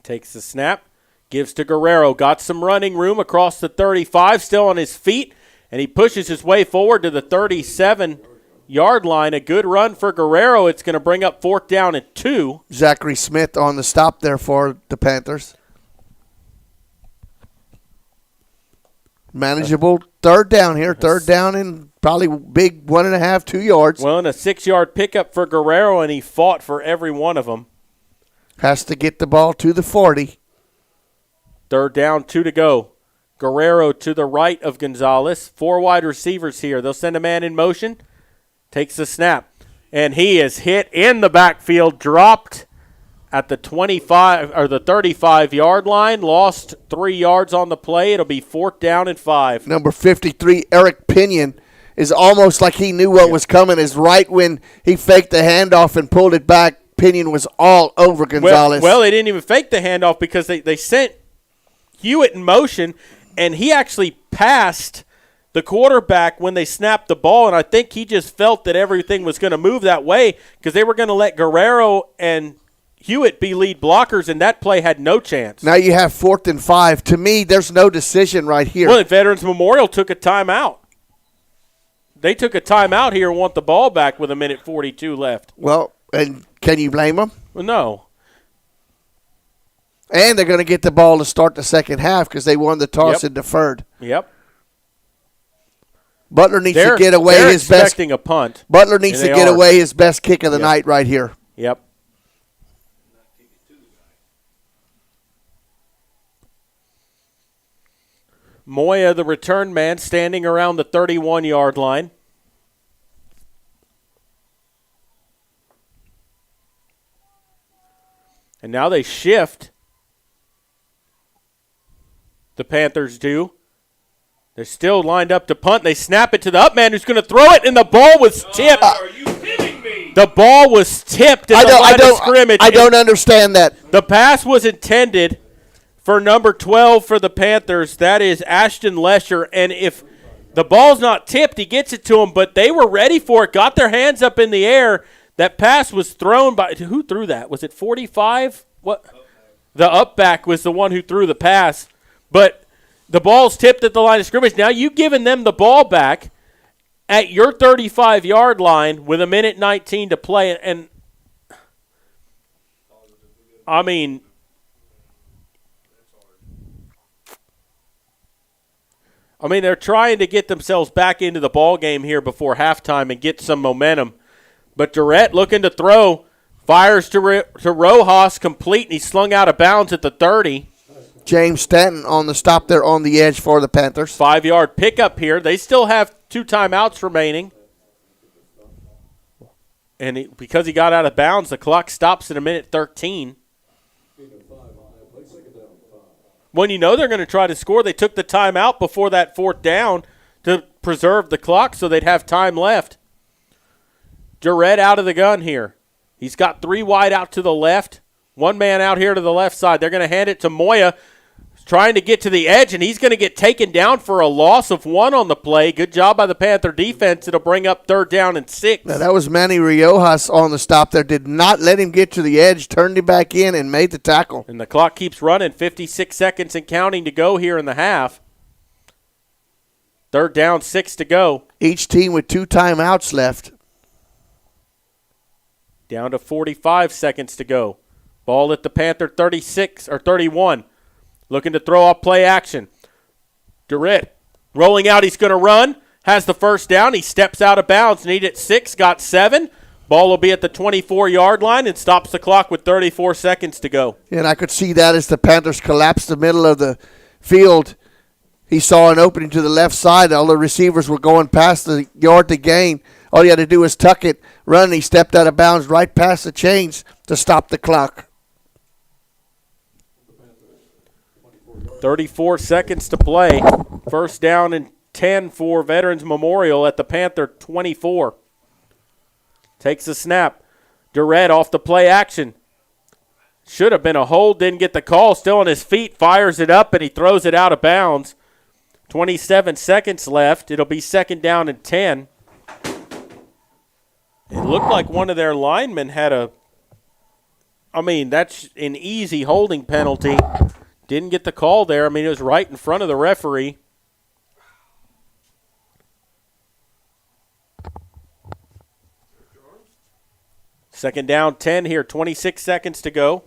Takes the snap, gives to Guerrero. Got some running room across the 35, still on his feet, and he pushes his way forward to the 37-yard line. A good run for Guerrero. It's going to bring up 4th down and 2. Zachary Smith on the stop there for the Panthers. Manageable 3rd down here. 3rd down and probably big 1.5, 2 yards. Well, and a 6-yard pickup for Guerrero, and he fought for every one of them. Has to get the ball to the 40. 3rd down, 2 to go. Guerrero to the right of Gonzalez. 4 wide receivers here. They'll send a man in motion. Takes the snap. And he is hit in the backfield, dropped at the 25 or the 35-yard line, lost 3 yards on the play. It'll be 4th down and 5. Number 53, Eric Pinion, is almost like he knew what was coming. Is right when he faked the handoff and pulled it back, Pinion was all over Gonzalez. Well, they didn't even fake the handoff because they sent Hewitt in motion, and he actually passed the quarterback when they snapped the ball, and I think he just felt that everything was going to move that way because they were going to let Guerrero and Hewitt be lead blockers, and that play had no chance. Now you have 4th and 5. To me, there's no decision right here. Well, Veterans Memorial took a timeout. They took a timeout here and want the ball back with 1:42 left. Well, and can you blame them? Well, no. And they're going to get the ball to start the second half because they won the toss and deferred. Yep. Butler needs to get away his best. They're expecting a punt. Butler needs to get away his best kick of the night right here. Yep. Moya, the return man, standing around the 31-yard line. And now they shift. The Panthers do. They're still lined up to punt. They snap it to the up man who's going to throw it, and the ball was tipped. Are you kidding me? The ball was tipped in the line of scrimmage. I don't understand that. The pass was intended for number 12 for the Panthers. That is Ashton Lesher. And if the ball's not tipped, he gets it to him. But they were ready for it, got their hands up in the air. That pass was thrown by – who threw that? Was it 45? What? The up back was the one who threw the pass. But the ball's tipped at the line of scrimmage. Now you've given them the ball back at your 35-yard line with 1:19 to play. And I mean, they're trying to get themselves back into the ball game here before halftime and get some momentum. But Durrett looking to throw, fires to Rojas, complete, and he's slung out of bounds at the 30. James Stanton on the stop there on the edge for the Panthers. 5-yard pickup here. They still have 2 timeouts remaining. And because he got out of bounds, the clock stops at 1:13. When you know they're going to try to score, they took the timeout before that 4th down to preserve the clock so they'd have time left. Durrett out of the gun here. He's got 3 wide out to the left. 1 man out here to the left side. They're going to hand it to Moya. He's trying to get to the edge, and he's going to get taken down for a loss of 1 on the play. Good job by the Panther defense. It'll bring up 3rd down and 6. Now, that was Manny Riojas on the stop there. Did not let him get to the edge, turned him back in, and made the tackle. And the clock keeps running. 56 seconds and counting to go here in the half. 3rd down, 6 to go. Each team with 2 timeouts left. Down to 45 seconds to go. Ball at the Panther 36 or 31. Looking to throw off play action. Durrett rolling out. He's going to run. Has the 1st down. He steps out of bounds. Needed 6. Got 7. Ball will be at the 24-yard line and stops the clock with 34 seconds to go. And I could see that as the Panthers collapsed the middle of the field. He saw an opening to the left side. All the receivers were going past the yard to gain. All you had to do was tuck it, run. He stepped out of bounds right past the chains to stop the clock. 34 seconds to play. 1st down and 10 for Veterans Memorial at the Panther 24. Takes a snap. Durrett off the play action. Should have been a hold, didn't get the call. Still on his feet, fires it up, and he throws it out of bounds. 27 seconds left. It'll be 2nd down and 10. It looked like one of their linemen had that's an easy holding penalty. Didn't get the call there. It was right in front of the referee. Second down, 10 here. 26 seconds to go.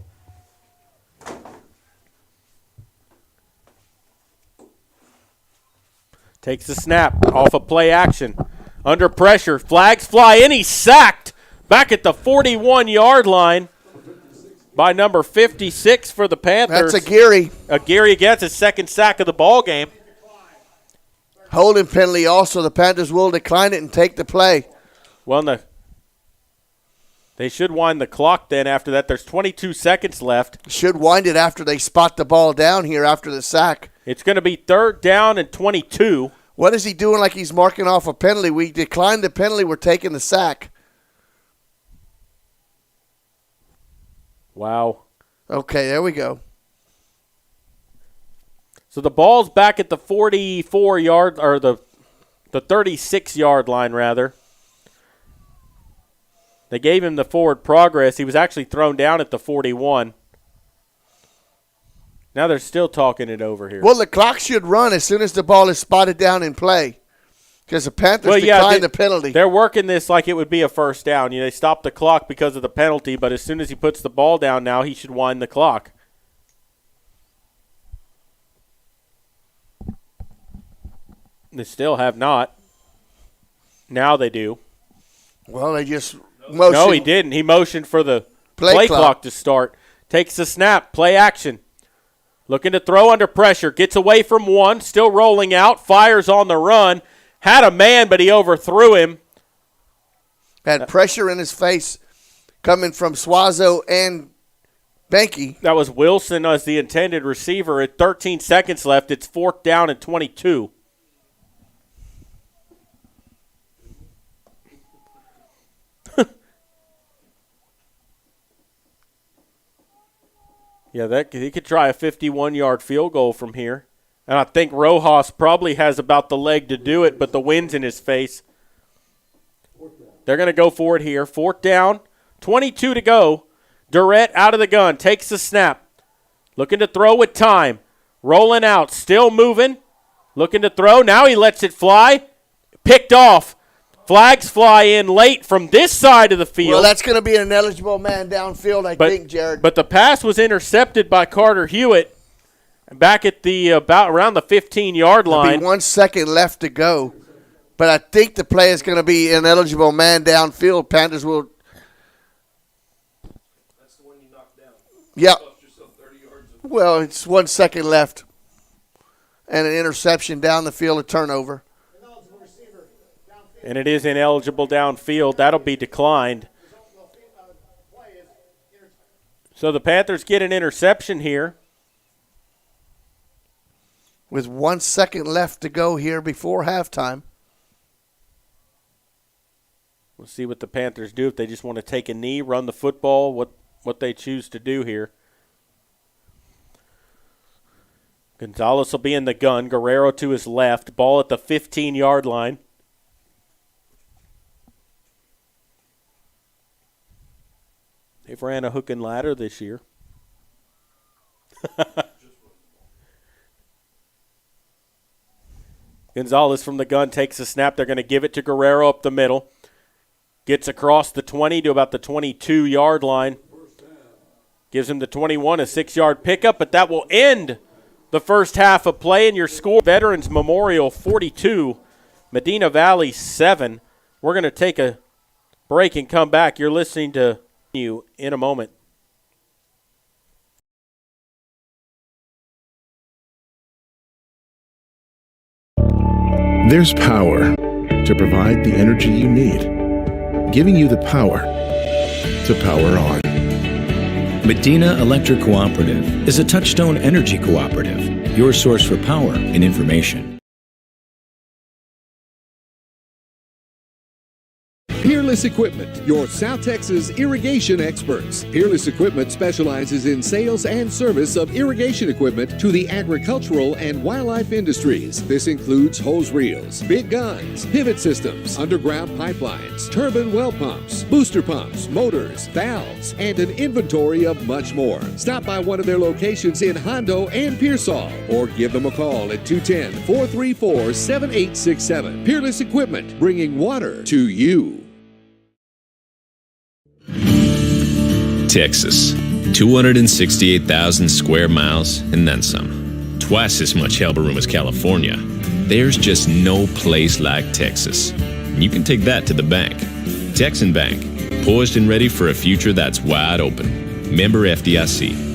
Takes the snap off of play action. Under pressure, flags fly in. He's sacked back at the 41-yard line by number 56 for the Panthers. That's Aguirre. Aguirre gets his 2nd sack of the ball game. Holding penalty also. The Panthers will decline it and take the play. Well, they should wind the clock then after that. There's 22 seconds left. Should wind it after they spot the ball down here after the sack. It's going to be 3rd down and 22. What is he doing like he's marking off a penalty? We declined the penalty. We're taking the sack. Wow. Okay, there we go. So the ball's back at the 44-yard, or the 36-yard line, rather. They gave him the forward progress. He was actually thrown down at the 41. Now they're still talking it over here. Well, the clock should run as soon as the ball is spotted down in play because the Panthers declined the penalty. They're working this like it would be a 1st down. They stopped the clock because of the penalty, but as soon as he puts the ball down now, he should wind the clock. They still have not. Now they do. Well, they just motioned. No, he didn't. He motioned for the play clock to start. Takes the snap. Play action. Looking to throw under pressure. Gets away from one. Still rolling out. Fires on the run. Had a man, but he overthrew him. Had pressure in his face coming from Suazo and Banky. That was Wilson as the intended receiver. At 13 seconds left, it's 4th down and 22. Yeah, he could try a 51-yard field goal from here. And I think Rojas probably has about the leg to do it, but the wind's in his face. They're going to go for it here. 4th down, 22 to go. Durrett out of the gun, takes the snap. Looking to throw with time. Rolling out, still moving. Looking to throw. Now he lets it fly. Picked off. Flags fly in late from this side of the field. Well, that's going to be an ineligible man downfield, I think, Jared. But the pass was intercepted by Carter Hewitt back at the around the 15-yard line. There'll be 1 second left to go. But I think the play is going to be ineligible man downfield. Panthers will. That's the one you knocked down. Yeah. Cost yourself 30 yards. Well, it's 1 second left. And an interception down the field, a turnover. And it is ineligible downfield. That'll be declined. So the Panthers get an interception here. With 1 second left to go here before halftime. We'll see what the Panthers do. If they just want to take a knee, run the football, what they choose to do here. Gonzalez will be in the gun. Guerrero to his left. Ball at the 15-yard line. They've ran a hook and ladder this year. Gonzalez from the gun takes a snap. They're going to give it to Guerrero up the middle. Gets across the 20 to about the 22-yard line. Gives him the 21, a 6-yard pickup, but that will end the first half of play. And your score, Veterans Memorial 42, Medina Valley 7. We're going to take a break and come back. You're listening to you in a moment. There's power to provide the energy you need, giving you the power to power on. Medina Electric Cooperative is a Touchstone Energy Cooperative, your source for power and information. Peerless Equipment, your South Texas irrigation experts. Peerless Equipment specializes in sales and service of irrigation equipment to the agricultural and wildlife industries. This includes hose reels, big guns, pivot systems, underground pipelines, turbine well pumps, booster pumps, motors, valves, and an inventory of much more. Stop by one of their locations in Hondo and Pearsall or give them a call at 210-434-7867. Peerless Equipment, bringing water to you. Texas, 268,000 square miles and then some. Twice as much elbow room as California. There's just no place like Texas. You can take that to the bank. Texan Bank, poised and ready for a future that's wide open. Member FDIC.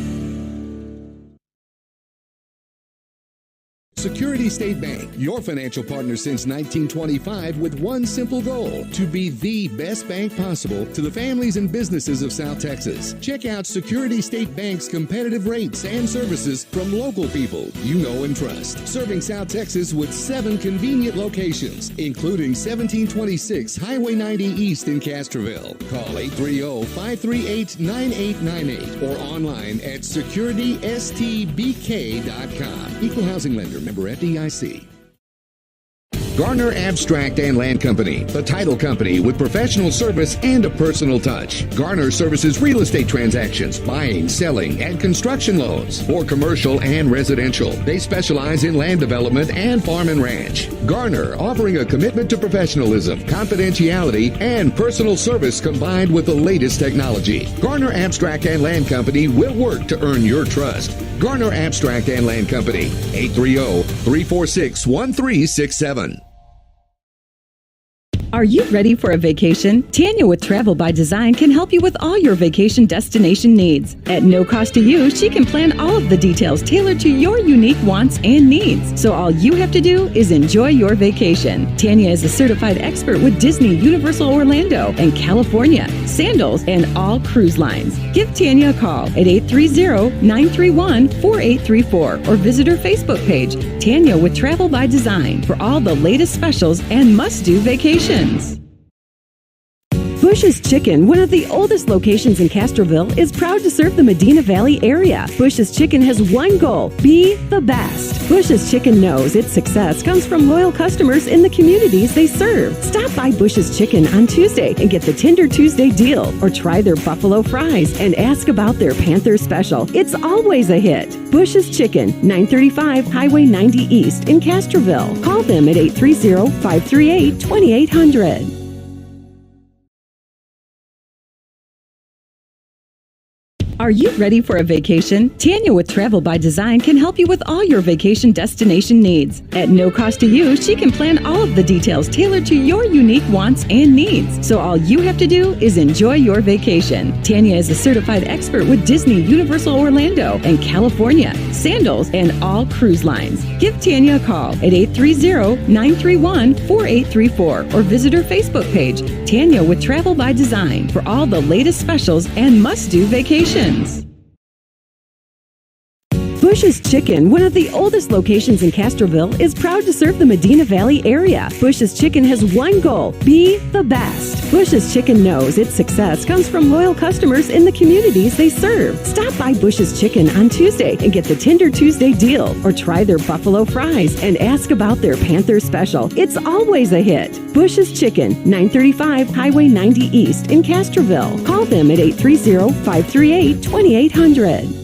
Security State Bank, your financial partner since 1925 with one simple goal, to be the best bank possible to the families and businesses of South Texas. Check out Security State Bank's competitive rates and services from local people you know and trust. Serving South Texas with 7 convenient locations, including 1726 Highway 90 East in Castroville. Call 830-538-9898 or online at securitystbk.com. Equal housing lender, member FDIC. Garner Abstract and Land Company, the title company with professional service and a personal touch. Garner services real estate transactions, buying, selling, and construction loans for commercial and residential. They specialize in land development and farm and ranch. Garner, offering a commitment to professionalism, confidentiality, and personal service combined with the latest technology. Garner Abstract and Land Company will work to earn your trust. Garner Abstract and Land Company, 830-346-1367. Are you ready for a vacation? Tanya with Travel by Design can help you with all your vacation destination needs. At no cost to you, she can plan all of the details tailored to your unique wants and needs. So all you have to do is enjoy your vacation. Tanya is a certified expert with Disney, Universal Orlando, and California, Sandals, and all cruise lines. Give Tanya a call at 830-931-4834 or visit her Facebook page, Tanya with Travel by Design, for all the latest specials and must-do vacations. Bush's Chicken, one of the oldest locations in Castroville, is proud to serve the Medina Valley area. Bush's Chicken has one goal: be the best. Bush's Chicken knows its success comes from loyal customers in the communities they serve. Stop by Bush's Chicken on Tuesday and get the Tender Tuesday deal, or try their buffalo fries and ask about their Panther special. It's always a hit. Bush's Chicken, 935 Highway 90 East in Castroville. Call them at 830-538-2800. Are you ready for a vacation? Tanya with Travel by Design can help you with all your vacation destination needs. At no cost to you, she can plan all of the details tailored to your unique wants and needs. So all you have to do is enjoy your vacation. Tanya is a certified expert with Disney, Universal Orlando, and California, Sandals, and all cruise lines. Give Tanya a call at 830-931-4834 or visit her Facebook page, Tanya with Travel by Design, for all the latest specials and must-do vacations. Bush's Chicken, one of the oldest locations in Castroville, is proud to serve the Medina Valley area. Bush's Chicken has one goal: be the best. Bush's Chicken knows its success comes from loyal customers in the communities they serve. Stop by Bush's Chicken on Tuesday and get the Tender Tuesday deal, or try their buffalo fries and ask about their Panther special. It's always a hit. Bush's Chicken, 935 Highway 90 East in Castroville. Call them at 830-538-2800.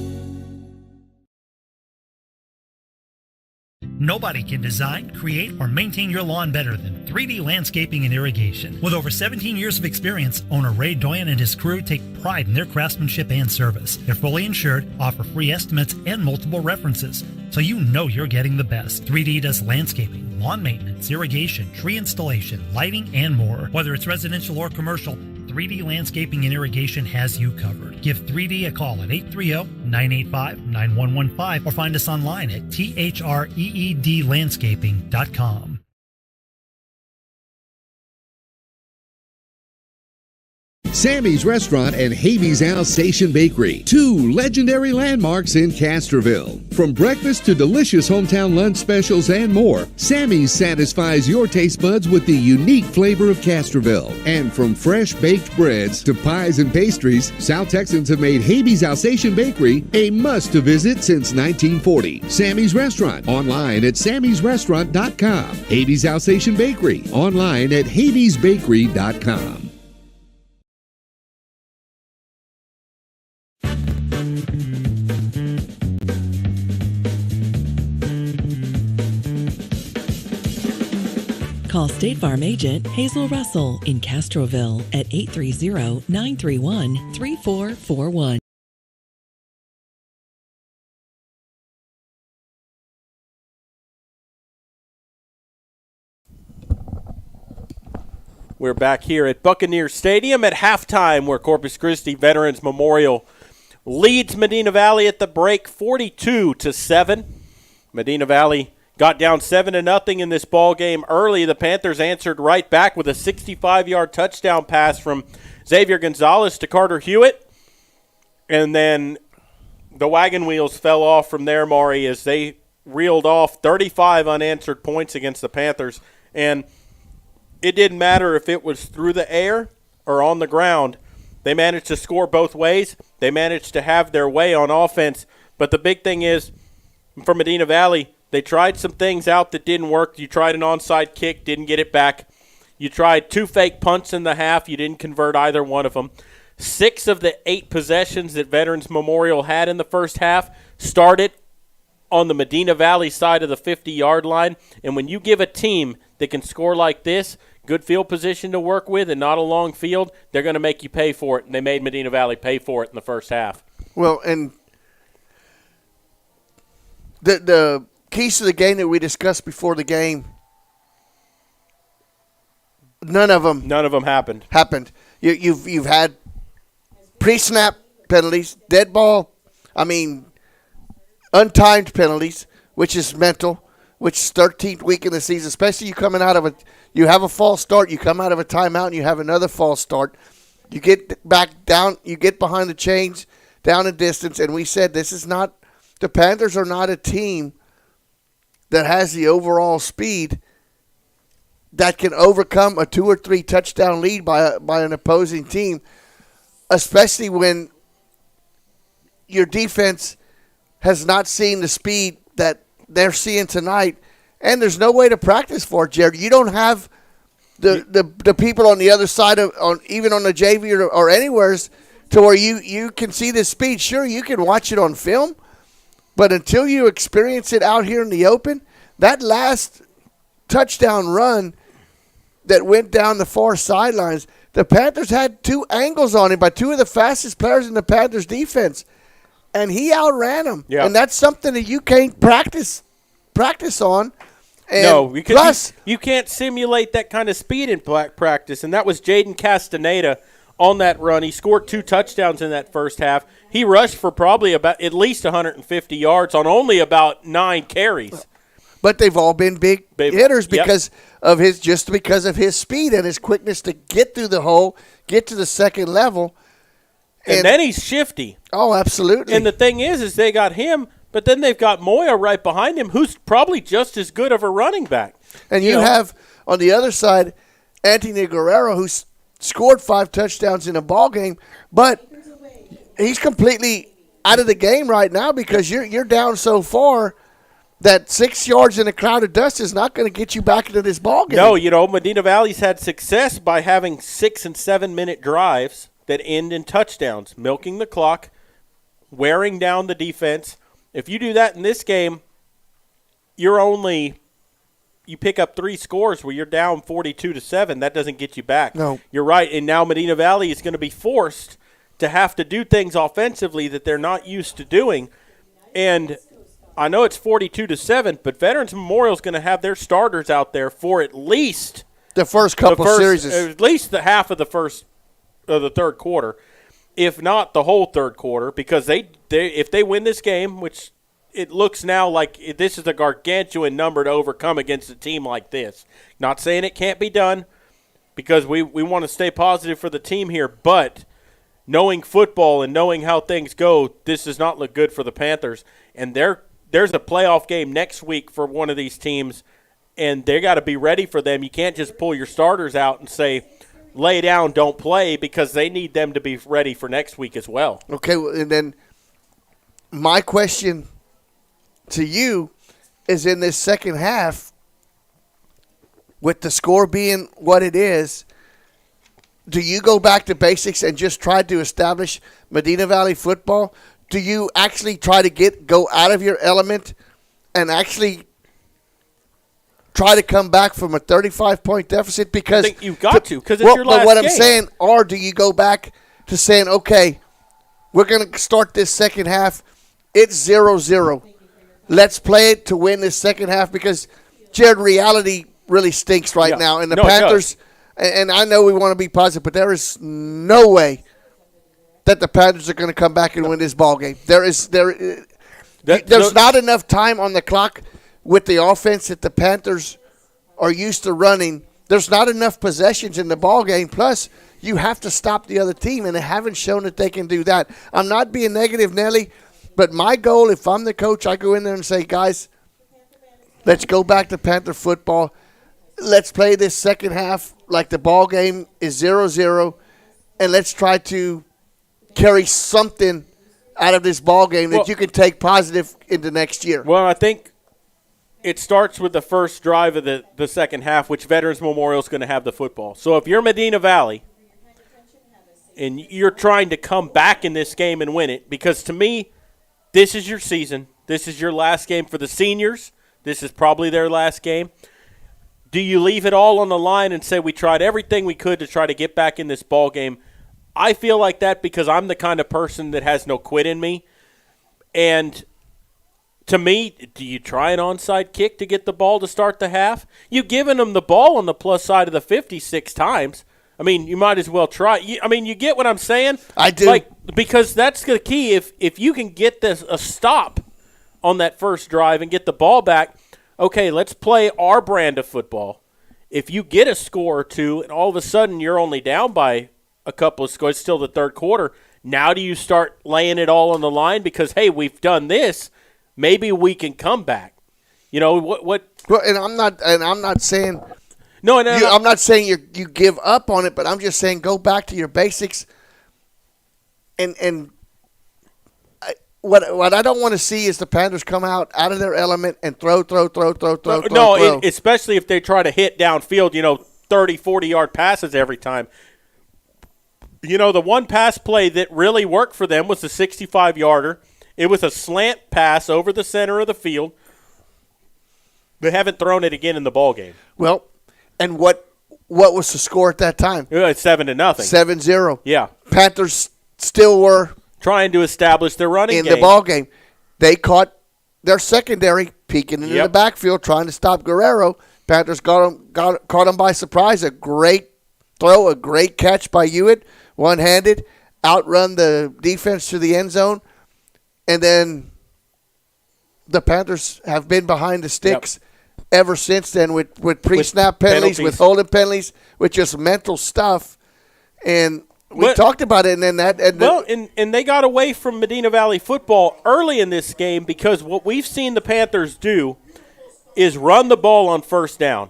Nobody can design, create, or maintain your lawn better than 3D Landscaping and Irrigation. With over 17 years of experience, owner Ray Doyen and his crew take pride in their craftsmanship and service. They're fully insured, offer free estimates, and multiple references, so you know you're getting the best. 3D does landscaping, lawn maintenance, irrigation, tree installation, lighting, and more. Whether it's residential or commercial, 3D Landscaping and Irrigation has you covered. Give 3D a call at 830-985-9115 or find us online at threedlandscaping.com. Sammy's Restaurant and Habeas Alsatian Bakery, two legendary landmarks in Castroville. From breakfast to delicious hometown lunch specials and more, Sammy's satisfies your taste buds with the unique flavor of Castroville. And from fresh baked breads to pies and pastries, South Texans have made Habeas Alsatian Bakery a must-to-visit since 1940. Sammy's Restaurant, online at sammysrestaurant.com. Habeas Alsatian Bakery, online at habeasbakery.com. Call State Farm agent Hazel Russell in Castroville at 830-931-3441. We're back here at Buccaneer Stadium at halftime, where Corpus Christi Veterans Memorial leads Medina Valley at the break 42-7. Medina Valley got down 7-0 in this ball game early. The Panthers answered right back with a 65-yard touchdown pass from Xavier Gonzalez to Carter Hewitt. And then the wagon wheels fell off from there, Maury, as they reeled off 35 unanswered points against the Panthers. And it didn't matter if it was through the air or on the ground. They managed to score both ways. They managed to have their way on offense. But the big thing is, for Medina Valley, they tried some things out that didn't work. You tried an onside kick, didn't get it back. You tried 2 fake punts in the half. You didn't convert either one of them. 6 of the 8 possessions that Veterans Memorial had in the first half started on the Medina Valley side of the 50-yard line. And when you give a team that can score like this, good field position to work with and not a long field, they're going to make you pay for it. And they made Medina Valley pay for it in the first half. Well, and the keys to the game that we discussed before the game, None of them happened. You've had pre-snap penalties, dead ball, untimed penalties, which is mental, which is 13th week in the season, especially you have a false start, you come out of a timeout, and you have another false start. You get back down, you get behind the chains, down in distance, and we said the Panthers are not a team that has the overall speed that can overcome a 2 or 3 touchdown lead by an opposing team, especially when your defense has not seen the speed that they're seeing tonight, and there's no way to practice for it, Jared. You don't have the people on the other side even on the JV or anywhere to where you can see this speed. Sure, you can watch it on film, but until you experience it out here in the open, that last touchdown run that went down the far sidelines, the Panthers had 2 angles on him by 2 of the fastest players in the Panthers defense, and he outran them. Yeah. And that's something that you can't practice on. And no, because you can't simulate that kind of speed in practice, and that was Jaden Castaneda on that run. He scored 2 touchdowns in that first half. He rushed for probably about at least 150 yards on only about 9 carries. But they've all been big hitters because of his speed and his quickness to get through the hole, get to the second level. And then he's shifty. Oh, absolutely. And the thing is they got him, but then they've got Moya right behind him, who's probably just as good of a running back. And you have, on the other side, Anthony Guerrero, who's scored 5 touchdowns in a ball game, but he's completely out of the game right now because you're down so far that 6 yards in a cloud of dust is not going to get you back into this ball game. No, Medina Valley's had success by having 6 and 7 minute drives that end in touchdowns, milking the clock, wearing down the defense. If you do that in this game, you pick up 3 scores where you're down 42-7. That doesn't get you back. No. You're right, and now Medina Valley is going to be forced to have to do things offensively that they're not used to doing. And I know it's 42-7, but Veterans Memorial is going to have their starters out there for at least the first couple series, at least the half of the third quarter, if not the whole third quarter, because if they win this game, which it looks now like this is a gargantuan number to overcome against a team like this. Not saying it can't be done, because we want to stay positive for the team here, but knowing football and knowing how things go, this does not look good for the Panthers. And there's a playoff game next week for one of these teams, and they got to be ready for them. You can't just pull your starters out and say, lay down, don't play, because they need them to be ready for next week as well. Okay, and then my question to you is, in this second half, with the score being what it is, do you go back to basics and just try to establish Medina Valley football? Do you actually try to go out of your element and actually try to come back from a 35-point deficit? Because I think you've got to, because it's your last But what game. I'm saying, or do you go back to saying, okay, we're going to start this second half, it's 0-0. Let's play it to win this second half, because, Jared, reality really stinks right now. And the Panthers, and I know we want to be positive, but there is no way that the Panthers are going to come back and win this ball game. There's not enough time on the clock with the offense that the Panthers are used to running. There's not enough possessions in the ball game. Plus, you have to stop the other team, and they haven't shown that they can do that. I'm not being negative, Nelly, but my goal, if I'm the coach, I go in there and say, guys, let's go back to Panther football. Let's play this second half like the ball game is 0-0, and let's try to carry something out of this ball game that you can take positive into next year. Well, I think it starts with the first drive of the second half, which Veterans Memorial is going to have the football. So if you're Medina Valley and you're trying to come back in this game and win it, because to me, this is your season. This is your last game for the seniors. This is probably their last game. Do you leave it all on the line and say we tried everything we could to try to get back in this ball game? I feel like that because I'm the kind of person that has no quit in me. And To me, do you try an onside kick to get the ball to start the half? You've given them the ball on the plus side of the 56 times. I mean, you might as well try. You get what I'm saying? I do. Because that's the key. If you can get a stop on that first drive and get the ball back, okay, let's play our brand of football. If you get a score or two and all of a sudden you're only down by a couple of scores, still the third quarter, now do you start laying it all on the line because, hey, we've done this, maybe we can come back? What? Well, and I'm not saying – No, I'm not saying you give up on it, but I'm just saying go back to your basics. What I don't want to see is the Panthers come out of their element and throw. Especially if they try to hit downfield, 30, 40-yard passes every time. The one pass play that really worked for them was the 65-yarder. It was a slant pass over the center of the field. They haven't thrown it again in the ballgame. Well, and what was the score at that time? It was 7-0. 7-0. Yeah. Panthers still were trying to establish their running in game. the ball game. They caught their secondary peeking into the backfield trying to stop Guerrero. Panthers caught him by surprise. A great throw, a great catch by Hewitt, one-handed, outrun the defense to the end zone. And then the Panthers have been behind the sticks ever since then with pre-snap penalties, with holding penalties, with just mental stuff. And we talked about it. And then and they got away from Medina Valley football early in this game because what we've seen the Panthers do is run the ball on first down.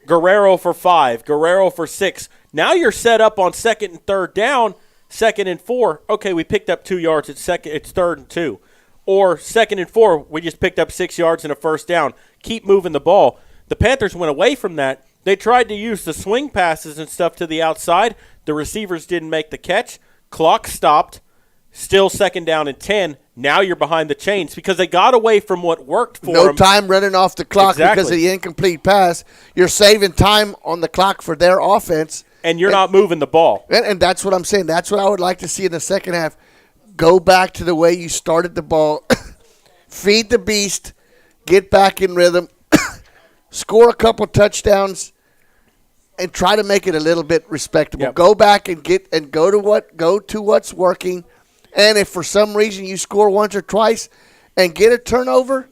Guerrero for 5, Guerrero for 6. Now you're set up on second and third down, 2nd and 4. Okay, we picked up 2 yards. It's 3rd and 2. Or 2nd and 4, we just picked up 6 yards and a first down. Keep moving the ball. The Panthers went away from that. They tried to use the swing passes and stuff to the outside. The receivers didn't make the catch. Clock stopped. Still 2nd down and 10. Now you're behind the chains because they got away from what worked for them. No time running off the clock because of the incomplete pass. You're saving time on the clock for their offense. And you're not moving the ball. And that's what I'm saying. That's what I would like to see in the second half. Go back to the way you started the ball. Feed the beast. Get back in rhythm. Score a couple touchdowns. And try to make it a little bit respectable. Yep. Go back and go to what's working. And if for some reason you score once or twice and get a turnover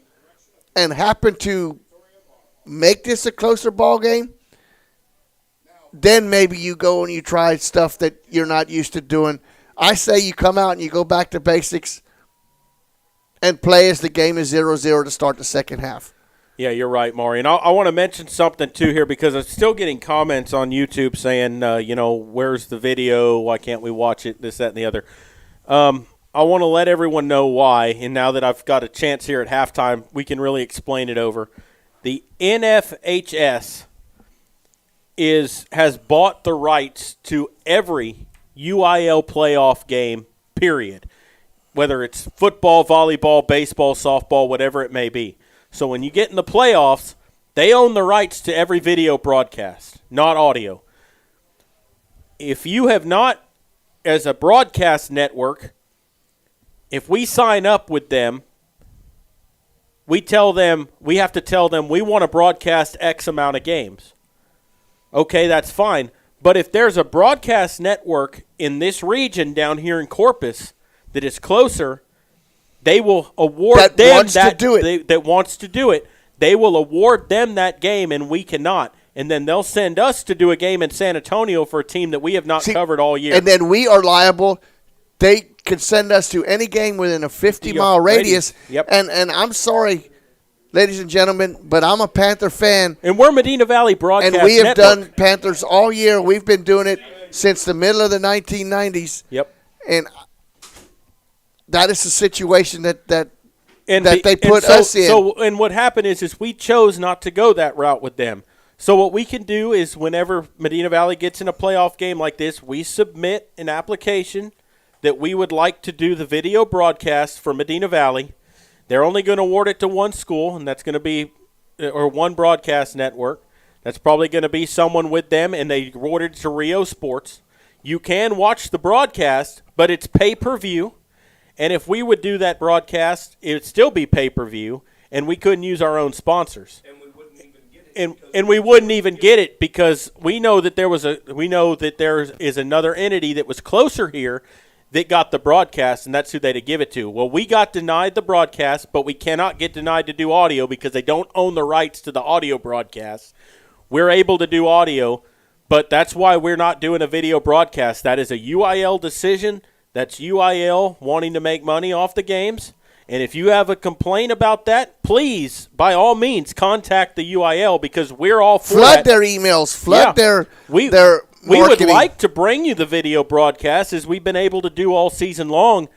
and happen to make this a closer ball game, then maybe you go and you try stuff that you're not used to doing. I say you come out and you go back to basics and play as the game is 0-0 to start the second half. Yeah, you're right, Maury. And I want to mention something, too, here because I'm still getting comments on YouTube saying, where's the video? Why can't we watch it? This, that, and the other. I want to let everyone know why, and now that I've got a chance here at halftime, we can really explain it over. The MVHS has bought the rights to every UIL playoff game, period, whether it's football, volleyball, baseball, softball, whatever it may be. So when you get in the playoffs, they own the rights to every video broadcast, not audio. If you have not, as a broadcast network, if we sign up with them, we have to tell them we want to broadcast X amount of games. Okay, that's fine. But if there's a broadcast network in this region down here in Corpus that is closer, they will award them that wants to do it. They will award them that game, and we cannot. And then they'll send us to do a game in San Antonio for a team that we have not covered all year. And then we are liable. They can send us to any game within a 50-mile radius. Yep. And I'm sorry, ladies and gentlemen, but I'm a Panther fan. And we're Medina Valley Broadcast And we have Network. done Panthers all year. We've been doing it since the middle of the 1990s. Yep. And that is the situation that they put us in. And what happened is we chose not to go that route with them. So what we can do is whenever Medina Valley gets in a playoff game like this, we submit an application that we would like to do the video broadcast for Medina Valley. They're only going to award it to one school, and that's going to be or one broadcast network. That's probably going to be someone with them, and they awarded it to Rio Sports. You can watch the broadcast, but it's pay-per-view. And if we would do that broadcast, it would still be pay-per-view, and we couldn't use our own sponsors. And we wouldn't even get it. And we wouldn't even get it because we know that there is another entity that was closer here that got the broadcast, and that's who they'd give it to. Well, we got denied the broadcast, but we cannot get denied to do audio because they don't own the rights to the audio broadcast. We're able to do audio, but that's why we're not doing a video broadcast. That is a UIL decision. That's UIL wanting to make money off the games. And if you have a complaint about that, please, by all means, contact the UIL because we're all for Flood their emails. Flood their We would like to bring you the video broadcast as we've been able to do all season long,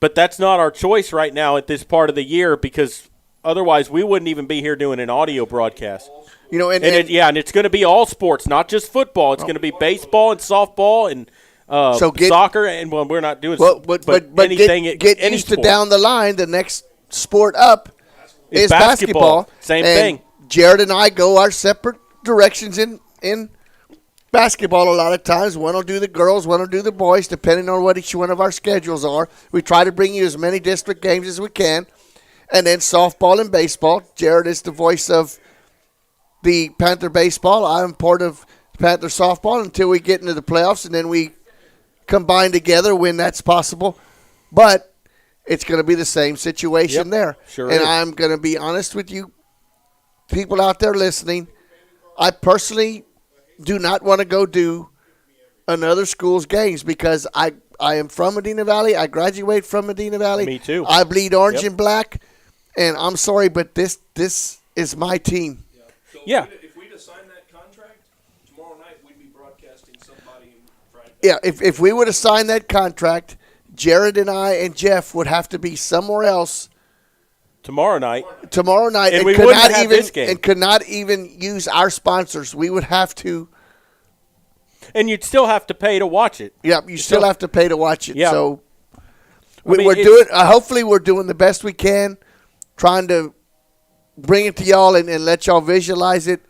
but that's not our choice right now at this part of the year because otherwise we wouldn't even be here doing an audio broadcast. You know, and it's going to be all sports, not just football. It's going to be baseball and softball and soccer, and we're not doing. But anything. Get any used sport. to down the line. The next sport up is basketball. Same and thing. Jared and I go our separate directions in basketball. A lot of times, one will do the girls, one will do the boys, depending on what each one of our schedules are. We try to bring you as many district games as we can, and then softball and baseball. Jared is the voice of the Panther baseball. I'm part of Panther softball until we get into the playoffs, and then we combine together when that's possible. But it's going to be the same situation there. Sure and is. I'm going to be honest with you, people out there listening, I personally do not want to go do another school's games because I am from Medina Valley. I graduate from Medina Valley. Me too. I bleed orange and black, and I'm sorry, but this is my team. Yeah. If we'd have signed that contract, tomorrow night we'd be broadcasting somebody in Friday. Yeah, if we would have signed that contract, Jared and I and Jeff would have to be somewhere else tomorrow night, and we could wouldn't not have even this game. and could not even use our sponsors. We would have to, and you'd still have to pay to watch it. Yeah, you still have to pay to watch it. Yeah. So I mean, we're doing. Hopefully, we're doing the best we can, trying to bring it to y'all and let y'all visualize it.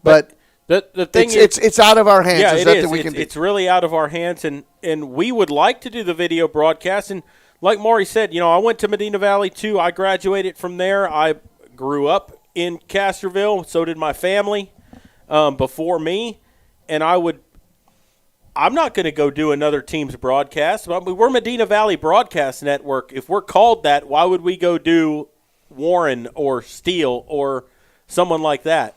But the thing it's out of our hands. Yeah, There's it nothing is. we can do. It's really out of our hands, and we would like to do the video broadcast. And like Maury said, I went to Medina Valley too. I graduated from there. I grew up in Castroville. So did my family before me. And I'm not going to go do another team's broadcast. We're Medina Valley Broadcast Network. If we're called that, why would we go do Warren or Steele or someone like that?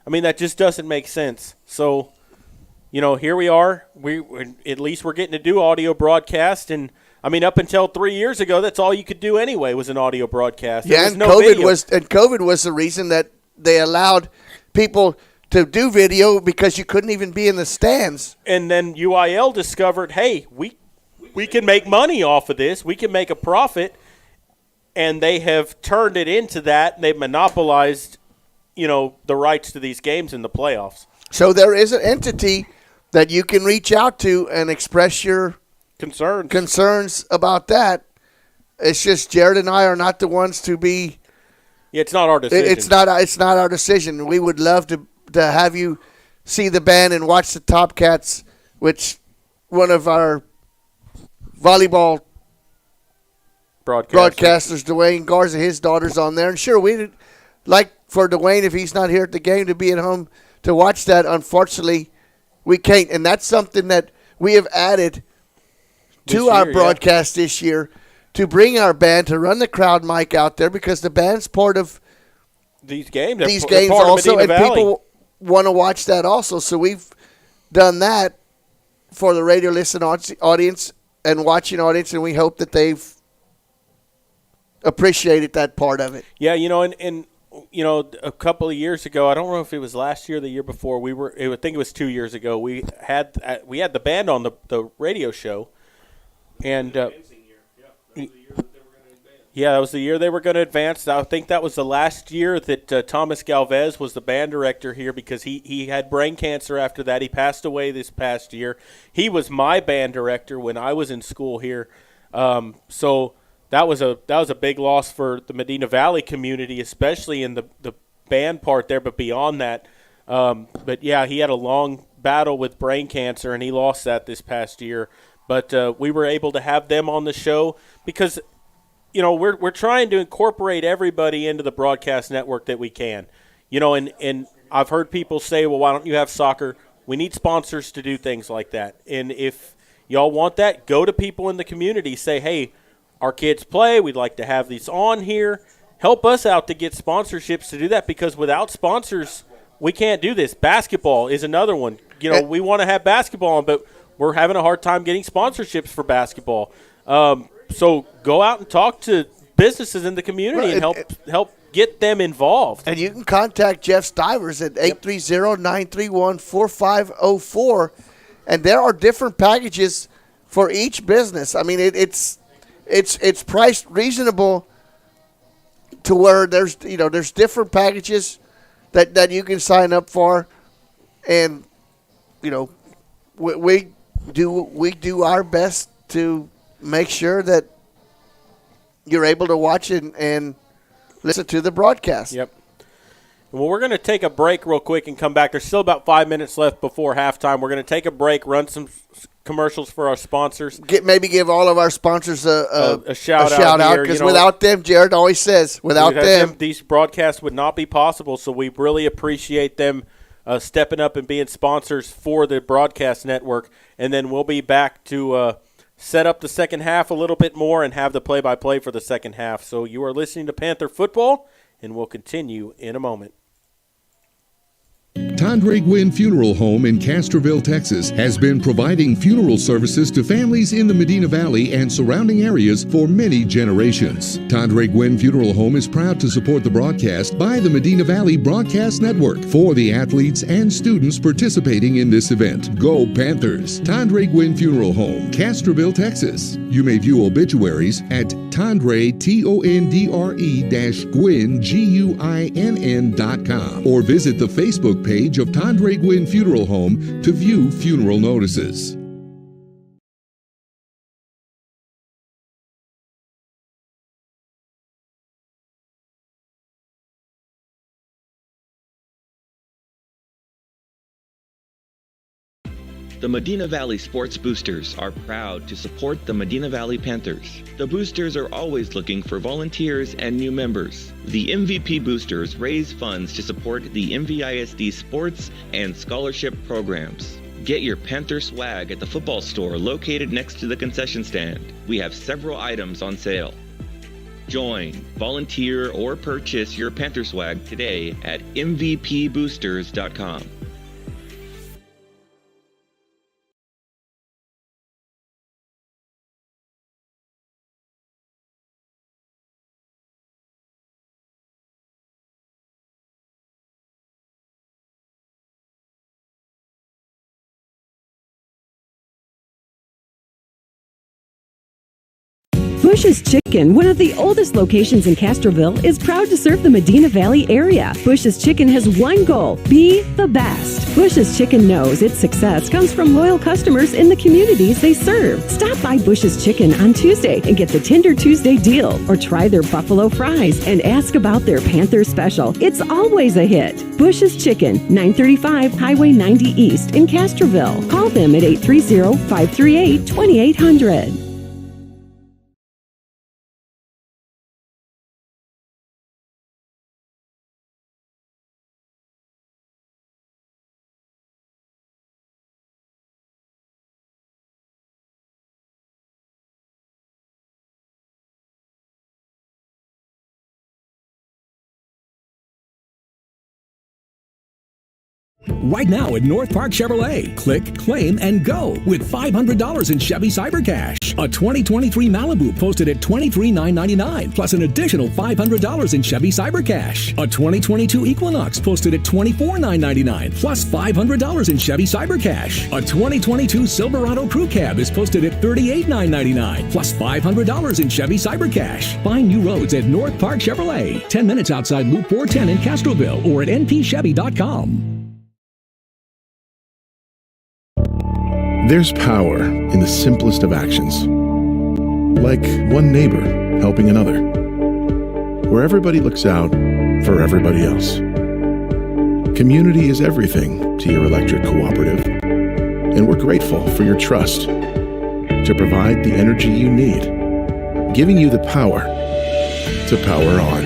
I mean, that just doesn't make sense. So, here we are. At least we're getting to do audio broadcast. And, I mean, up until 3 years ago, that's all you could do anyway was an audio broadcast. Yeah, and COVID was the reason that they allowed people to do video because you couldn't even be in the stands. And then UIL discovered, hey, we can make money off of this. We can make a profit. And they have turned it into that. They've monopolized, the rights to these games in the playoffs. So there is an entity that you can reach out to and express your concerns about that. It's just Jared and I are not the ones to be. Yeah, it's not our decision. It's not our decision. We would love to have you see the band and watch the Top Cats, which one of our volleyball broadcasters, Dwayne Garza, his daughter's on there. And sure, we'd like for Dwayne, if he's not here at the game, to be at home to watch that. Unfortunately, we can't. And that's something that we have added to our broadcast this year to bring our band, to run the crowd mic out there because the band's part of these games. Also, and people want to watch that also. So we've done that for the radio listening audience and watching audience, and we hope that they've appreciated that part of it. Yeah, and a couple of years ago, I don't know if it was last year or the year before, I think it was 2 years ago, we had the band on the radio show. And that was the year they were going to advance. I think that was the last year that Thomas Galvez was the band director here because he had brain cancer after that. He passed away this past year. He was my band director when I was in school here. So that was a big loss for the Medina Valley community, especially in the band part there, but beyond that. But, yeah, he had a long battle with brain cancer, and he lost that this past year. But we were able to have them on the show because, we're trying to incorporate everybody into the broadcast network that we can. And I've heard people say, well, why don't you have soccer? We need sponsors to do things like that. And if y'all want that, go to people in the community. Say, hey, our kids play. We'd like to have these on here. Help us out to get sponsorships to do that, because without sponsors, we can't do this. Basketball is another one. We want to have basketball on, but we're having a hard time getting sponsorships for basketball. So go out and talk to businesses in the community and help get them involved. And you can contact Jeff Stivers at 830-931-4504. And there are different packages for each business. I mean, it's priced reasonable to where there's different packages that you can sign up for, and we do our best to make sure that you're able to watch it and listen to the broadcast. Yep. Well, we're going to take a break real quick and come back. There's still about 5 minutes left before halftime. We're going to take a break, run some commercials for our sponsors. Maybe give all of our sponsors a shout out, because without them, Jared always says, without them, these broadcasts would not be possible. So we really appreciate them stepping up and being sponsors for the broadcast network. And then we'll be back to set up the second half a little bit more and have the play-by-play for the second half. So you are listening to Panther Football, and we'll continue in a moment. Tondre Gwynn Funeral Home in Castroville, Texas, has been providing funeral services to families in the Medina Valley and surrounding areas for many generations. Tondre Gwynn Funeral Home is proud to support the broadcast by the Medina Valley Broadcast Network for the athletes and students participating in this event. Go Panthers! Tondre Gwynn Funeral Home, Castroville, Texas. You may view obituaries at Tondre, Tondre-Gwynn, Guinn.com, or visit the Facebook page of Tondre Gwynn Funeral Home to view funeral notices. The Medina Valley Sports Boosters are proud to support the Medina Valley Panthers. The Boosters are always looking for volunteers and new members. The MVP Boosters raise funds to support the MVHS sports and scholarship programs. Get your Panther swag at the football store located next to the concession stand. We have several items on sale. Join, volunteer, or purchase your Panther swag today at mvpboosters.com. Bush's Chicken, one of the oldest locations in Castroville, is proud to serve the Medina Valley area. Bush's Chicken has one goal: be the best. Bush's Chicken knows its success comes from loyal customers in the communities they serve. Stop by Bush's Chicken on Tuesday and get the Tender Tuesday deal, or try their buffalo fries and ask about their Panther special. It's always a hit. Bush's Chicken, 935 Highway 90 East in Castroville. Call them at 830-538-2800. Right now at North Park Chevrolet, click, claim, and go with $500 in Chevy Cyber Cash. A 2023 Malibu posted at $23,999 plus an additional $500 in Chevy Cyber Cash. A 2022 Equinox posted at $24,999 plus $500 in Chevy Cyber Cash. A 2022 Silverado Crew Cab is posted at $38,999 plus $500 in Chevy Cyber Cash. Find new roads at North Park Chevrolet, 10 minutes outside Loop 410 in Castroville, or at npchevy.com. There's power in the simplest of actions. Like one neighbor helping another. Where everybody looks out for everybody else. Community is everything to your electric cooperative. And we're grateful for your trust. to provide the energy you need, giving you the power to power on.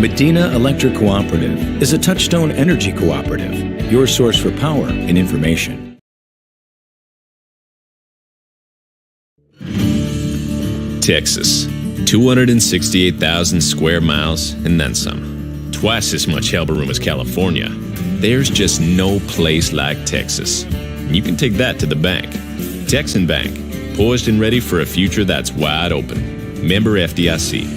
Medina Electric Cooperative is a Touchstone Energy Cooperative, your source for power and information. Texas, 268,000 square miles and then some. Twice as much helper room as California. There's just no place like Texas. And you can take that to the bank. Texan Bank, poised and ready for a future that's wide open. Member FDIC.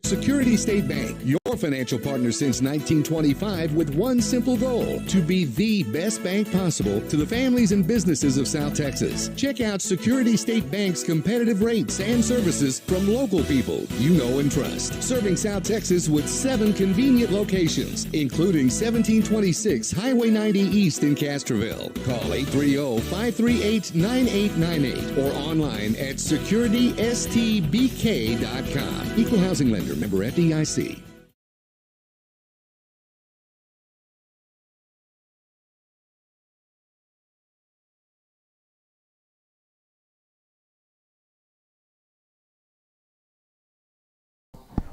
Security State Bank, your financial partner since 1925 with one simple goal, to be the best bank possible to the families and businesses of South Texas. Check out Security State Bank's competitive rates and services from local people you know and trust. Serving South Texas with 7 convenient locations, including 1726 Highway 90 East in Castroville. Call 830-538-9898 or online at securitystbk.com. Equal housing lender. Member FDIC.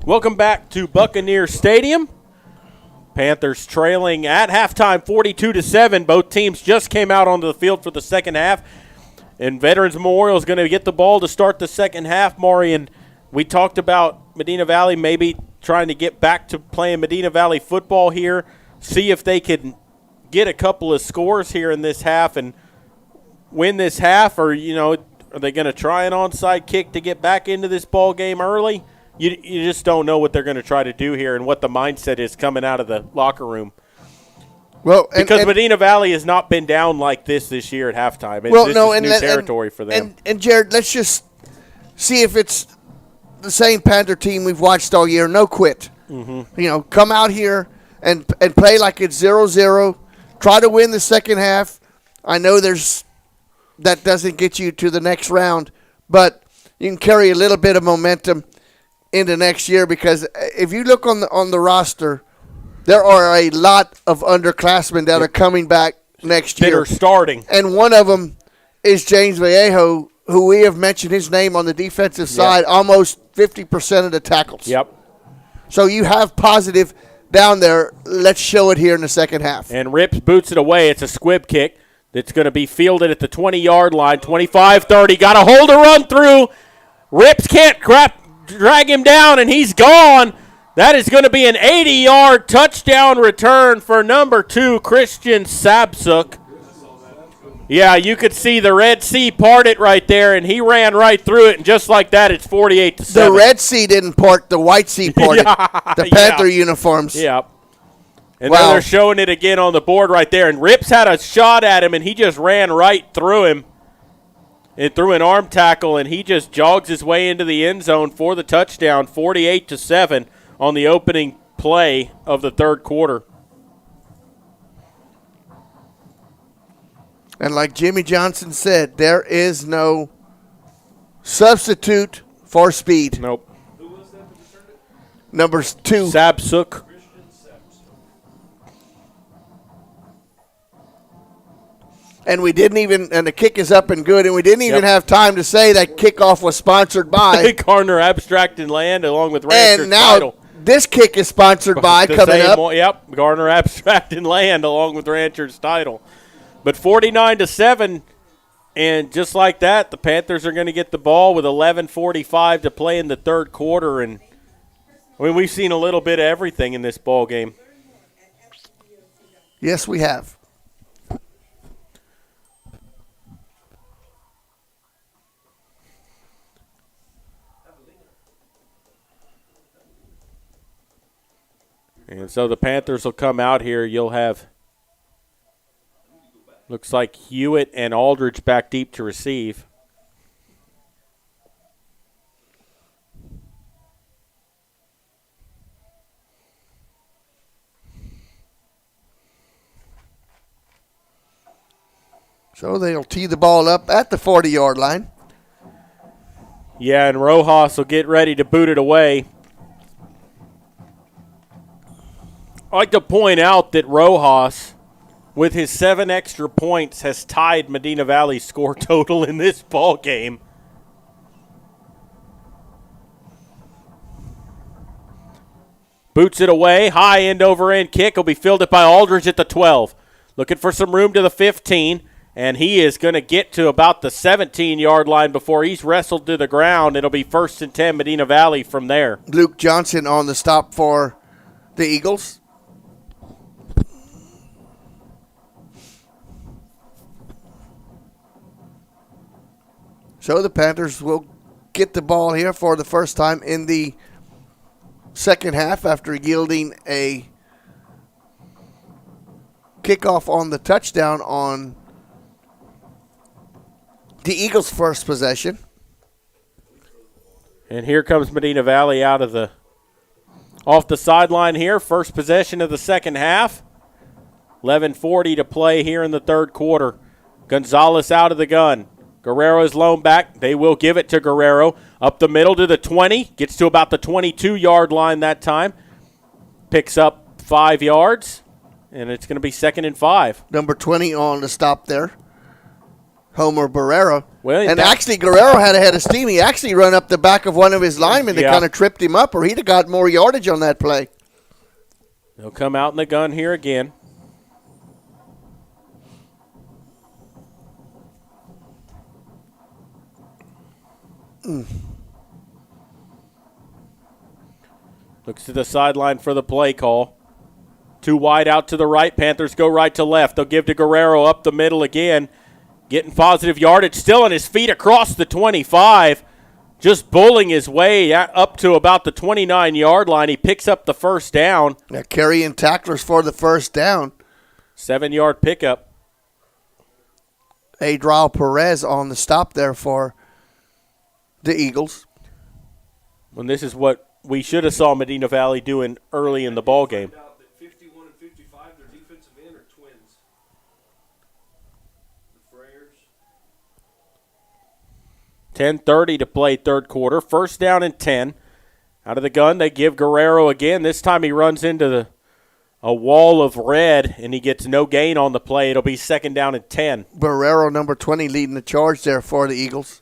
Welcome back to Buccaneer Stadium. Panthers trailing at halftime 42-7. Both teams just came out onto the field for the second half. And Veterans Memorial is going to get the ball to start the second half, Maury. And we talked about Medina Valley maybe trying to get back to playing Medina Valley football here, see if they can get a couple of scores here in this half and win this half, or, are they going to try an onside kick to get back into this ball game early? You just don't know what they're going to try to do here and what the mindset is coming out of the locker room. Well, because Medina Valley has not been down like this year at halftime. This is new territory for them. And Jared, let's just see if it's the same Panther team we've watched all year. No quit. Mm-hmm. Come out here and play like it's 0-0. Try to win the second half. I know that doesn't get you to the next round, but you can carry a little bit of momentum into next year, because if you look on the roster, there are a lot of underclassmen that are coming back next year. That are starting. And one of them is James Vallejo, who we have mentioned his name on the defensive side, almost 50% of the tackles. Yep. So you have positive down there. Let's show it here in the second half. And Rips boots it away. It's a squib kick that's going to be fielded at the 20-yard line, 25-30. Got a hole to run through. Rips can't drag him down, and he's gone. That is going to be an 80-yard touchdown return for number 2, Christian Sabsuk. Yeah, you could see the Red Sea parted right there, and he ran right through it, and just like that, it's 48-7. The Red Sea didn't part, the White Sea parted. The Panther uniforms. Yeah. And now they're showing it again on the board right there, and Rips had a shot at him, and he just ran right through him. It threw an arm tackle, and he just jogs his way into the end zone for the touchdown, 48-7 on the opening play of the third quarter. And like Jimmy Johnson said, there is no substitute for speed. Nope. Who was that returned it? Number 2. Sabsuk. And we didn't even, and the kick is up and good, and we didn't even have time to say that kickoff was sponsored by Gardner Abstract and Land, along with Rancher's And now Title. This kick is sponsored by, coming up. Yep, Gardner Abstract and Land, along with Rancher's Title. But 49-7, and just like that, the Panthers are going to get the ball with 11:45 to play in the third quarter. And we've seen a little bit of everything in this ball game. Yes, we have. And so the Panthers will come out here. You'll have, looks like Hewitt and Aldridge back deep to receive. So they'll tee the ball up at the 40-yard line. Yeah, and Rojas will get ready to boot it away. I'd like to point out that Rojas with his 7 extra points, has tied Medina Valley's score total in this ball game. Boots it away, high end over end kick will be fielded by Aldridge at the 12. Looking for some room to the 15, and he is going to get to about the 17-yard line before he's wrestled to the ground. It'll be 1st and 10 Medina Valley from there. Luke Johnson on the stop for the Eagles. So the Panthers will get the ball here for the first time in the second half after yielding a kickoff on the touchdown on the Eagles' first possession. And here comes Medina Valley off the sideline here. First possession of the second half. 11:40 to play here in the third quarter. Gonzalez out of the gun. Guerrero's loaned back. They will give it to Guerrero. Up the middle to the 20. Gets to about the 22-yard line that time. Picks up 5 yards, and it's going to be 2nd and 5. Number 20 on the stop there. Homer Barrera. Well, and actually, Guerrero had a head of steam. He actually run up the back of one of his linemen that kind of tripped him up, or he'd have got more yardage on that play. They'll come out in the gun here again. Looks to the sideline for the play call. 2 wide out to the right. Panthers go right to left. They'll give to Guerrero up the middle again. Getting positive yardage. Still on his feet across the 25. Just bullying his way up to about the 29-yard line. He picks up the first down. Carrying tacklers for the first down. 7-yard pickup. Adriel Perez on the stop there for the Eagles. When this is what we should have saw Medina Valley doing early in the ball game. 51 and 55, their defensive end are twins. The Frayers. 10:30 to play third quarter. First down and 10. Out of the gun, they give Guerrero again. This time he runs into a wall of red, and he gets no gain on the play. It'll be 2nd down and 10. Guerrero, number 20, leading the charge there for the Eagles.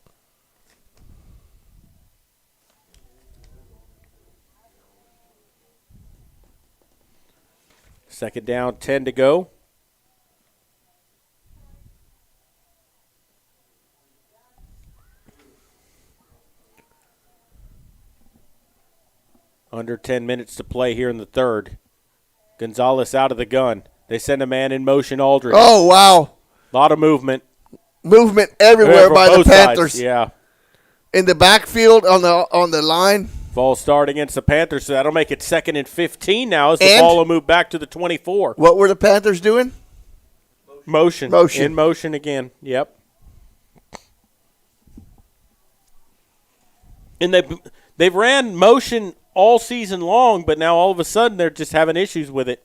Second down, 10 to go. Under 10 minutes to play here in the third. Gonzalez out of the gun. They send a man in motion, Aldridge. Oh, wow. A lot of movement. Movement everywhere by the Panthers. Sides, yeah. In the backfield on the line. False start against the Panthers, so that'll make it 2nd and 15 now as the ball will move back to the 24. What were the Panthers doing? Motion. In motion again. Yep. And they've ran motion all season long, but now all of a sudden they're just having issues with it.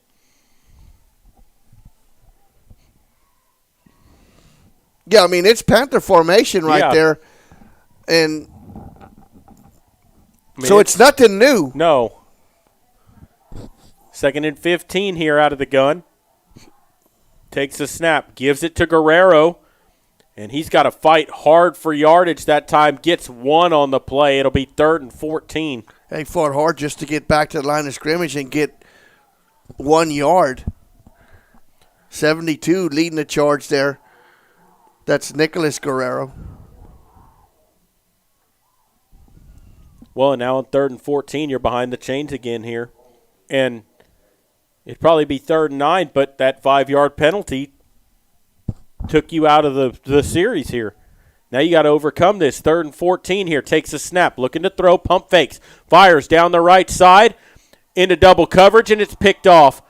Yeah, I mean, it's Panther formation right there. And so it's nothing new. No. 2nd and 15 here out of the gun. Takes a snap, gives it to Guerrero, and he's got to fight hard for yardage that time. Gets 1 on the play. It'll be 3rd and 14. He fought hard just to get back to the line of scrimmage and get 1 yard. 72 leading the charge there. That's Nicholas Guerrero. Well, and now on 3rd and 14, you're behind the chains again here. And it'd probably be 3rd and 9, but that 5-yard penalty took you out of the series here. Now you got to overcome this. 3rd and 14 here. Takes a snap. Looking to throw. Pump fakes. Fires down the right side into double coverage, and it's picked off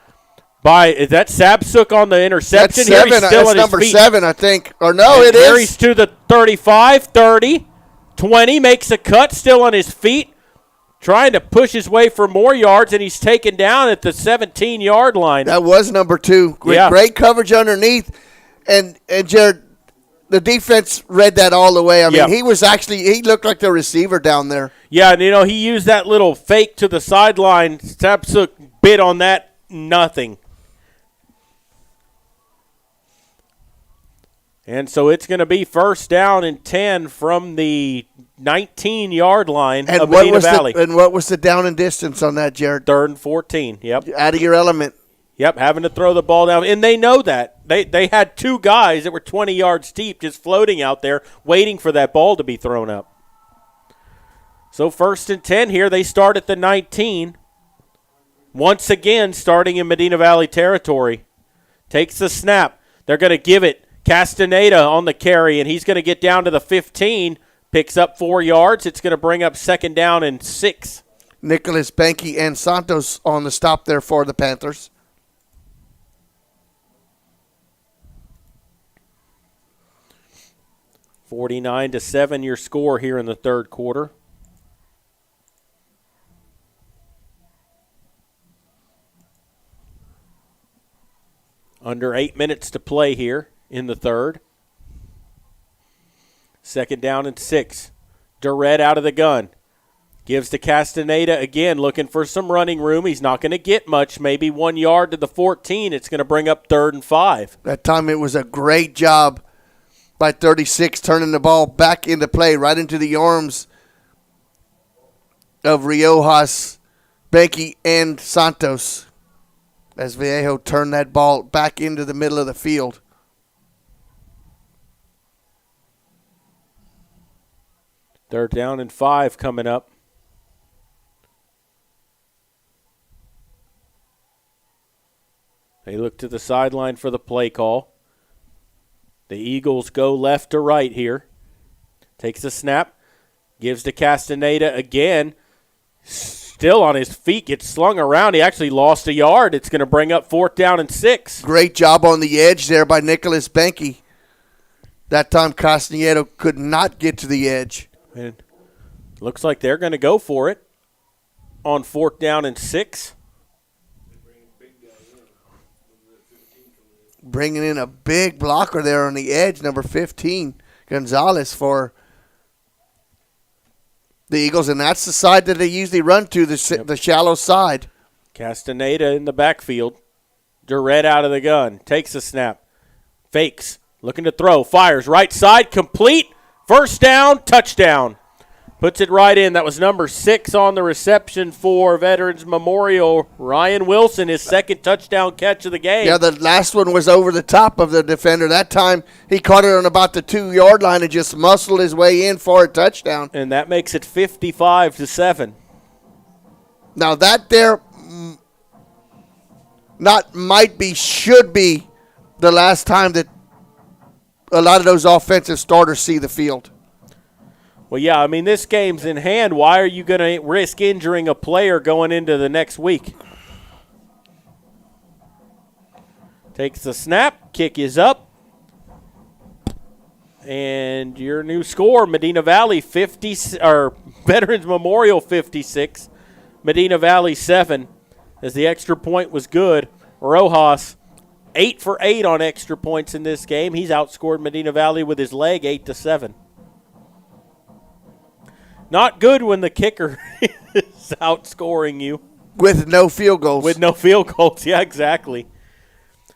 by, is that Sabsuk on the interception? That's 7. That's number 7, I think. Or no, it is. Carries to the 35, 30. 20, makes a cut, still on his feet, trying to push his way for more yards, and he's taken down at the 17-yard line. That was number 2. Great coverage underneath. And Jared, the defense read that all the way. I mean, he looked like the receiver down there. Yeah, and, he used that little fake to the sideline. Sapsuk bit on that, nothing. And so it's going to be first down and 10 from the 19-yard line of Medina Valley. And what was the down and distance on that, Jared? 3rd and 14, yep. Out of your element. Yep, having to throw the ball down. And they know that. They had 2 guys that were 20 yards deep just floating out there waiting for that ball to be thrown up. So 1st and 10 here. They start at the 19. Once again, starting in Medina Valley territory. Takes the snap. They're going to give it. Castaneda on the carry, and he's going to get down to the 15. Picks up 4 yards. It's going to bring up 2nd down and 6. Nicholas Banky and Santos on the stop there for the Panthers. $49-7 your score here in the 3rd quarter. Under 8 minutes to play here in the 3rd. 2nd down and 6. Durrett out of the gun. Gives to Castaneda again, looking for some running room. He's not going to get much, maybe 1 yard to the 14. It's going to bring up 3rd and 5. That time it was a great job by 36, turning the ball back into play, right into the arms of Riojas, Banky, and Santos, as Vallejo turned that ball back into the middle of the field. Third down and 5 coming up. They look to the sideline for the play call. The Eagles go left to right here. Takes a snap. Gives to Castaneda again. Still on his feet. Gets slung around. He actually lost a yard. It's going to bring up 4th down and 6. Great job on the edge there by Nicholas Banky. That time Castaneda could not get to the edge. And looks like they're going to go for it on 4th down and 6. Bringing in a big blocker there on the edge, number 15, Gonzalez for the Eagles. And that's the side that they usually run to, the shallow side. Castaneda in the backfield. Durrett out of the gun. Takes a snap. Fakes. Looking to throw. Fires. Right side. Complete. First down. Touchdown. Puts it right in. That was number 6 on the reception for Veterans Memorial. Ryan Wilson, his 2nd touchdown catch of the game. Yeah, the last one was over the top of the defender. That time he caught it on about the 2-yard line and just muscled his way in for a touchdown. And that makes it 55-7. Now that there should be the last time that a lot of those offensive starters see the field. Well, yeah, I mean, this game's in hand. Why are you going to risk injuring a player going into the next week? Takes the snap. Kick is up. And your new score, Medina Valley 50, or Veterans Memorial 56, Medina Valley 7, as the extra point was good. Rojas 8 for 8 on extra points in this game. He's outscored Medina Valley with his leg 8-7. Not good when the kicker is outscoring you. With no field goals. With no field goals, yeah, exactly.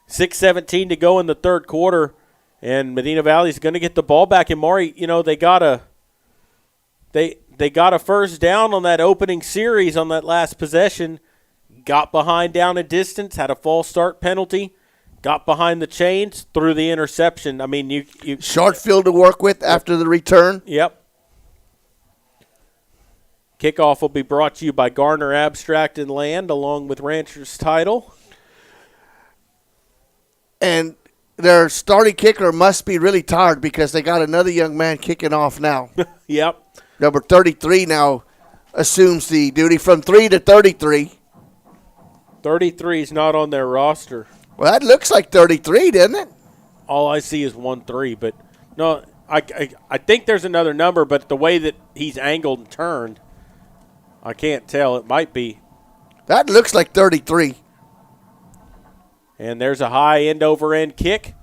6:17 to go in the 3rd quarter, and Medina Valley's going to get the ball back. And Maury, you know, they got a first down on that opening series on that last possession. Got behind down a distance, had a false start penalty, got behind the chains, threw the interception. I mean, you short field to work with after the return. Yep. Kickoff will be brought to you by Garner Abstract and Land, along with Rancher's Title. And their starting kicker must be really tired because they got another young man kicking off now. Yep. Number 33 now assumes the duty from 3 to 33. 33 is not on their roster. Well, that looks like 33, doesn't it? All I see is 1-3, but no, I think there's another number, but the way that he's angled and turned, I can't tell. It might be. That looks like 33. And there's a high end-over-end kick.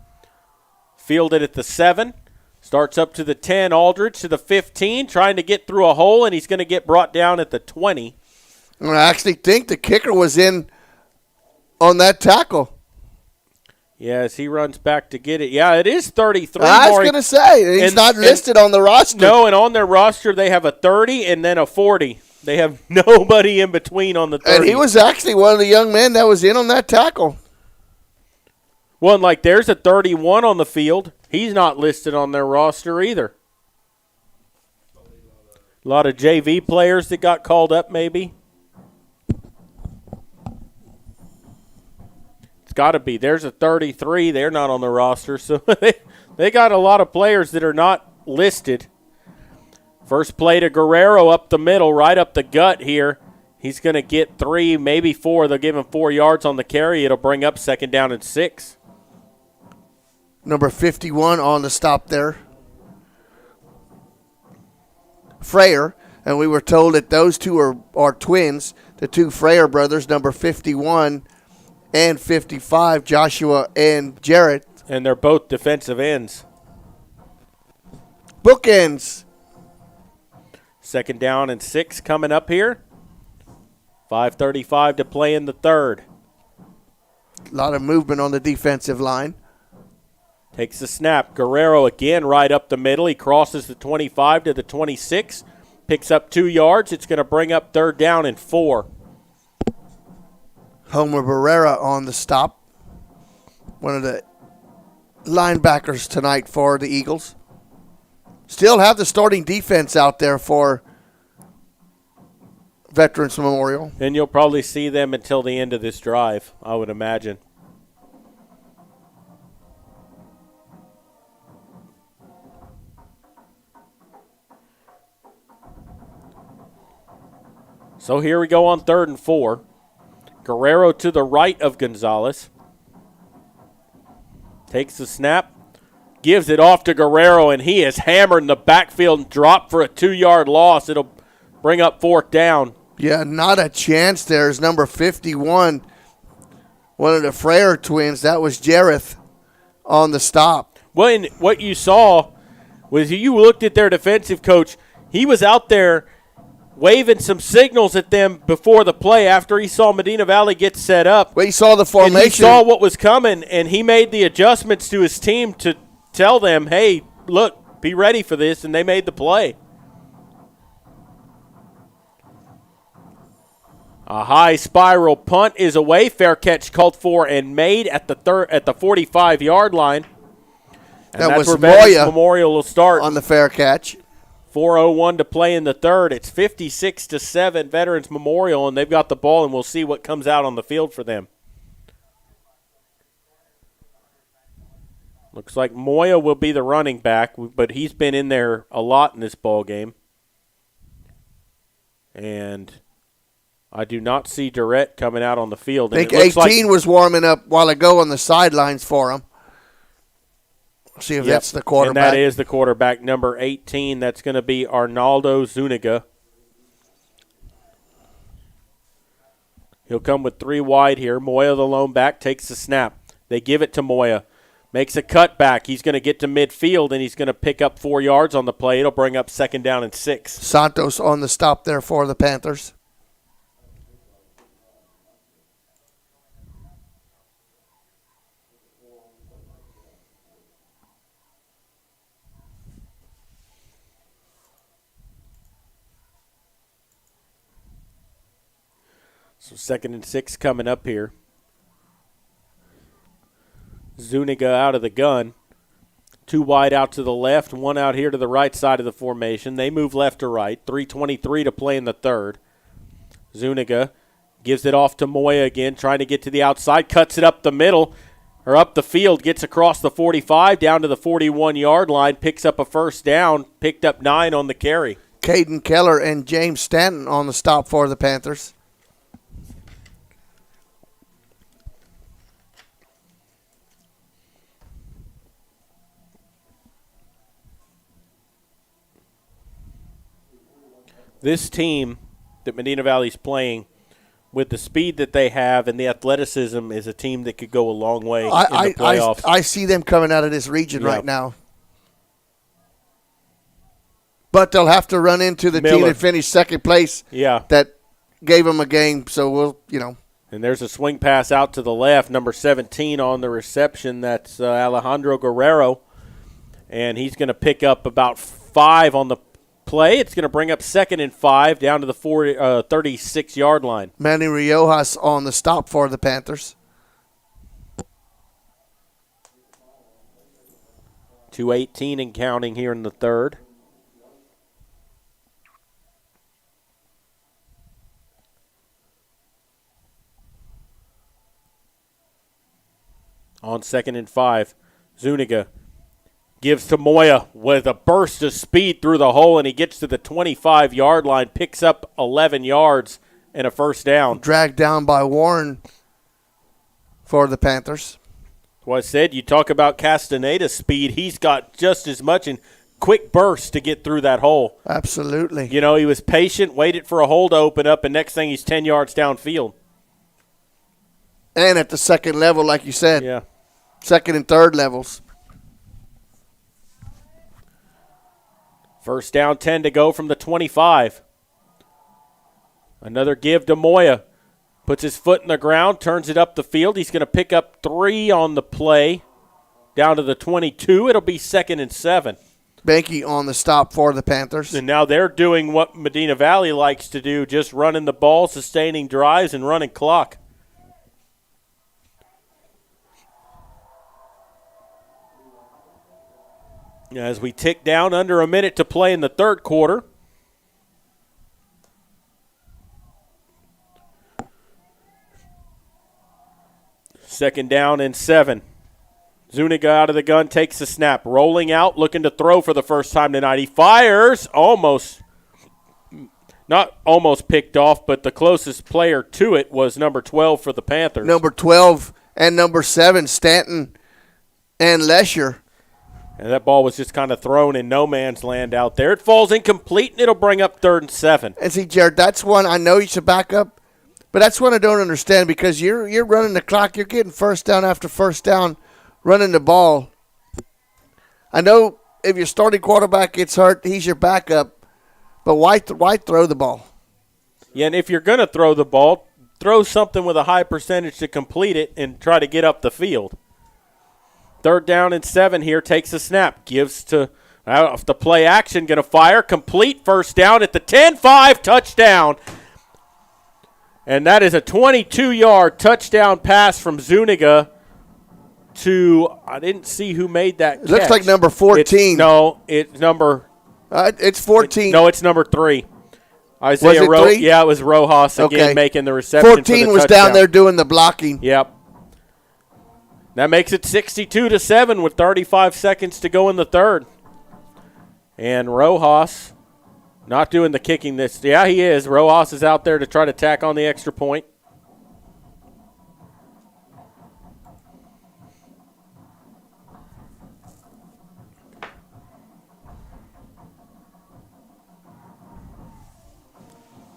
Fielded at the 7. Starts up to the 10. Aldridge to the 15, trying to get through a hole, and he's going to get brought down at the 20. I actually think the kicker was in on that tackle. Yeah, as he runs back to get it. Yeah, it is 33. I was going to say, he's not listed on the roster. No, and on their roster they have a 30 and then a 40. They have nobody in between on the 30. And he was actually one of the young men that was in on that tackle. Well, and like there's a 31 on the field. He's not listed on their roster either. A lot of JV players that got called up maybe. It's got to be. There's a 33. They're not on the roster. So they got a lot of players that are not listed. First play to Guerrero up the middle, right up the gut here. He's going to get 3, maybe 4. They'll give him 4 yards on the carry. It'll bring up 2nd down and 6. Number 51 on the stop there. Freyer, and we were told that those two are twins, the two Freyer brothers, number 51 and 55, Joshua and Jarrett. And they're both defensive ends. Bookends. 2nd down and 6 coming up here. 5:35 to play in the third. A lot of movement on the defensive line. Takes the snap. Guerrero again right up the middle. He crosses the 25 to the 26. Picks up 2 yards. It's going to bring up 3rd down and 4. Homer Barrera on the stop. One of the linebackers tonight for the Eagles. Still have the starting defense out there for Veterans Memorial. And you'll probably see them until the end of this drive, I would imagine. So here we go on 3rd and 4. Guerrero to the right of Gonzalez. Takes the snap. Gives it off to Guerrero, and he is hammered in the backfield and dropped for a 2-yard loss. It'll bring up 4th down. Yeah, not a chance there. Is number 51, one of the Freyer twins. That was Jareth on the stop. Well, and what you saw was you looked at their defensive coach. He was out there waving some signals at them before the play after he saw Medina Valley get set up. Well, he saw the formation. And he saw what was coming, and he made the adjustments to his team to tell them, hey, look, be ready for this, and they made the play. A high spiral punt is away. Fair catch called for and made at the 45-yard line. And that that's was where Veterans Moya Memorial will start. On the fair catch. 4:01 to play in the third. It's 56-7 Veterans Memorial, and they've got the ball, and we'll see what comes out on the field for them. Looks like Moya will be the running back, but he's been in there a lot in this ball game. And I do not see Durrett coming out on the field. I think 18 was warming up a while ago on the sidelines for him. See if that's the quarterback. And that is the quarterback, number 18. That's going to be Arnaldo Zuniga. He'll come with 3 wide here. Moya, the lone back, takes the snap. They give it to Moya. Makes a cutback. He's going to get to midfield, and he's going to pick up 4 yards on the play. It'll bring up 2nd down and 6. Santos on the stop there for the Panthers. So 2nd and 6 coming up here. Zuniga out of the gun. 2 wide out to the left, 1 out here to the right side of the formation. They move left to right. 3:23 to play in the third. Zuniga gives it off to Moya again, trying to get to the outside. Cuts it up the middle, or up the field. Gets across the 45, down to the 41-yard line. Picks up a 1st down. Picked up 9 on the carry. Caden Keller and James Stanton on the stop for the Panthers. This team that Medina Valley's playing, with the speed that they have and the athleticism, is a team that could go a long way in the playoffs. I see them coming out of this region right now. But they'll have to run into the team that finished second place. Yeah. That gave them a game. So we'll, And there's a swing pass out to the left, number 17 on the reception. That's Alejandro Guerrero. And he's going to pick up about 5 on the play. It's going to bring up 2nd and 5 down to the 36-yard line. Manny Riojas on the stop for the Panthers. 2:18 and counting here in the third. On 2nd and 5, Zuniga gives to Moya with a burst of speed through the hole, and he gets to the 25-yard line, picks up 11 yards and a first down. Dragged down by Warren for the Panthers. Well, I said, you talk about Castaneda's speed. He's got just as much in quick bursts to get through that hole. Absolutely. You know, he was patient, waited for a hole to open up, and next thing he's 10 yards downfield. And at the second level, like you said. Yeah. Second and third levels. First down, 10 to go from the 25. Another give to Moya. Puts his foot in the ground, turns it up the field. He's going to pick up 3 on the play. Down to the 22. It'll be 2nd and 7. Banky on the stop for the Panthers. And now they're doing what Medina Valley likes to do, just running the ball, sustaining drives, and running clock. As we tick down, under a minute to play in the third quarter. Second down and 7. Zuniga out of the gun, takes the snap. Rolling out, looking to throw for the first time tonight. He fires, not almost picked off, but the closest player to it was number 12 for the Panthers. Number 12 and number 7, Stanton and Lesher. And that ball was just kind of thrown in no man's land out there. It falls incomplete, and it'll bring up 3rd and 7. And see, Jared, that's one I know you should back up, but that's one I don't understand because you're running the clock. You're getting first down after first down, running the ball. I know if your starting quarterback gets hurt, he's your backup, but why throw the ball? Yeah, and if you're going to throw the ball, throw something with a high percentage to complete it and try to get up the field. 3rd down and 7 here, takes a snap, gives to the play action, going to fire, complete, first down at the 10-5, touchdown. And that is a 22-yard touchdown pass from Zuniga to, I didn't see who made that catch. It looks like number 14. It's number. It's 14. It's number 3. Isaiah was it 3? Yeah, it was Rojas again making the reception 14 for the was touchdown. down there doing the blocking. Yep. That makes it 62-7 with 35 seconds to go in the third. And Rojas not doing the kicking this. Yeah, he is. Rojas is out there to try to tack on the extra point.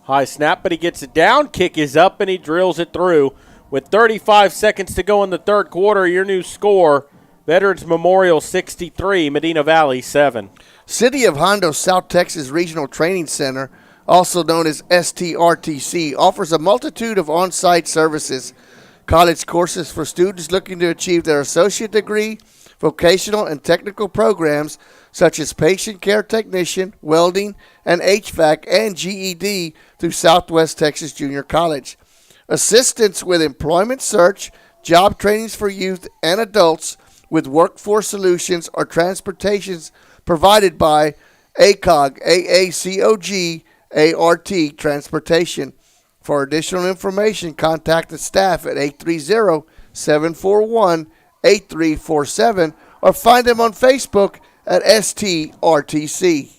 High snap, but he gets it down. Kick is up, and he drills it through. With 35 seconds to go in the third quarter, your new score, Veterans Memorial 63, Medina Valley 7. City of Hondo South Texas Regional Training Center, also known as STRTC, offers a multitude of on-site services, college courses for students looking to achieve their associate degree, vocational and technical programs such as patient care technician, welding, and HVAC, and GED through Southwest Texas Junior College. Assistance with employment search, job trainings for youth and adults with workforce solutions or transportations provided by ACOG, AACOG, ART Transportation. For additional information, contact the staff at 830-741-8347 or find them on Facebook at STRTC.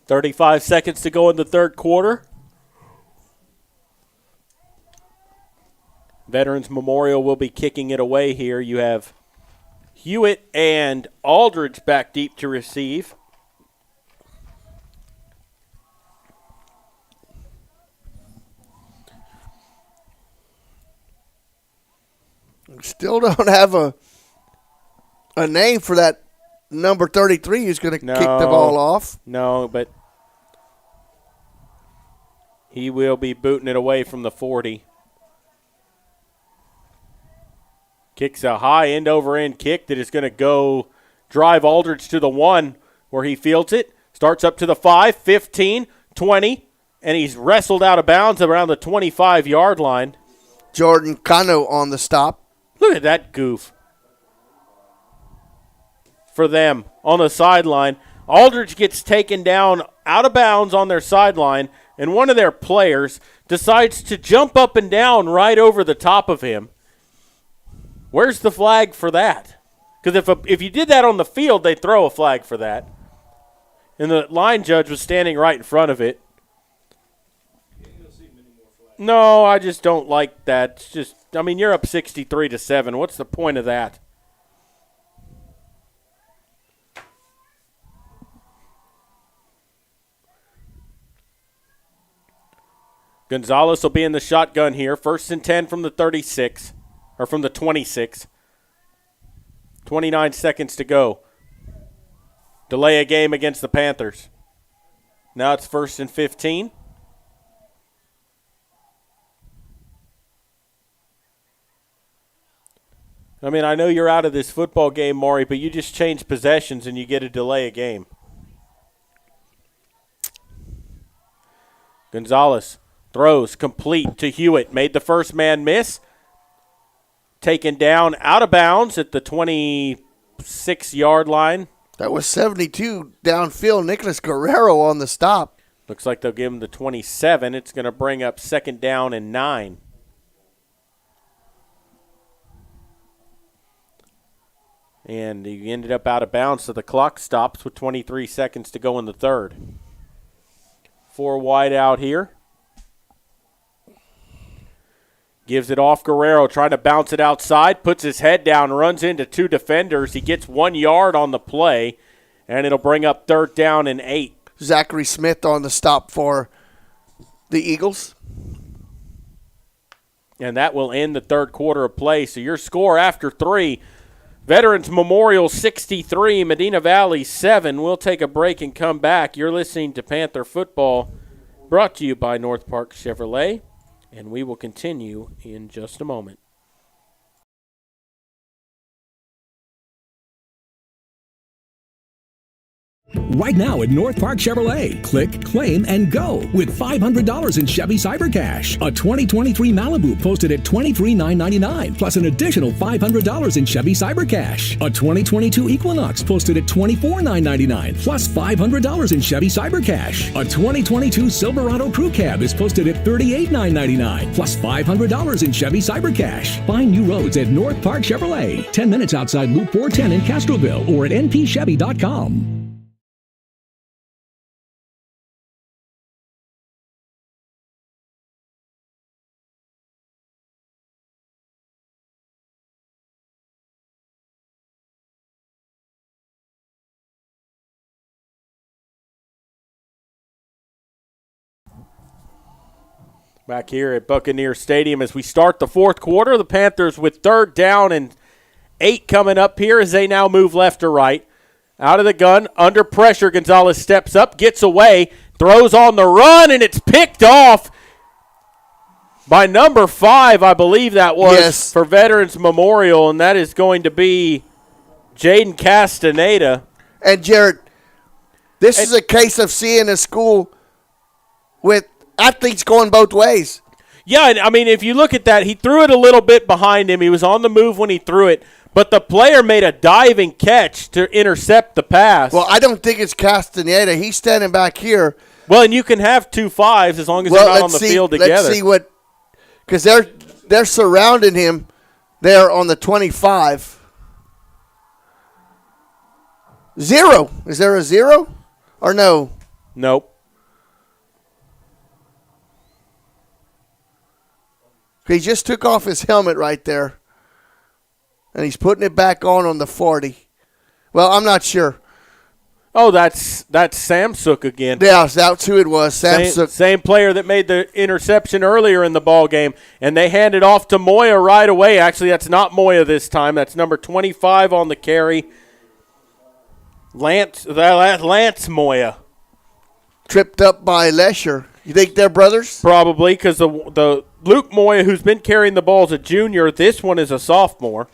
35 seconds to go in the third quarter. Veterans Memorial will be kicking it away here. You have Hewitt and Aldridge back deep to receive. Still don't have a name for that number 33 who's going to kick the ball off. No, but He will be booting it away from the 40. Kicks a high end-over-end kick that is going to go drive Aldridge to the 1 where he fields it. Starts up to the 5, 15, 20, and he's wrestled out of bounds around the 25-yard line. Jordan Cano on the stop. Look at that goof for them on the sideline. Aldridge gets taken down out of bounds on their sideline, and one of their players decides to jump up and down right over the top of him. Where's the flag for that? Because if you did that on the field, they'd throw a flag for that. And the line judge was standing right in front of it. No, I just don't like that. It's just, I mean, you're up 63-7. What's the point of that? Gonzalez will be in the shotgun here. 1st and 10 from the 36, or from the 26. 29 seconds to go. Delay a game against the Panthers. Now it's 1st and 15. I mean, I know you're out of this football game, Maury, but you just change possessions and you get a delay a game. Gonzalez throws complete to Hewitt. Made the first man miss. Taken down out of bounds at the 26-yard line. That was 72 downfield. Nicholas Guerrero on the stop. Looks like they'll give him the 27. It's going to bring up 2nd down and 9. And he ended up out of bounds, so the clock stops with 23 seconds to go in the 3rd. 4 wide out here. Gives it off Guerrero, trying to bounce it outside, puts his head down, runs into 2 defenders. He gets 1 yard on the play, and it'll bring up 3rd down and 8. Zachary Smith on the stop for the Eagles. And that will end the 3rd quarter of play. So your score after 3, Veterans Memorial 63, Medina Valley 7. We'll take a break and come back. You're listening to Panther Football, brought to you by North Park Chevrolet. And we will continue in just a moment. Right now at North Park Chevrolet, click, claim, and go with $500 in Chevy Cyber Cash. A 2023 Malibu posted at $23,999, plus an additional $500 in Chevy Cyber Cash. A 2022 Equinox posted at $24,999, plus $500 in Chevy Cyber Cash. A 2022 Silverado Crew Cab is posted at $38,999, plus $500 in Chevy Cyber Cash. Find new roads at North Park Chevrolet, 10 minutes outside Loop 410 in Castroville, or at npchevy.com. Back here at Buccaneer Stadium as we start the 4th quarter. The Panthers with 3rd down and 8 coming up here as they now move left or right. Out of the gun, under pressure, Gonzalez steps up, gets away, throws on the run, and it's picked off by number 5, I believe that was, for Veterans Memorial, and that is going to be Jaden Castaneda. And, Jared, this is a case of seeing a school with athletes going both ways. Yeah, and I mean, if you look at that, he threw it a little bit behind him. He was on the move when he threw it, but the player made a diving catch to intercept the pass. Well, I don't think it's Castaneda. He's standing back here. Well, and you can have 2 5s as long as they're not on the field together. Let's see what – because they're surrounding him there on the 25. 0. Is there a 0 or no? Nope. He just took off his helmet right there, and he's putting it back on the 40. Well, I'm not sure. Oh, that's Samsuk again. Yeah, that's who it was, Samsuk. Same player that made the interception earlier in the ball game, and they handed off to Moya right away. Actually, that's not Moya this time. That's number 25 on the carry. Lance Moya. Tripped up by Lesher. You think they're brothers? Probably, because the Luke Moya, who's been carrying the ball, is a junior. This one is a sophomore.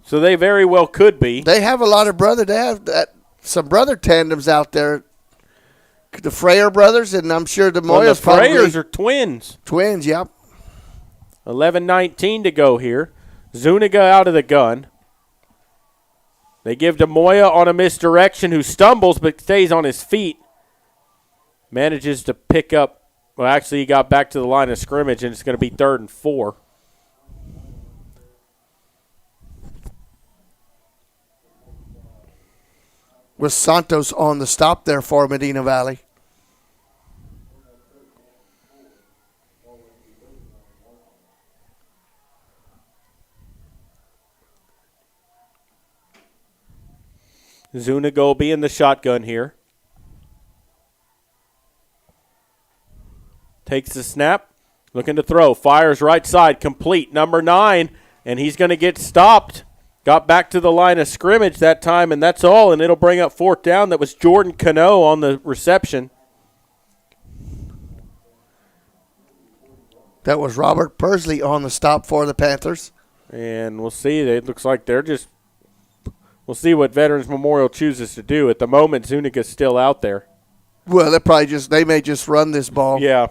So they very well could be. They have a lot of brother. They have some brother tandems out there. The Freyer brothers, and I'm sure the Moyas probably. The Freyers are twins. Twins, yep. 11:19 to go here. Zuniga out of the gun. They give to Moya on a misdirection, who stumbles but stays on his feet. Manages to pick up. Well, actually, he got back to the line of scrimmage, and it's going to be 3rd and 4. With Santos on the stop there for Medina Valley. Zuniga will be in the shotgun here. Takes the snap, looking to throw. Fires right side, complete. Number 9, and he's going to get stopped. Got back to the line of scrimmage that time, and that's all, and it'll bring up 4th down. That was Jordan Cano on the reception. That was Robert Persley on the stop for the Panthers. And we'll see. It looks like they're just – we'll see what Veterans Memorial chooses to do. At the moment, Zuniga's still out there. Well, they may just run this ball. Yeah.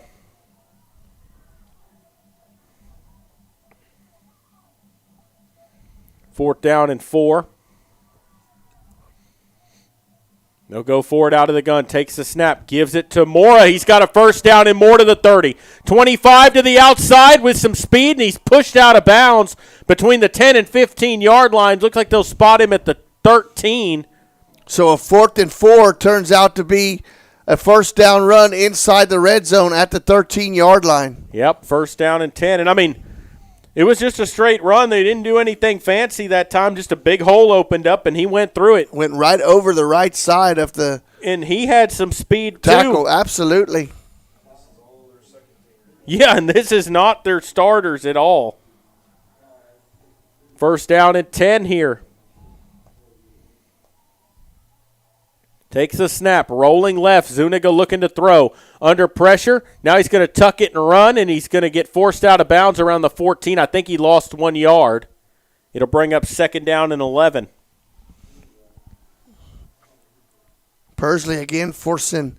Fourth down and 4. They'll go for it out of the gun. Takes the snap. Gives it to Mora. He's got a first down and more to the 30. 25 to the outside with some speed, and he's pushed out of bounds between the 10 and 15-yard lines. Looks like they'll spot him at the 13. So a 4th and 4 turns out to be a first down run inside the red zone at the 13-yard line. Yep, first down and 10. And, I mean, it was just a straight run. They didn't do anything fancy that time. Just a big hole opened up, and he went through it. Went right over the right side of the and he had some speed, tackle, too. Absolutely. Yeah, and this is not their starters at all. First down and 10 here. Takes the snap, rolling left. Zuniga looking to throw. Under pressure. Now he's going to tuck it and run, and he's going to get forced out of bounds around the 14. I think he lost 1 yard. It'll bring up 2nd down and 11. Persley again forcing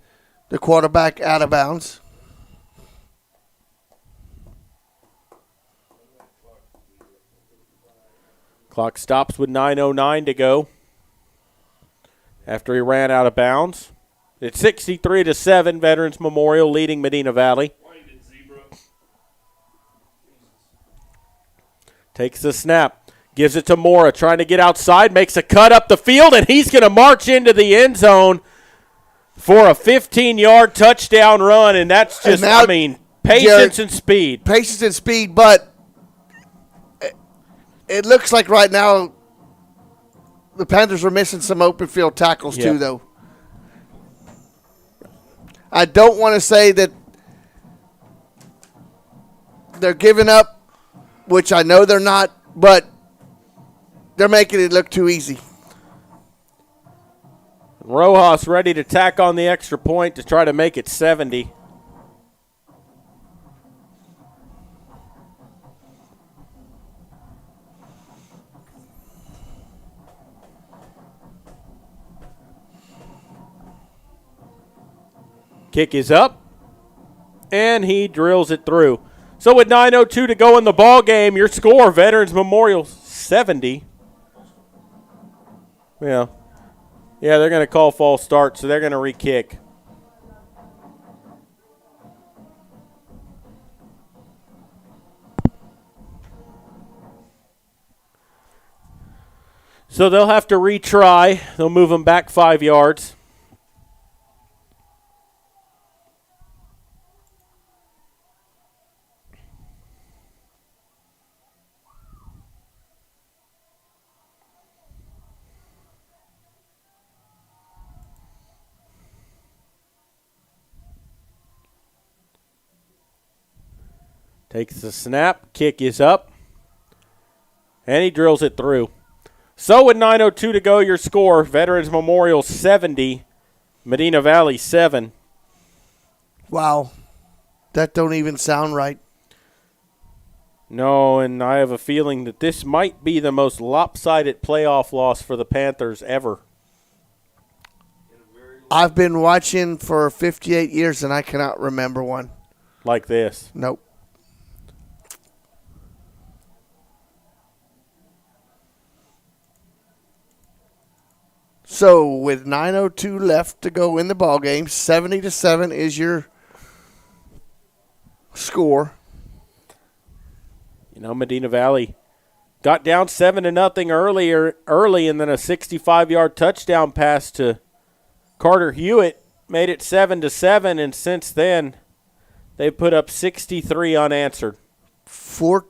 the quarterback out of bounds. Clock stops with 9:09 to go. After he ran out of bounds. It's 63-7, Veterans Memorial leading Medina Valley. Takes the snap, gives it to Mora, trying to get outside, makes a cut up the field, and he's going to march into the end zone for a 15-yard touchdown run, and that's just, now, patience and speed. Patience and speed, but it looks like right now the Panthers are missing some open field tackles too, though. I don't want to say that they're giving up, which I know they're not, but they're making it look too easy. Rojas ready to tack on the extra point to try to make it 70. Kick is up, and he drills it through. So with 9:02 to go in the ball game, your score, Veterans Memorial 70. Yeah, they're going to call false start, so they're going to re-kick. So they'll have to retry. They'll move them back 5 yards. Takes the snap, kick is up, and he drills it through. So with 9:02 to go, your score, Veterans Memorial 70, Medina Valley 7. Wow. That don't even sound right. No, and I have a feeling that this might be the most lopsided playoff loss for the Panthers ever. I've been watching for 58 years, and I cannot remember one. Like this. Nope. So with 9:02 left to go in the ball game, 70-7 is your score. You know, Medina Valley got down 7-0 early, and then a 65-yard touchdown pass to Carter Hewitt made it 7-7, and since then they put up 63 unanswered. 4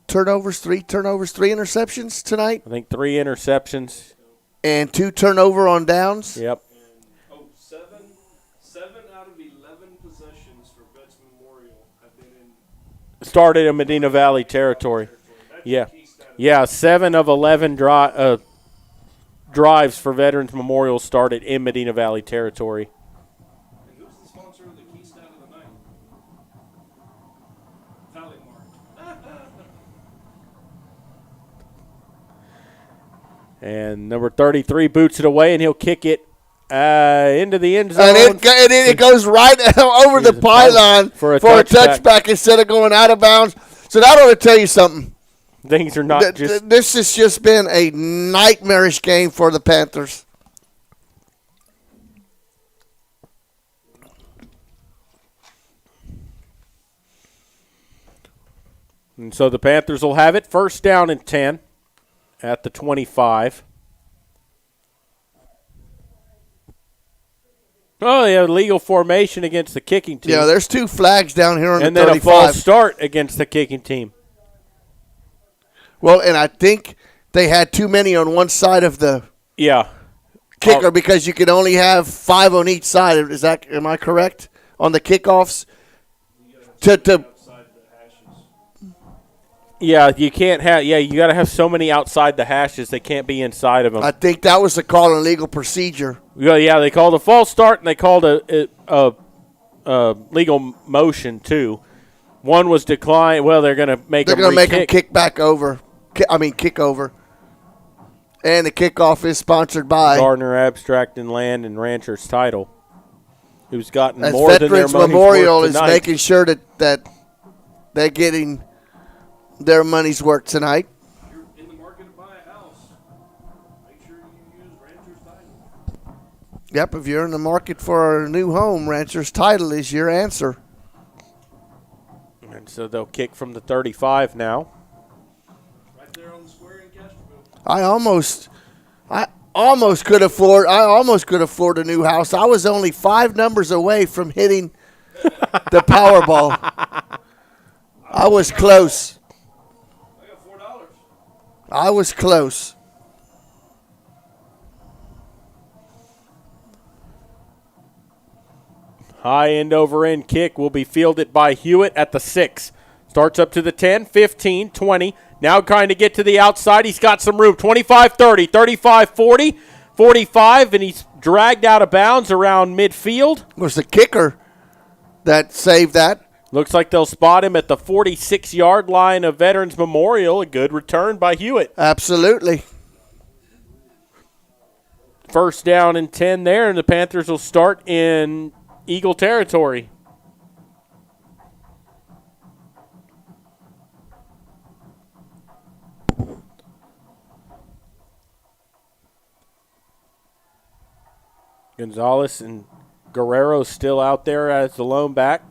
turnovers, 3 interceptions tonight. I think 3 interceptions. And 2 turnover on downs. Yep. Seven out of 11 possessions for Vets Memorial have been in. Started in Medina Valley territory. Yeah, 7 of 11 drives for Veterans Memorial started in Medina Valley territory. And who's the sponsor of the key stat of the night? Valley Mart. And number 33 boots it away, and he'll kick it into the end zone. And it goes right over the pylon for a touchback instead of going out of bounds. So that ought to tell you something. Things are not just... This has just been a nightmarish game for the Panthers. And so the Panthers will have it first down and 10 at the 25. Oh, they have legal formation against the kicking team. Yeah, there's 2 flags down here on the 35. And then a false start against the kicking team. Well, and I think they had too many on one side of the kicker because you can only have 5 on each side. Am I correct on the kickoffs? Yeah, you can't have. Yeah, you got to have so many outside the hashes. They can't be inside of them. I think that was the call on legal procedure. Yeah, they called a false start and they called a legal motion too. One was declined. Well, they're going to make. They're going to make them kick back over. Kick over. And the kickoff is sponsored by Gardner Abstract and Land and Ranchers Title, who's gotten as more Veterans than their money's Memorial worth is tonight. making sure that they're getting their money's worth tonight. If you're in the market to buy a house, make sure you use Rancher's Title. Yep, if you're in the market for a new home, Rancher's Title is your answer. And so they'll kick from the 35 now. Right there on the square in Castroville. I almost could afford a new house. I was only 5 numbers away from hitting the Powerball. I was close. I got $4. I was close. High end over end kick will be fielded by Hewitt at the 6. Starts up to the 10, 15, 20. Now trying to get to the outside. He's got some room. 25, 30, 35, 40, 45, and he's dragged out of bounds around midfield. It was the kicker that saved that. Looks like they'll spot him at the 46-yard line of Veterans Memorial. A good return by Hewitt. Absolutely. First down and 10 there, and the Panthers will start in Eagle territory. Gonzalez and Guerrero still out there as the lone back.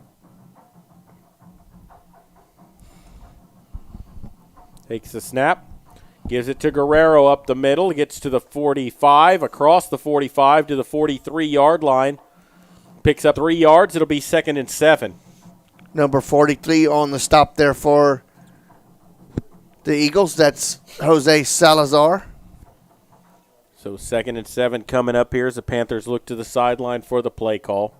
Takes the snap. Gives it to Guerrero up the middle. Gets to the 45, across the 45 to the 43-yard line. Picks up 3 yards. It'll be 2nd and 7. Number 43 on the stop there for the Eagles. That's Jose Salazar. So 2nd and 7 coming up here as the Panthers look to the sideline for the play call.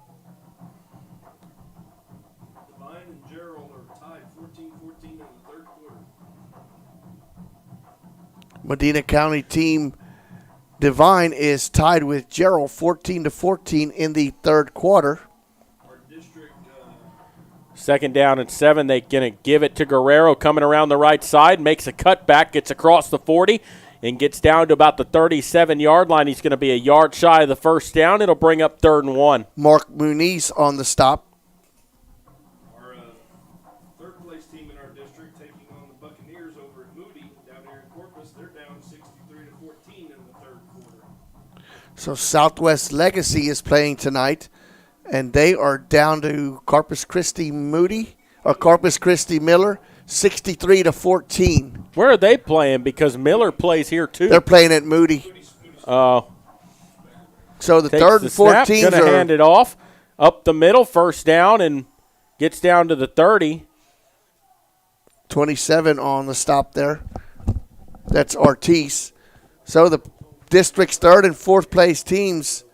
Devine and Gerald are tied 14-14 in the third quarter. Medina County team Devine is tied with Gerald 14-14 in the third quarter. Our district Second down and 7. They're going to give it to Guerrero coming around the right side, makes a cutback, gets across the 40, and gets down to about the 37-yard line. He's going to be a yard shy of the first down. It'll bring up 3rd and 1. Mark Muniz on the stop. Our third-place team in our district taking on the Buccaneers over at Moody down there in Corpus. They're down 63-14 in the third quarter. So Southwest Legacy is playing tonight, and they are down to Corpus Christi Moody or Corpus Christi Miller, 63-14. Where are they playing? Because Miller plays here too. They're playing at Moody. Oh. So the 3rd and 4 teams are going to hand it off up the middle, first down, and gets down to the 30. 27 on the stop there. That's Ortiz. So the district's 3rd and 4th place teams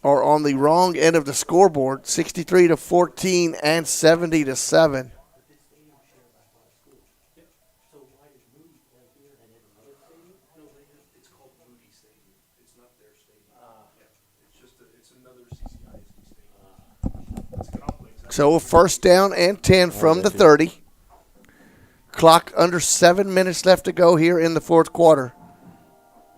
are on the wrong end of the scoreboard, 63-14 and 70-7. It's called Moody Stadium. It's not their stadium. It's another CCISD stadium. So a first down and 10 from the 30. Clock under 7 minutes left to go here in the fourth quarter.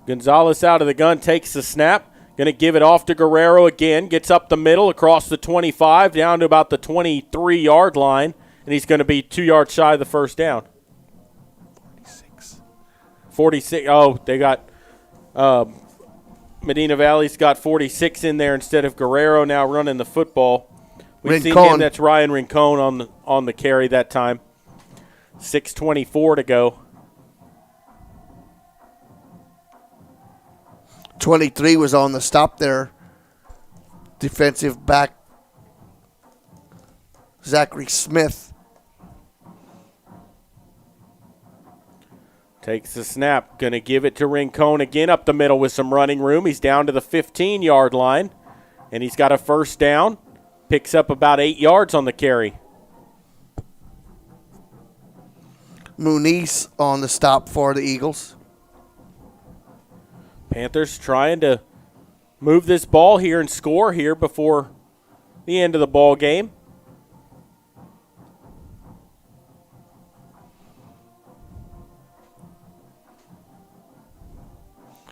Gonzalez out of the gun, takes the snap. Going to give it off to Guerrero again. Gets up the middle across the 25 down to about the 23-yard line. And he's going to be 2 yards shy of the first down. 46. Oh, they got Medina Valley's got 46 in there instead of Guerrero now running the football. We've seen him. That's Ryan Rincon on the carry that time. 6:24 to go. 23 was on the stop there. Defensive back Zachary Smith. Takes the snap. Going to give it to Rincon again up the middle with some running room. He's down to the 15-yard line, and he's got a first down. Picks up about 8 yards on the carry. Muniz on the stop for the Eagles. Panthers trying to move this ball here and score here before the end of the ball game.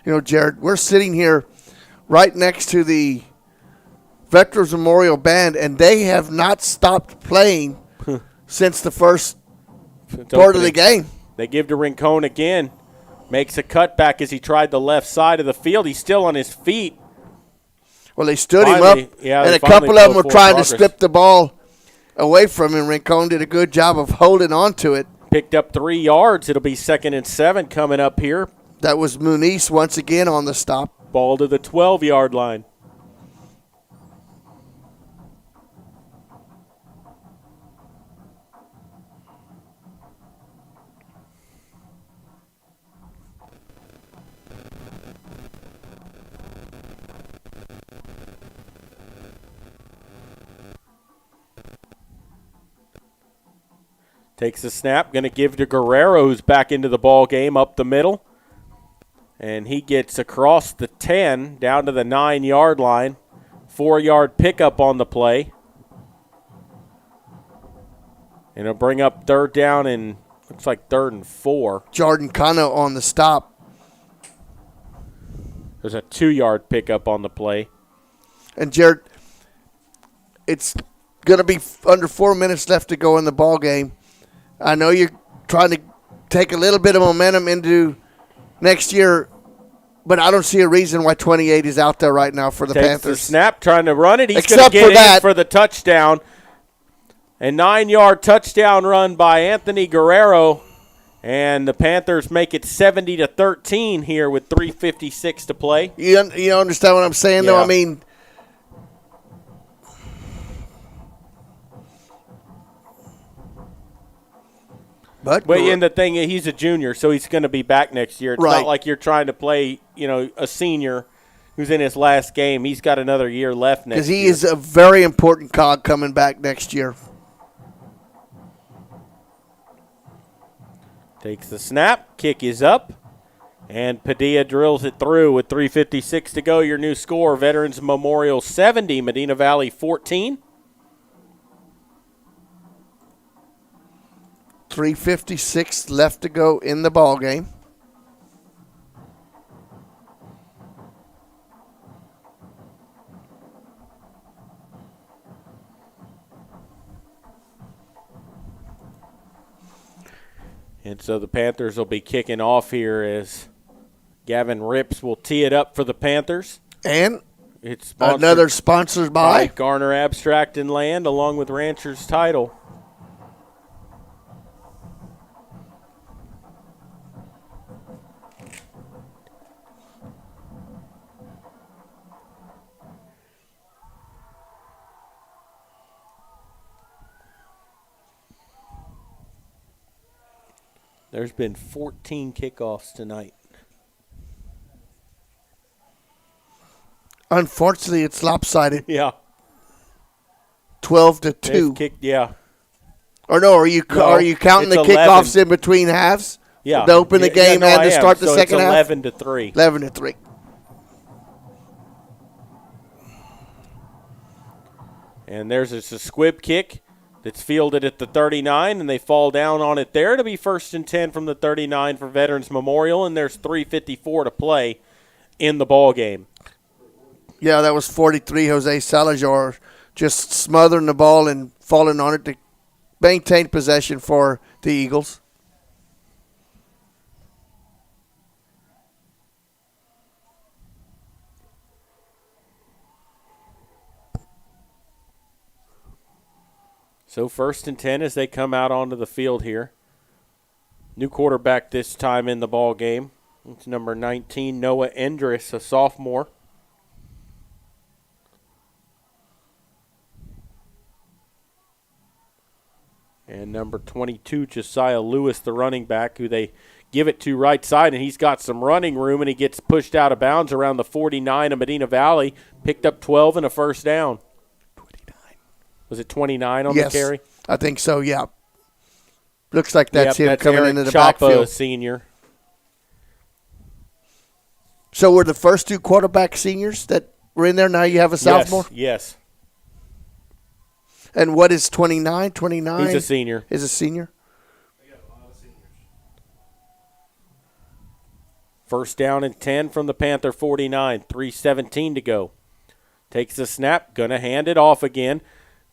You know, Jared, we're sitting here right next to the Veterans Memorial Band, and they have not stopped playing since the first part of the game. They give to Rincon again. Makes a cutback as he tried the left side of the field. He's still on his feet. Well, they stood him up, and a couple of them were trying to strip the ball away from him. Rincon did a good job of holding on to it. Picked up 3 yards. It'll be 2nd and 7 coming up here. That was Muniz once again on the stop. Ball to the 12-yard line. Takes the snap, going to give to Guerrero, who's back into the ball game up the middle. And he gets across the 10 down to the 9-yard line. 4-yard pickup on the play. And it'll bring up 3rd down and looks like 3rd and 4. Jordan Cano on the stop. There's a 2-yard pickup on the play. And Jared, it's going to be under 4 minutes left to go in the ball game. I know you're trying to take a little bit of momentum into next year, but I don't see a reason why 28 is out there right now for the Panthers. The snap, trying to run it. He's going to get in for the touchdown. A 9-yard touchdown run by Anthony Guerrero, and the Panthers make it 70-13 here with 3:56 to play. You understand what I'm saying, though? I mean, But and the thing is, he's a junior, so he's going to be back next year. It's not like you're trying to play, a senior who's in his last game. He's got another year left next year. Because he is a very important cog coming back next year. Takes the snap, kick is up, and Padilla drills it through with 3:56 to go. Your new score, Veterans Memorial 70, Medina Valley 14. 3:56 left to go in the ball game. And so the Panthers will be kicking off here as Gavin Rips will tee it up for the Panthers. And it's another sponsored by Garner Abstract and Land along with Rancher's Title. There's been 14 kickoffs tonight. Unfortunately, it's lopsided. Yeah. 12-2. Yeah. Or no, are you counting the kickoffs 11. In between halves? Yeah. To open the game and to start the second half? 11-3. 11-3. And there's a squib kick that's fielded at the 39, and they fall down on it there. It'll be 1st and 10 from the 39 for Veterans Memorial, and there's 3:54 to play in the ball game. Yeah, that was 43. Jose Salazar just smothering the ball and falling on it to maintain possession for the Eagles. So 1st and 10 as they come out onto the field here. New quarterback this time in the ball game. It's number 19, Noah Endress, a sophomore. And number 22, Josiah Lewis, the running back, who they give it to right side, and he's got some running room, and he gets pushed out of bounds around the 49 of Medina Valley, picked up 12 and a first down. Was it 29 on the carry? I think so, yeah. Looks like that's him coming Eric into the Chapa, backfield. Senior. So were the first two quarterback seniors that were in there? Now you have a sophomore? Yes. And what is 29? 29? He's a senior. Is a senior? They got a lot of seniors. 1st down and 10 from the Panther 49. 3:17 to go. Takes the snap. Going to hand it off again.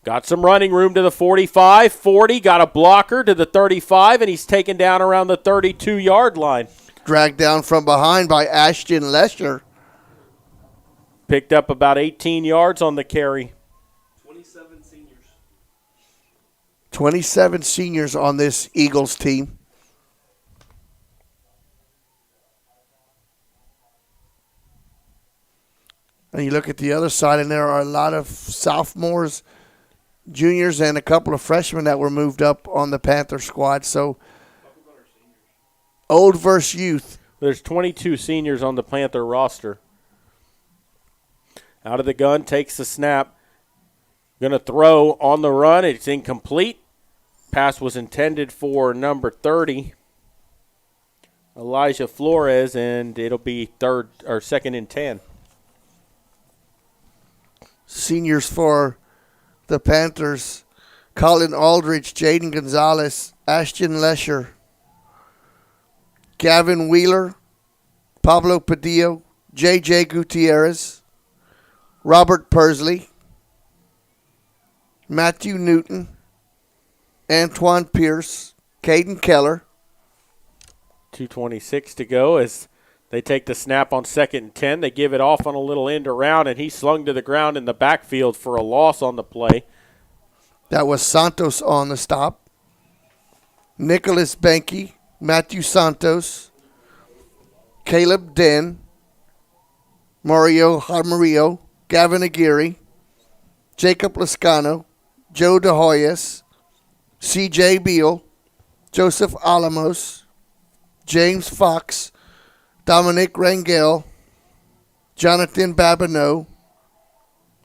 Got some running room to the 45, 40, got a blocker to the 35, and he's taken down around the 32-yard line. Dragged down from behind by Ashton Lesher. Picked up about 18 yards on the carry. 27 seniors. 27 seniors on this Eagles team. And you look at the other side, and there are a lot of sophomores, juniors, and a couple of freshmen that were moved up on the Panther squad. So, old versus youth. There's 22 seniors on the Panther roster. Out of the gun, takes the snap. Going to throw on the run. It's incomplete. Pass was intended for number 30, Elijah Flores, and it'll be 2nd and 10. Seniors for the Panthers: Colin Aldridge, Jaden Gonzalez, Ashton Lesher, Gavin Wheeler, Pablo Padillo, J.J. Gutierrez, Robert Persley, Matthew Newton, Antoine Pierce, Caden Keller. 2:26 to go as they take the snap on 2nd and 10. They give it off on a little end around, and he's slung to the ground in the backfield for a loss on the play. That was Santos on the stop. Nicholas Benke, Matthew Santos, Caleb Den, Mario Harmarillo, Gavin Aguirre, Jacob Lascano, Joe DeHoyas, C.J. Beal, Joseph Alamos, James Fox, Dominic Rangel, Jonathan Babineau,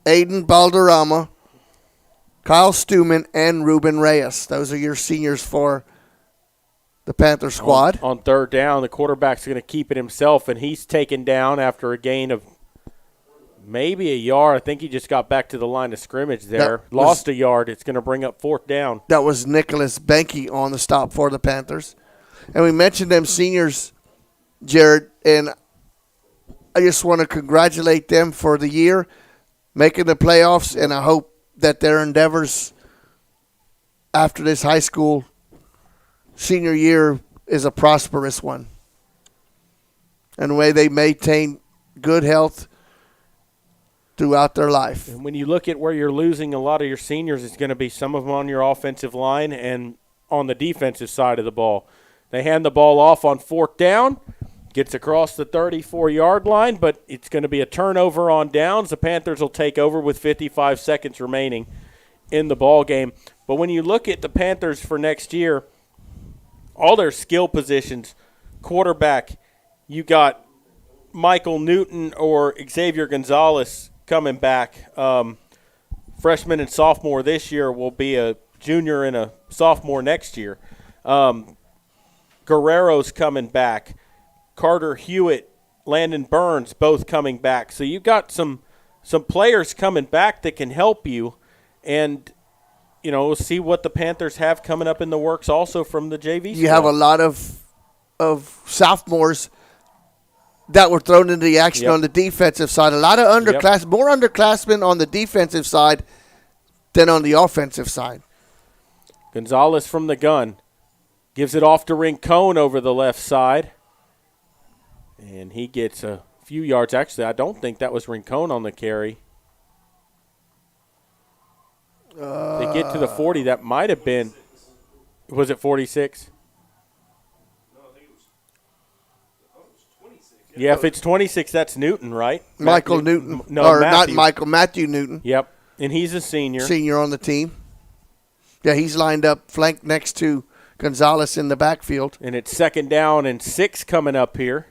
Aiden Balderrama, Kyle Stuman, and Ruben Reyes. Those are your seniors for the Panther squad. On 3rd down, the quarterback's going to keep it himself, and he's taken down after a gain of Maybe a yard. I think he just got back to the line of scrimmage there. Lost a yard. It's going to bring up 4th down. That was Nicholas Benke on the stop for the Panthers. And we mentioned them seniors, Jared, and I just want to congratulate them for the year, making the playoffs, and I hope that their endeavors after this high school senior year is a prosperous one. And the way they maintain good health throughout their life. And when you look at where you're losing a lot of your seniors, it's going to be some of them on your offensive line and on the defensive side of the ball. They hand the ball off on 4th down, gets across the 34-yard line, but it's going to be a turnover on downs. The Panthers will take over with 55 seconds remaining in the ball game. But when you look at the Panthers for next year, all their skill positions, quarterback, you got Michael Newton or Xavier Gonzalez coming back. Freshman and sophomore this year will be a junior and a sophomore next year. Guerrero's coming back. Carter Hewitt, Landon Burns, both coming back. So you've got some players coming back that can help you. And, you know, we'll see what the Panthers have coming up in the works also from the JV squad. You have a lot of sophomores that were thrown into the action on the defensive side. A lot of more underclassmen on the defensive side than on the offensive side. Gonzalez from the gun. Gives it off to Rincon over the left side. And he gets a few yards. Actually, I don't think that was Rincon on the carry. They get to the 40. That might have been. Was it 46? No, I think it was 26. Yeah, if it's 26, that's Newton, right? Michael Newton. No, or Matthew. not Michael, Matthew Newton. Yep, and he's a senior. Senior on the team. Yeah, he's lined up flanked next to Gonzalez in the backfield. And it's 2nd down and 6 coming up here.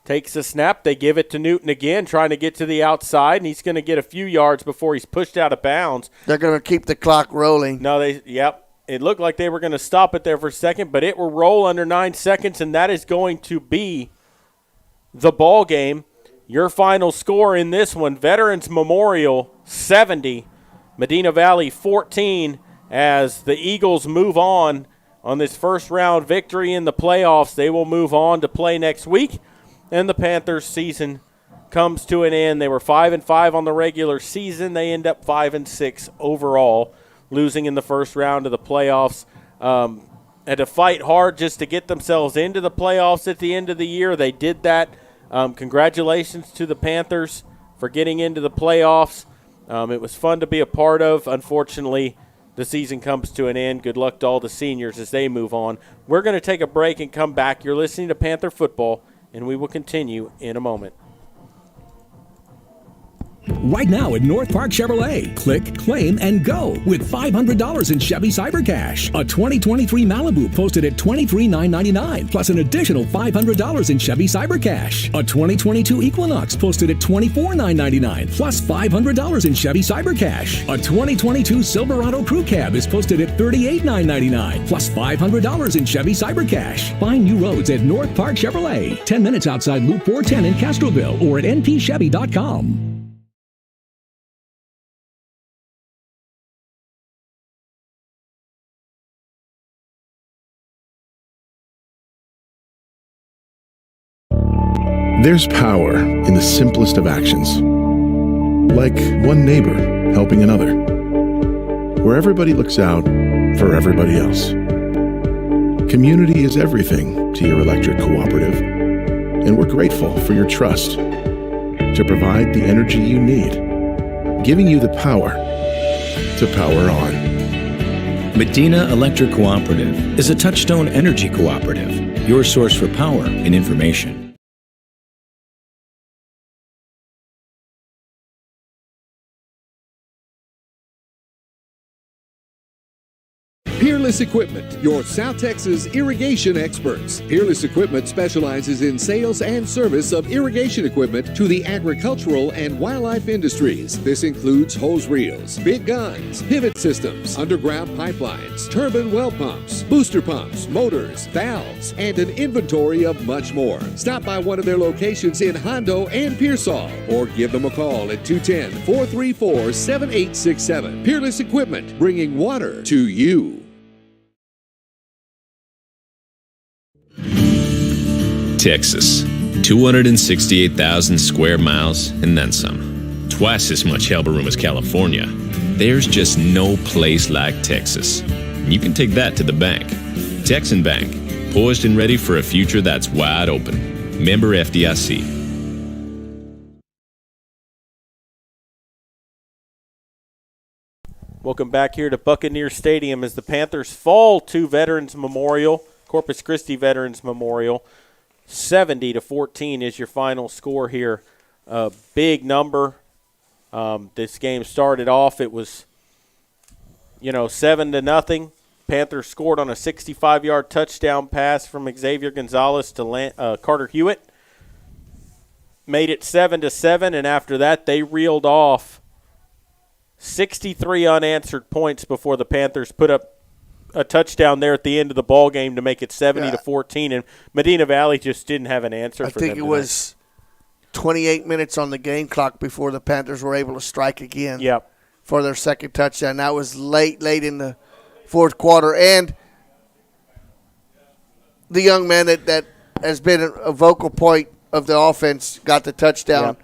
Takes a snap. They give it to Newton again, trying to get to the outside, and he's going to get a few yards before he's pushed out of bounds. They're going to keep the clock rolling. No, it looked like they were going to stop it there for a second, but it will roll under 9 seconds, and that is going to be the ball game. Your final score in this one, Veterans Memorial 70, Medina Valley 14, as the Eagles move on this first round victory in the playoffs. They will move on to play next week, and the Panthers season comes to an end. They were 5-5 on the regular season. They end up 5-6 overall, losing in the first round of the playoffs. Had to fight hard just to get themselves into the playoffs at the end of the year. They did that. Congratulations to the Panthers for getting into the playoffs. It was fun to be a part of. Unfortunately, the season comes to an end. Good luck to all the seniors as they move on. We're going to take a break and come back. You're listening to Panther Football, and we will continue in a moment. Right now at North Park Chevrolet. Click, claim, and go with $500 in Chevy Cyber Cash. A 2023 Malibu posted at $23,999 plus an additional $500 in Chevy Cyber Cash. A 2022 Equinox posted at $24,999 plus $500 in Chevy Cyber Cash. A 2022 Silverado Crew Cab is posted at $38,999 plus $500 in Chevy Cyber Cash. Find new roads at North Park Chevrolet. 10 minutes outside Loop 410 in Castroville or at npchevy.com. There's power in the simplest of actions. Like one neighbor helping another. Where everybody looks out for everybody else. Community is everything to your electric cooperative. And we're grateful for your trust to provide the energy you need, giving you the power to power on. Medina Electric Cooperative is a Touchstone Energy Cooperative, your source for power and information. Peerless Equipment, your South Texas irrigation experts. Peerless Equipment specializes in sales and service of irrigation equipment to the agricultural and wildlife industries. This includes hose reels, big guns, pivot systems, underground pipelines, turbine well pumps, booster pumps, motors, valves, and an inventory of much more. Stop by one of their locations in Hondo and Pearsall, or give them a call at 210-434-7867. Peerless Equipment, bringing water to you. Texas, 268,000 square miles and then some. Twice as much elbow room as California. There's just no place like Texas. And you can take that to the bank. Texan Bank, poised and ready for a future that's wide open. Member FDIC. Welcome back here to Buccaneer Stadium as the Panthers fall to Veterans Memorial, Corpus Christi Veterans Memorial. 70-14 is your final score here. A big number. This game started off, it was, 7-0. Panthers scored on a 65-yard touchdown pass from Xavier Gonzalez to Carter Hewitt. Made it 7-7, and after that they reeled off 63 unanswered points before the Panthers put up a touchdown there at the end of the ball game to make it 70-14, and Medina Valley just didn't have an answer for them. I think it was 28 minutes on the game clock before the Panthers were able to strike again for their second touchdown. That was late in the fourth quarter, and the young man that has been a vocal point of the offense got the touchdown.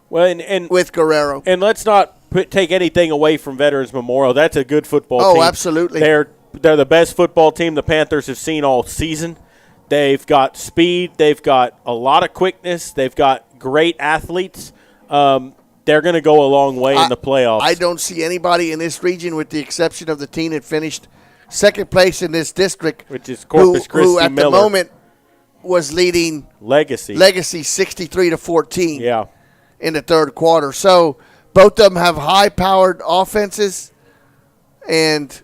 Well, and with Guerrero. And let's not take anything away from Veterans Memorial. That's a good football team. Oh, absolutely. They're the best football team the Panthers have seen all season. They've got speed. They've got a lot of quickness. They've got great athletes. They're going to go a long way in the playoffs. I don't see anybody in this region, with the exception of the team that finished second place in this district, which is Corpus Christi who at Miller. the moment was leading Legacy 63-14 in the third quarter. So both of them have high-powered offenses, and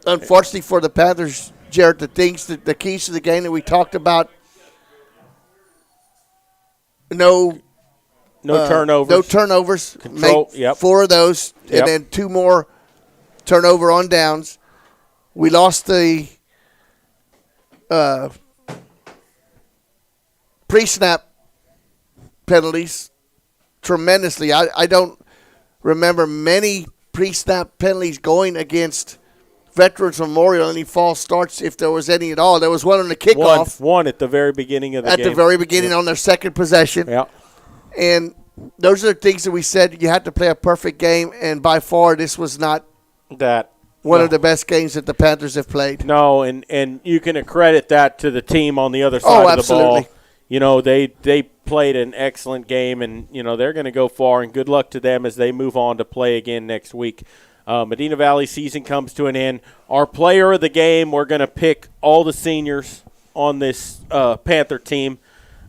unfortunately for the Panthers, Jared, the keys to the game that we talked about, no turnovers. No turnovers. Control, Make 4 of those, and then 2 more turnover on downs. We lost the pre-snap penalties tremendously. I don't remember many pre-snap penalties going against Veterans Memorial, any false starts, if there was any at all. There was one on the kickoff. One at the very beginning of the game. At the very beginning on their second possession. Yeah. And those are the things that we said you had to play a perfect game, and by far this was not one of the best games that the Panthers have played. No, and you can accredit that to the team on the other side of the ball. They played an excellent game, and they're going to go far, and good luck to them as they move on to play again next week. Medina Valley season comes to an end. Our player of the game, we're going to pick all the seniors on this Panther team.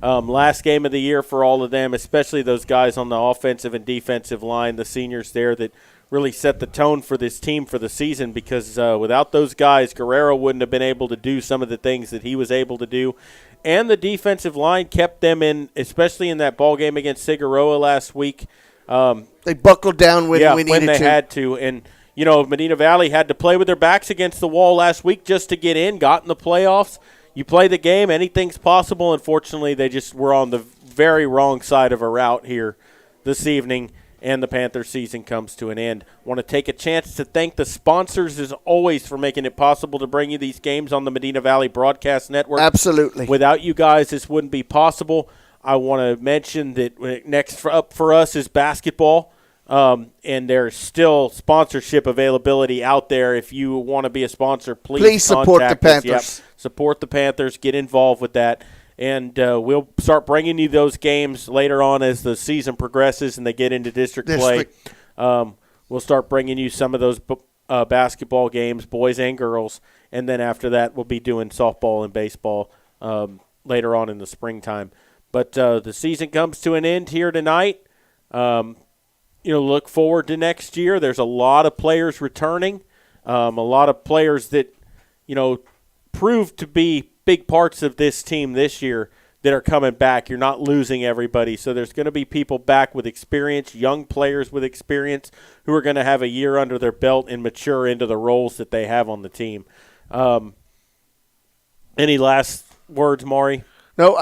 Last game of the year for all of them, especially those guys on the offensive and defensive line, the seniors there that really set the tone for this team for the season, because without those guys, Guerrero wouldn't have been able to do some of the things that he was able to do. And the defensive line kept them in, especially in that ball game against Figueroa last week. They buckled down when we needed to. when they had to. And, Medina Valley had to play with their backs against the wall last week just to get in, got in the playoffs. You play the game, anything's possible. Unfortunately, they just were on the very wrong side of a route here this evening, and the Panther season comes to an end. Want to take a chance to thank the sponsors, as always, for making it possible to bring you these games on the Medina Valley Broadcast Network. Absolutely. Without you guys, this wouldn't be possible. I want to mention that next up for us is basketball, and there's still sponsorship availability out there. If you want to be a sponsor, please support the Panthers. Yep. Support the Panthers. Get involved with that. And we'll start bringing you those games later on as the season progresses and they get into district play. We'll start bringing you some of those basketball games, boys and girls. And then after that, we'll be doing softball and baseball later on in the springtime. But the season comes to an end here tonight. Look forward to next year. There's a lot of players returning. A lot of players that, proved to be big parts of this team this year that are coming back. You're not losing everybody. So there's going to be people back with experience, young players with experience who are going to have a year under their belt and mature into the roles that they have on the team. Any last words, Maury? No,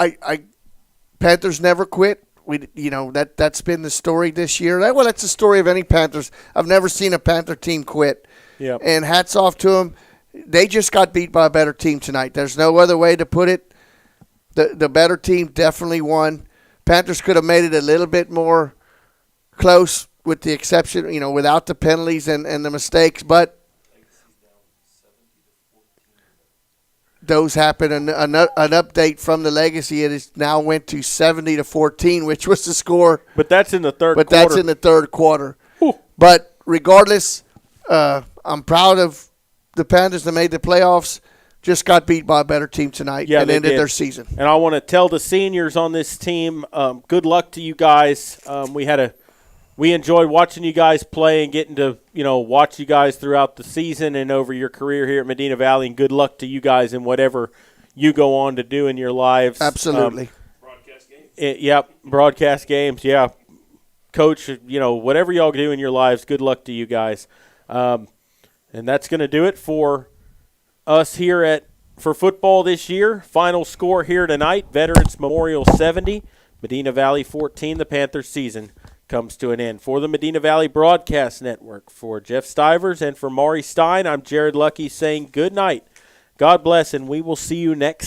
Panthers never quit. That's been the story this year. Well, that's the story of any Panthers. I've never seen a Panther team quit. Yep. And hats off to them. They just got beat by a better team tonight. There's no other way to put it. The better team definitely won. Panthers could have made it a little bit more close with the exception, without the penalties and the mistakes, but those happened. An update from the Legacy, it is now went to 70-14, which was the score. But that's in the third quarter. But that's in the third quarter. But regardless, I'm proud of the Panthers that made the playoffs. Just got beat by a better team tonight and ended their season. And I want to tell the seniors on this team, good luck to you guys. We enjoyed watching you guys play and getting to watch you guys throughout the season and over your career here at Medina Valley. And good luck to you guys in whatever you go on to do in your lives. Absolutely. Broadcast games. Broadcast games. Yeah, Coach. Whatever y'all do in your lives, good luck to you guys. And that's going to do it for us here for football this year. Final score here tonight: Veterans Memorial 70, Medina Valley 14. The Panthers season comes to an end. For the Medina Valley Broadcast Network, for Jeff Stivers and for Maury Stein, I'm Jared Lucky saying good night. God bless, and we will see you next